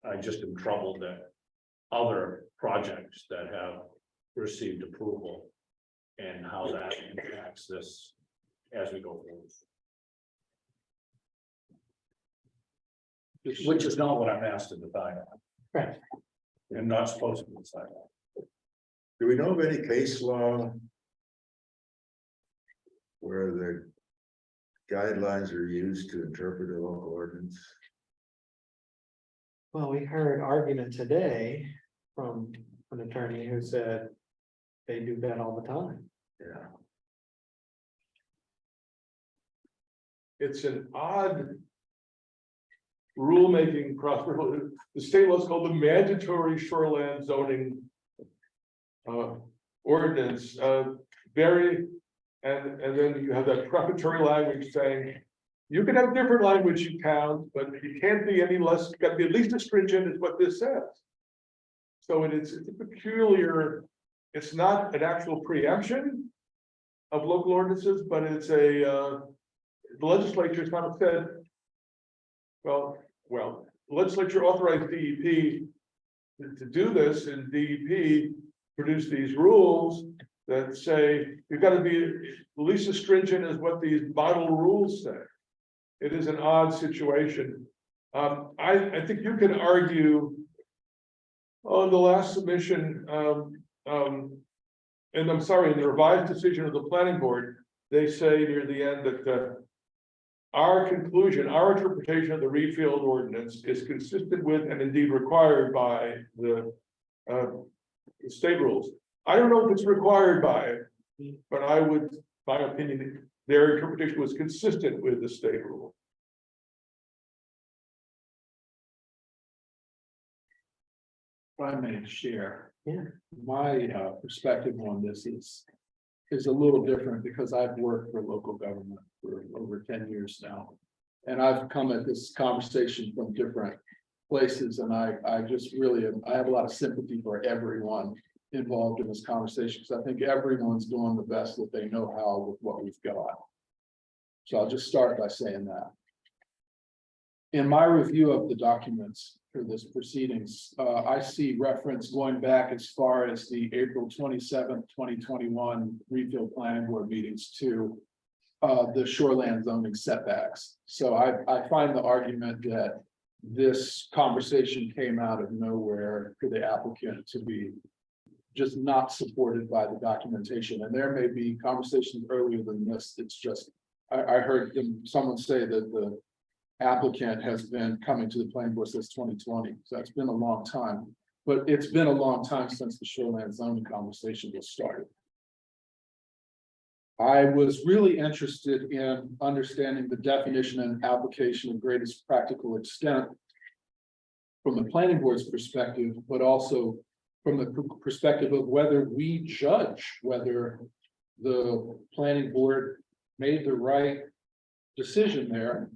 I just am troubled that other projects that have received approval and how that impacts this as we go forward. Which is not what I'm asked to decide on. Right. I'm not supposed to decide on. Do we know of any case law where the guidelines are used to interpret a local ordinance? Well, we heard argument today from an attorney who said they do that all the time. Yeah. It's an odd rulemaking process. The state law is called the mandatory shoreland zoning ordinance, very, and then you have that prefatory language saying you can have different language in towns, but you can't be any less, got to be at least as stringent as what this says. So it's a peculiar, it's not an actual preemption of local ordinances, but it's the legislature kind of said, well, the legislature authorized DEP to do this, and DEP produced these rules that say you've got to be at least as stringent as what these model rules say. It is an odd situation. I think you can argue on the last submission, and I'm sorry, in the revised decision of the planning board, they say near the end that our conclusion, our interpretation of the Reedfield ordinance is consistent with and indeed required by the state rules. I don't know if it's required by it, but I would, my opinion, their interpretation was consistent with the state rule. If I may share. Yeah. My perspective on this is a little different because I've worked for local government for over 10 years now. And I've come at this conversation from different places, and I just really, I have a lot of sympathy for everyone involved in this conversation, because I think everyone's doing the best that they know how with what we've got. So I'll just start by saying that. In my review of the documents for this proceedings, I see reference going back as far as the April 27th, 2021 Reedfield Planning Board meetings to the shoreland zoning setbacks. So I find the argument that this conversation came out of nowhere for the applicant to be just not supported by the documentation. And there may be conversations earlier than this. It's just, I heard someone say that the applicant has been coming to the planning board since 2020. So it's been a long time, but it's been a long time since the shoreline zoning conversation was started. I was really interested in understanding the definition and application of greatest practical extent from the planning board's perspective, but also from the perspective of whether we judge whether the planning board made the right decision there.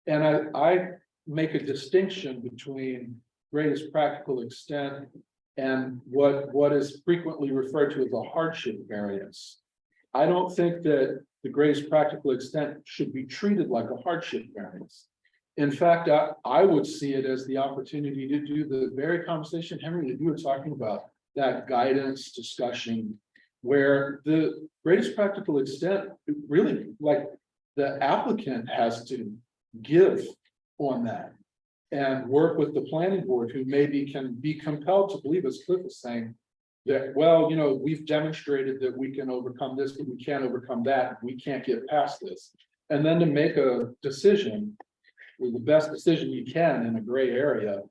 And I make a distinction between greatest practical extent and what is frequently referred to as a hardship variance. I don't think that the greatest practical extent should be treated like a hardship variance. In fact, I would see it as the opportunity to do the very conversation, Henry, that you were talking about, that guidance discussion, where the greatest practical extent, really, like, the applicant has to give on that and work with the planning board, who maybe can be compelled to believe, as Cliff is saying, that, well, you know, we've demonstrated that we can overcome this, but we can't overcome that. We can't get past this. And then to make a decision, or the best decision you can in a gray area,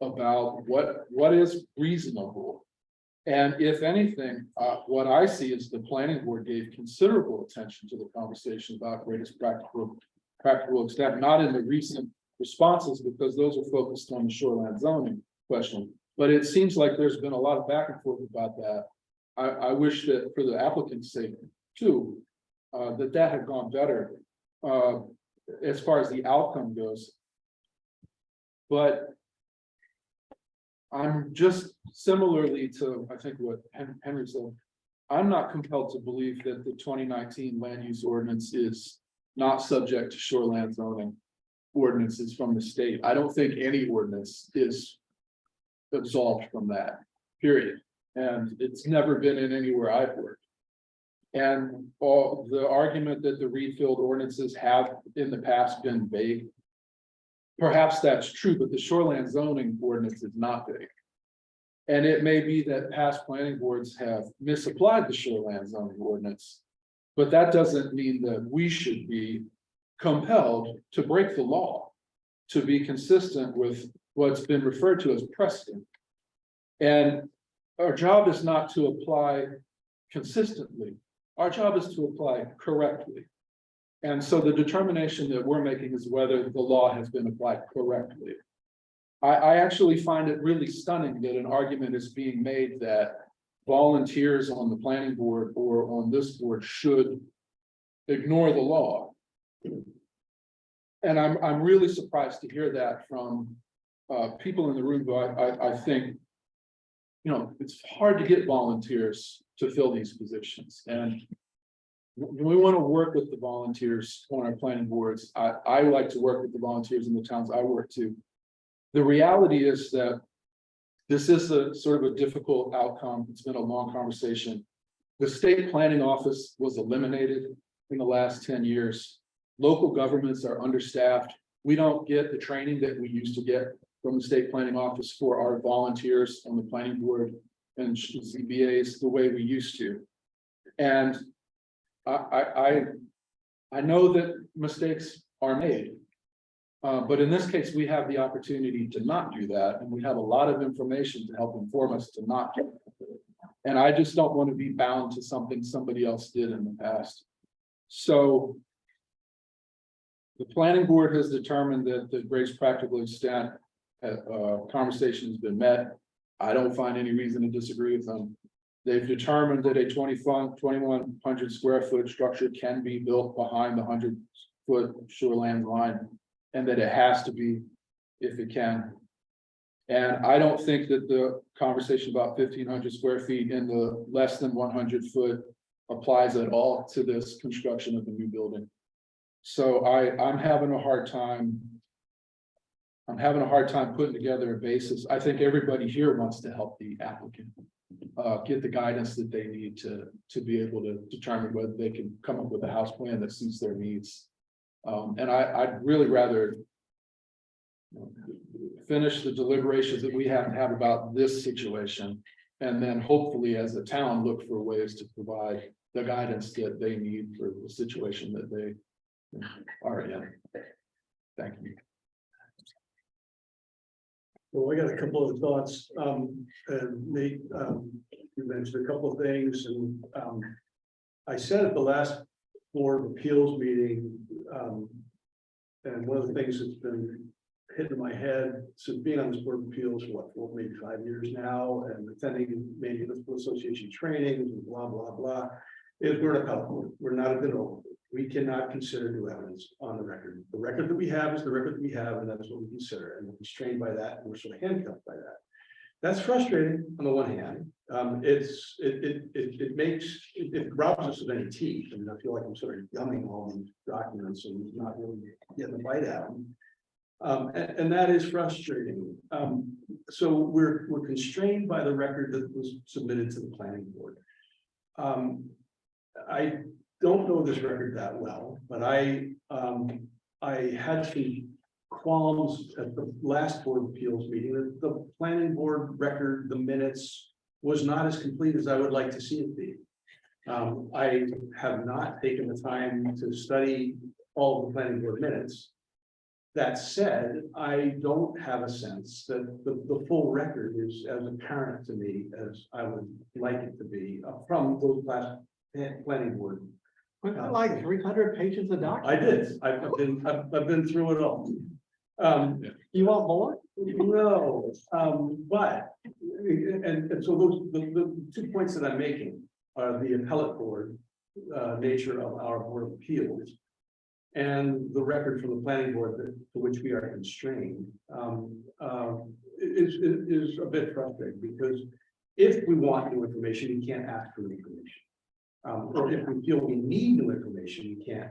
about what is reasonable. And if anything, what I see is the planning board gave considerable attention to the conversation about greatest practical extent, not in the recent responses, because those are focused on the shoreline zoning question. But it seems like there's been a lot of back and forth about that. I wish that for the applicant's sake too, that had gone better as far as the outcome goes. But I'm just similarly to, I think, what Henry said, I'm not compelled to believe that the 2019 land use ordinance is not subject to shoreline zoning ordinances from the state. I don't think any ordinance is absolved from that, period. And it's never been in anywhere I've worked. And all the argument that the Reedfield ordinances have in the past been vague, perhaps that's true, but the shoreline zoning ordinance is not vague. And it may be that past planning boards have misapplied the shoreline zoning ordinance, but that doesn't mean that we should be compelled to break the law to be consistent with what's been referred to as precedent. And our job is not to apply consistently. Our job is to apply correctly. And so the determination that we're making is whether the law has been applied correctly. I actually find it really stunning that an argument is being made that volunteers on the planning board or on this board should ignore the law. And I'm really surprised to hear that from people in the room who I think, you know, it's hard to get volunteers to fill these positions. And we want to work with the volunteers on our planning boards. I like to work with the volunteers in the towns I work to. The reality is that this is a sort of a difficult outcome. It's been a long conversation. The state planning office was eliminated in the last 10 years. Local governments are understaffed. We don't get the training that we used to get from the state planning office for our volunteers on the planning board and ZBAs the way we used to. And I know that mistakes are made. But in this case, we have the opportunity to not do that, and we have a lot of information to help inform us to not do it. And I just don't want to be bound to something somebody else did in the past. So the planning board has determined that the greatest practical extent conversation has been met. I don't find any reason to disagree with them. They've determined that a 2,100 square foot structure can be built behind the 100-foot shoreland line, and that it has to be if it can. And I don't think that the conversation about 1,500 square feet in the less than 100-foot applies at all to this construction of the new building. So I'm having a hard time. I'm having a hard time putting together a basis. I think everybody here wants to help the applicant get the guidance that they need to be able to determine whether they can come up with a house plan that suits their needs. And I'd really rather finish the deliberations that we have to have about this situation. And then hopefully as a town, look for ways to provide the guidance that they need for the situation that they are in. Thank you. Well, I got a couple of thoughts. And Nate, you mentioned a couple of things, and I said at the last Board of Appeals meeting, and one of the things that's been hitting my head since being on this Board of Appeals for what, maybe 5 years now, and attending maybe municipal association trainings and blah, blah, blah, is we're an appellate court. We're not a de novo. We cannot consider new evidence on the record. The record that we have is the record that we have, and that's what we consider, and we're constrained by that, and we're sort of handcuffed by that. That's frustrating on the one hand. It robs us of any teeth. I mean, I feel like I'm sort of gumming all these documents and not really getting a bite out of them. And that is frustrating. So we're constrained by the record that was submitted to the planning board. I don't know this record that well, but I had some qualms at the last Board of Appeals meeting that the planning board record, the minutes, was not as complete as I would like to see it be. I have not taken the time to study all of the planning board minutes. That said, I don't have a sense that the full record is as apparent to me as I would like it to be from those last planning board. Like 300 pages of documents. I did. I've been through it all. You want more? No, but, and so those, the 2 points that I'm making are the appellate board nature of our Board of Appeals and the record from the planning board to which we are constrained is a bit frustrating, because if we want new information, we can't ask for new information. Or if we feel we need new information, we can't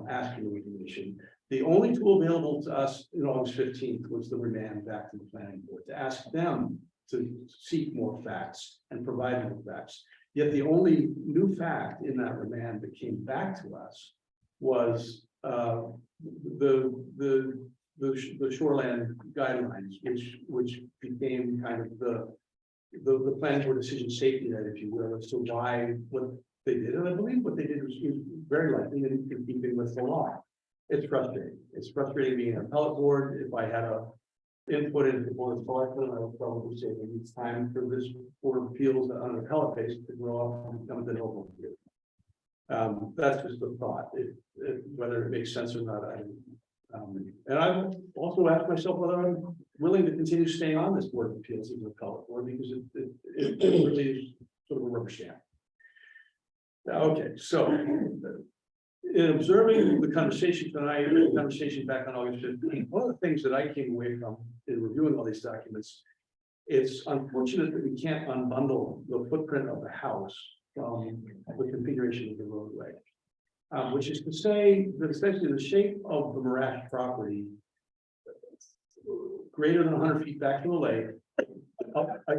ask for new information. The only tool available to us in August 15th was the remand back to the planning board to ask them to seek more facts and provide more facts. Yet the only new fact in that remand that came back to us was the shoreland guidelines, which became kind of the planning board decision safety net, if you will, as to why what they did. And I believe what they did was very likely in keeping with the law. It's frustrating. It's frustrating being an appellate board. If I had a input into the Board of Selectmen, I would probably say maybe it's time for this Board of Appeals on an appellate basis to grow up and become a de novo board. That's just a thought. Whether it makes sense or not, and I've also asked myself whether I'm willing to continue staying on this Board of Appeals as an appellate board, because it really is sort of a rubber stamp. Okay, so in observing the conversation tonight, the conversation back on August 15th, one of the things that I came away from in reviewing all these documents, it's unfortunate that we can't unbundle the footprint of the house from the configuration of the roadway. Which is to say that essentially the shape of the Morash property, greater than 100 feet back from the lake,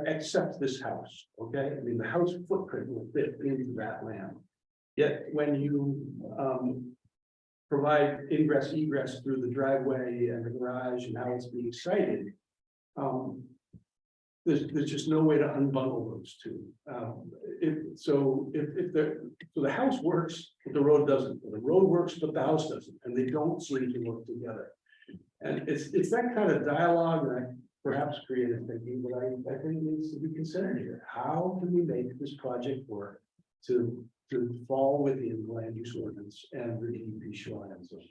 except this house, okay? I mean, the house footprint will fit into that land. Yet when you provide ingress, egress through the driveway and the garage and how it's being sited, there's just no way to unbundle those two. If the house works, but the road doesn't, the road works, but the house doesn't, and they don't seem to work together. And it's that kind of dialogue that perhaps creative thinking, but I think needs to be considered here. How can we make this project work to fall within the land use ordinance and the DEP shoreline zone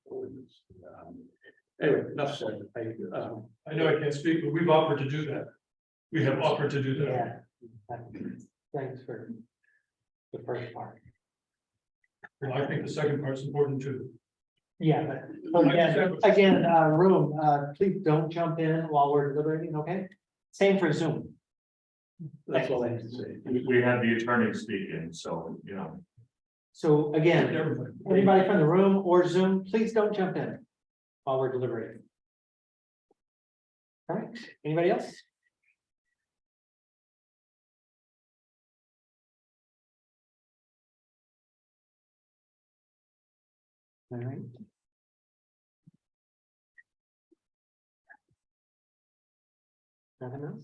ordinance? Anyway, enough said. I know I can't speak, but we've offered to do that. We have offered to do that. Yeah. Thanks for the first part. And I think the second part's important too. Yeah, but again, room, please don't jump in while we're deliberating, okay? Same for Zoom. That's all I have to say. We had the attorney speak in, so, So again, Everybody. anybody from the room or Zoom, please don't jump in while we're deliberating. All right, anybody else? All right. Nothing else?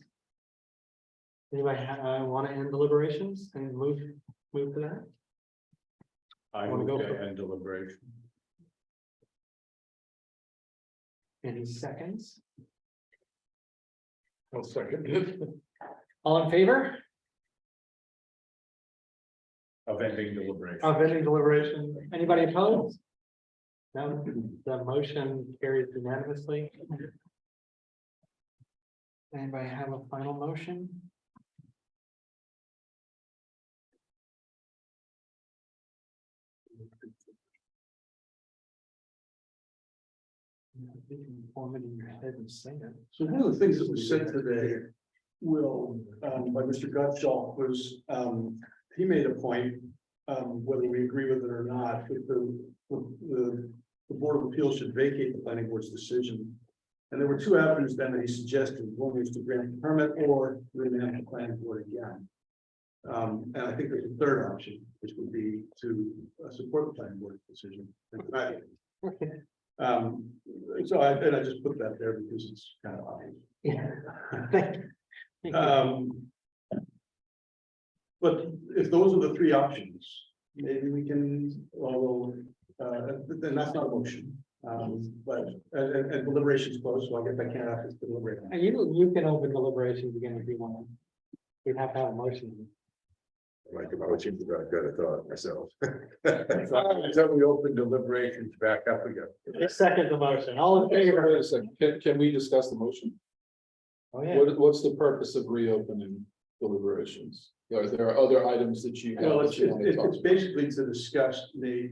Anybody want to end deliberations and move to that? I Wanna will go for- end deliberation. Any seconds? I'll second. All in favor Of ending deliberation. of ending deliberation? Anybody opposed? No, the motion carries unanimously. Anybody have a final motion? You can form it in your head and say it. So one of the things that was said today, Will, by Mr. Gutschall was, he made a point, whether we agree with it or not, that the Board of Appeals should vacate the planning board's decision. And there were two avenues then that he suggested. One was to grant the permit or remand the planning board again. And I think there's a third option, which would be to support the planning board's decision. So I just put that there because it's kind of obvious. Yeah. But if those are the three options, maybe we can, then that's not a motion. But and deliberations closed, so I guess I can't have this deliberate. And you can open deliberations again if you want. We'd have to have a motion. Like a motion, but I've got a thought myself. So we open deliberations back up again. Second the motion, all in favor? Wait a second, can we discuss the motion? Oh, yeah. What's the purpose of reopening deliberations? There are other items that you have. Well, that you want to talk it's basically to discuss the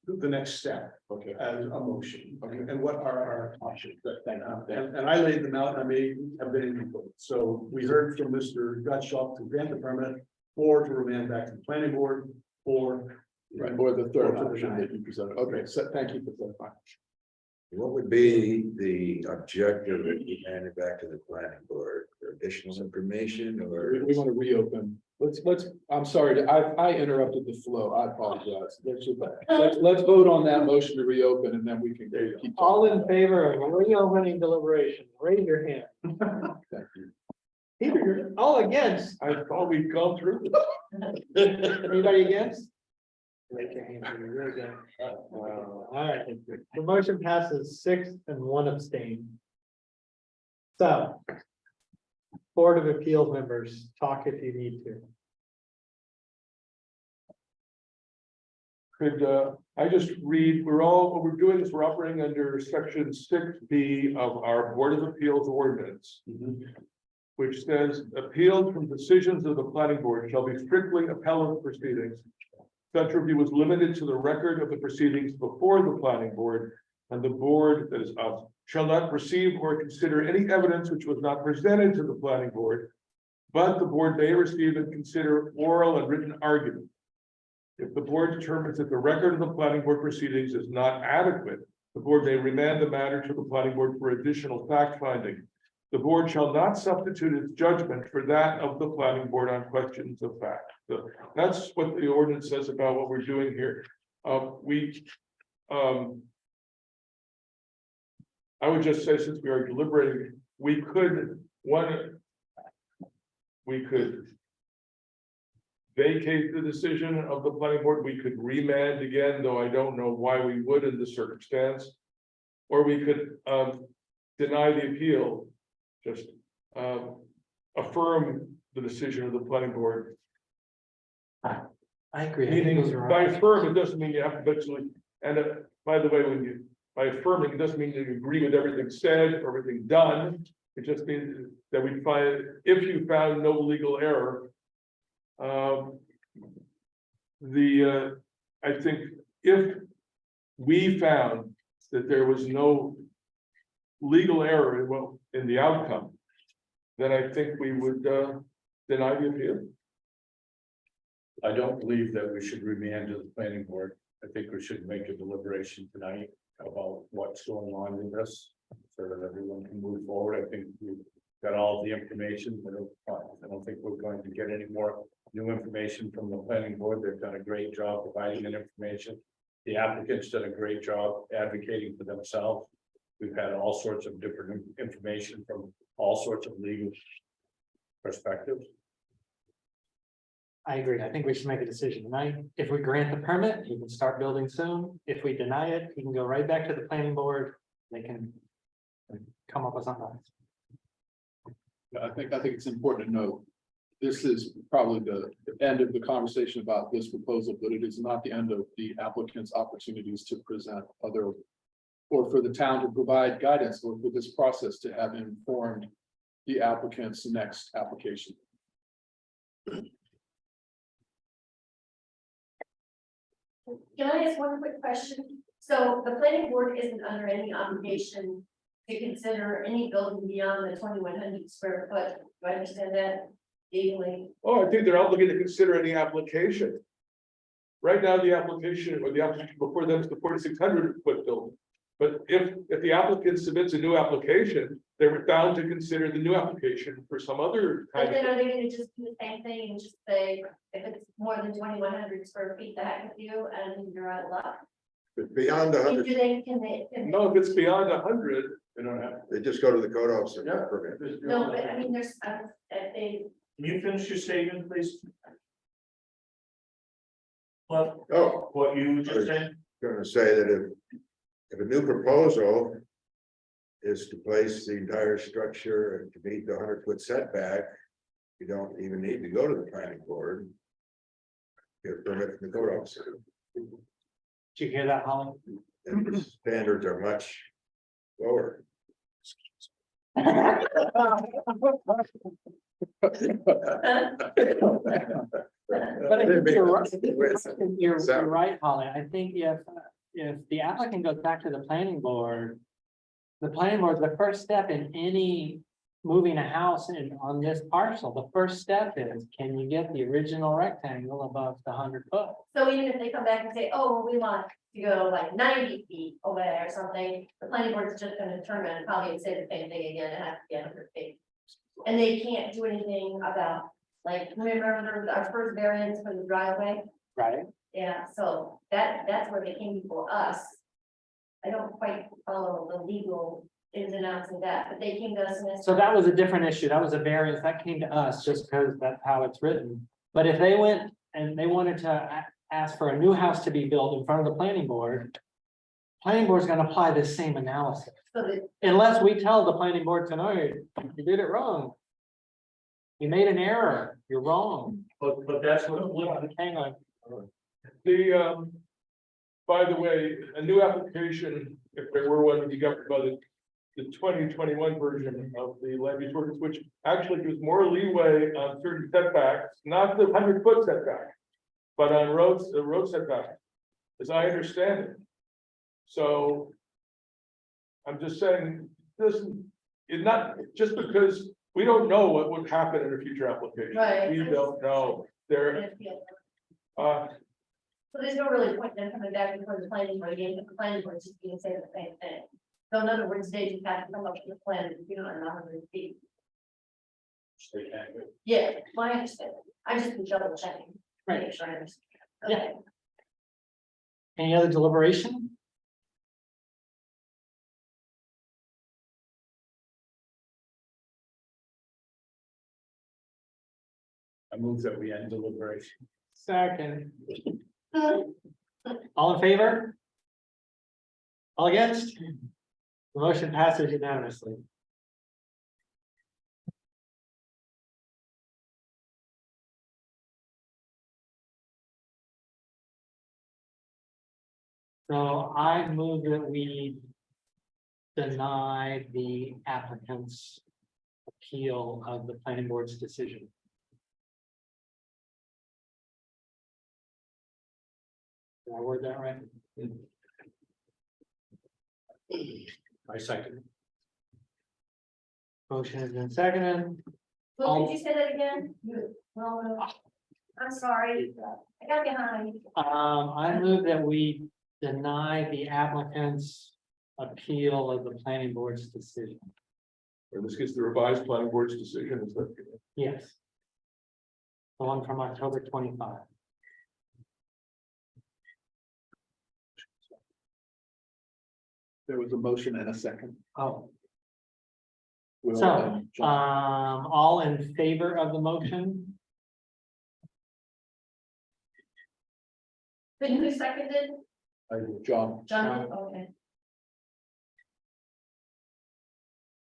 next step about. Okay. as a motion, and what are our options. Thank you. And I laid them out, and I may have been in input. So we heard from Mr. Gutschall to grant the permit, or to remand back to the planning board, or. Right, or the third Or to option deny. that you presented. Okay, so thank you for clarifying. What would be the objective of handing back to the planning board for additional information or? We want to reopen. Let's, I'm sorry, I interrupted the flow. I apologize. Let's vote on that motion to reopen and then we can keep. All in favor of reopening deliberation, raise your hand. Thank you. Peter, all against? I thought we'd gone through. Anybody against? Raise your hand. Peter. You're against. All right, the motion passes 6 and 1 abstain. So. Board of Appeals members, talk if you need to. Could I just read, what we're doing is we're operating under section 6B of our Board of Appeals ordinance. Which says appeals from decisions of the planning board shall be strictly appellate proceedings. Such review is limited to the record of the proceedings before the planning board, and the board, that is us, shall not receive or consider any evidence which was not presented to the planning board. But the board may receive and consider oral and written argument. If the board determines that the record of the planning board proceedings is not adequate, the board may remand the matter to the planning board for additional fact finding. The board shall not substitute its judgment for that of the planning board on questions of fact. So that's what the ordinance says about what we're doing here. I would just say, since we are deliberating, we could one, we could vacate the decision of the planning board, we could remand again, though I don't know why we would in this circumstance. Or we could deny the appeal, just affirm the decision of the planning board. I agree. I think Meaning, those are by all- affirm, it doesn't mean you have to eventually, and by the way, when you, by affirming, it doesn't mean you agree with everything said, or everything done. It just means that we find, if you found no legal error. I think if we found that there was no legal error in the outcome, then I think we would deny the appeal. I don't believe that we should remand to the planning board. I think we should make a deliberation tonight about what's going on in this. So that everyone can move forward. I think we've got all the information, but I don't think we're going to get any more new information from the planning board. They've done a great job providing that information. The applicants did a great job advocating for themselves. We've had all sorts of different information from all sorts of legal perspectives. I agree. I think we should make a decision tonight. If we grant the permit, he can start building soon. If we deny it, he can go right back to the planning board. They can come up with something else. I think it's important to note, this is probably the end of the conversation about this proposal, but it is not the end of the applicant's opportunities to present other, or for the town to provide guidance, or for this process to have informed the applicant's next application. Can I ask one quick question? So the planning board isn't under any obligation to consider any building beyond the 2,100 square foot. Do I understand that legally? Oh, I think they're obligated to consider any application. Right now, the application or the application before them is the 4,600 foot building. But if the applicant submits a new application, they're bound to consider the new application for some other But kind then of. are they gonna just do the same thing and just say, if it's more than 2,100 square feet, the heck with you, and you're out of luck? But beyond a And hundred, do they, can they, No, if it's beyond 100, They don't have. they just go to the code officer. Yeah. for permit. no, but I mean, there's, if they, Can you finish your statement, please? Well, Oh, what you just said? gonna say that if a new proposal is to place the entire structure to meet the 100-foot setback, you don't even need to go to the planning board. Get a permit from the code officer, Did you hear that, Holly? and the standards are much lower. But I think you're right. You're right, Holly. I think if the applicant goes back to the planning board. The planning board, the first step in any moving a house in on this parcel, the first step is, can you get the original rectangle above the 100 foot? so even if they come back and say, oh, well, we want to go like 90 feet away or something, the planning board's just gonna determine and probably say the same thing again, it has to be 100 feet. And they can't do anything about, like, remember our first variance for the driveway? Right? Yeah, so that's where they came before us. I don't quite follow the legal ins and outs of that, but they came to us and they So said, that was a different issue. That was a variance that came to us just because that's how it's written. But if they went and they wanted to ask for a new house to be built in front of the planning board. Planning board's gonna apply this same analysis, so that, unless we tell the planning board tonight, you did it wrong. You made an error, you're wrong. But that's what. Hang on. By the way, a new application, if there were one to be governed by the 2021 version of the land use ordinance, which actually gives more leeway on certain setbacks, not the 100-foot setback, but on roads, the road setback, as I understand it. So I'm just saying, this is not, just because we don't know what would happen in a future application. Right. We don't know. There, so there's no really point in them coming back before the planning board again, but the planning board is just gonna say the same thing. So in other words, they just have to come up with a plan, you know, in 100 feet. Yeah, well, I understand. I just been double checking. Right. Make sure I understand. Yeah. Okay. Any other deliberation? I move that we end deliberation. Second. All in favor? All against? The motion passes unanimously. So I move that we deny the applicant's appeal of the planning board's decision. Did I word that right? I second. Motion has been seconded. Well, could you say that again? Well, I'm sorry, I got behind. I move that we deny the applicant's appeal of the planning board's decision. In this case, the revised planning board's decision is that. Yes. The one from October 25. There was a motion and a second. Oh, Will so, and John. all in favor of the motion? But who seconded? John, John, did? Okay.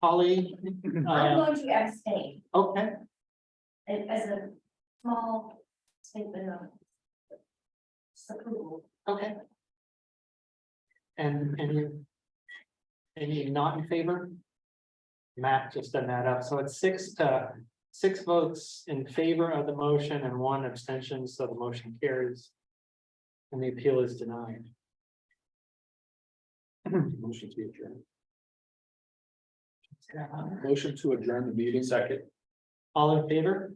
Holly? I'm going to abstain Okay, as a small statement of disapproval. okay. And any not in favor? Matt just done that up, so it's 6 votes in favor of the motion and 1 abstention, so the motion carries. And the appeal is denied. motion to adjourn. Motion to adjourn the meeting. Second. All in favor?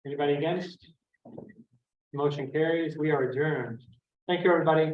Anybody against? Motion carries, we are adjourned. Thank you, everybody.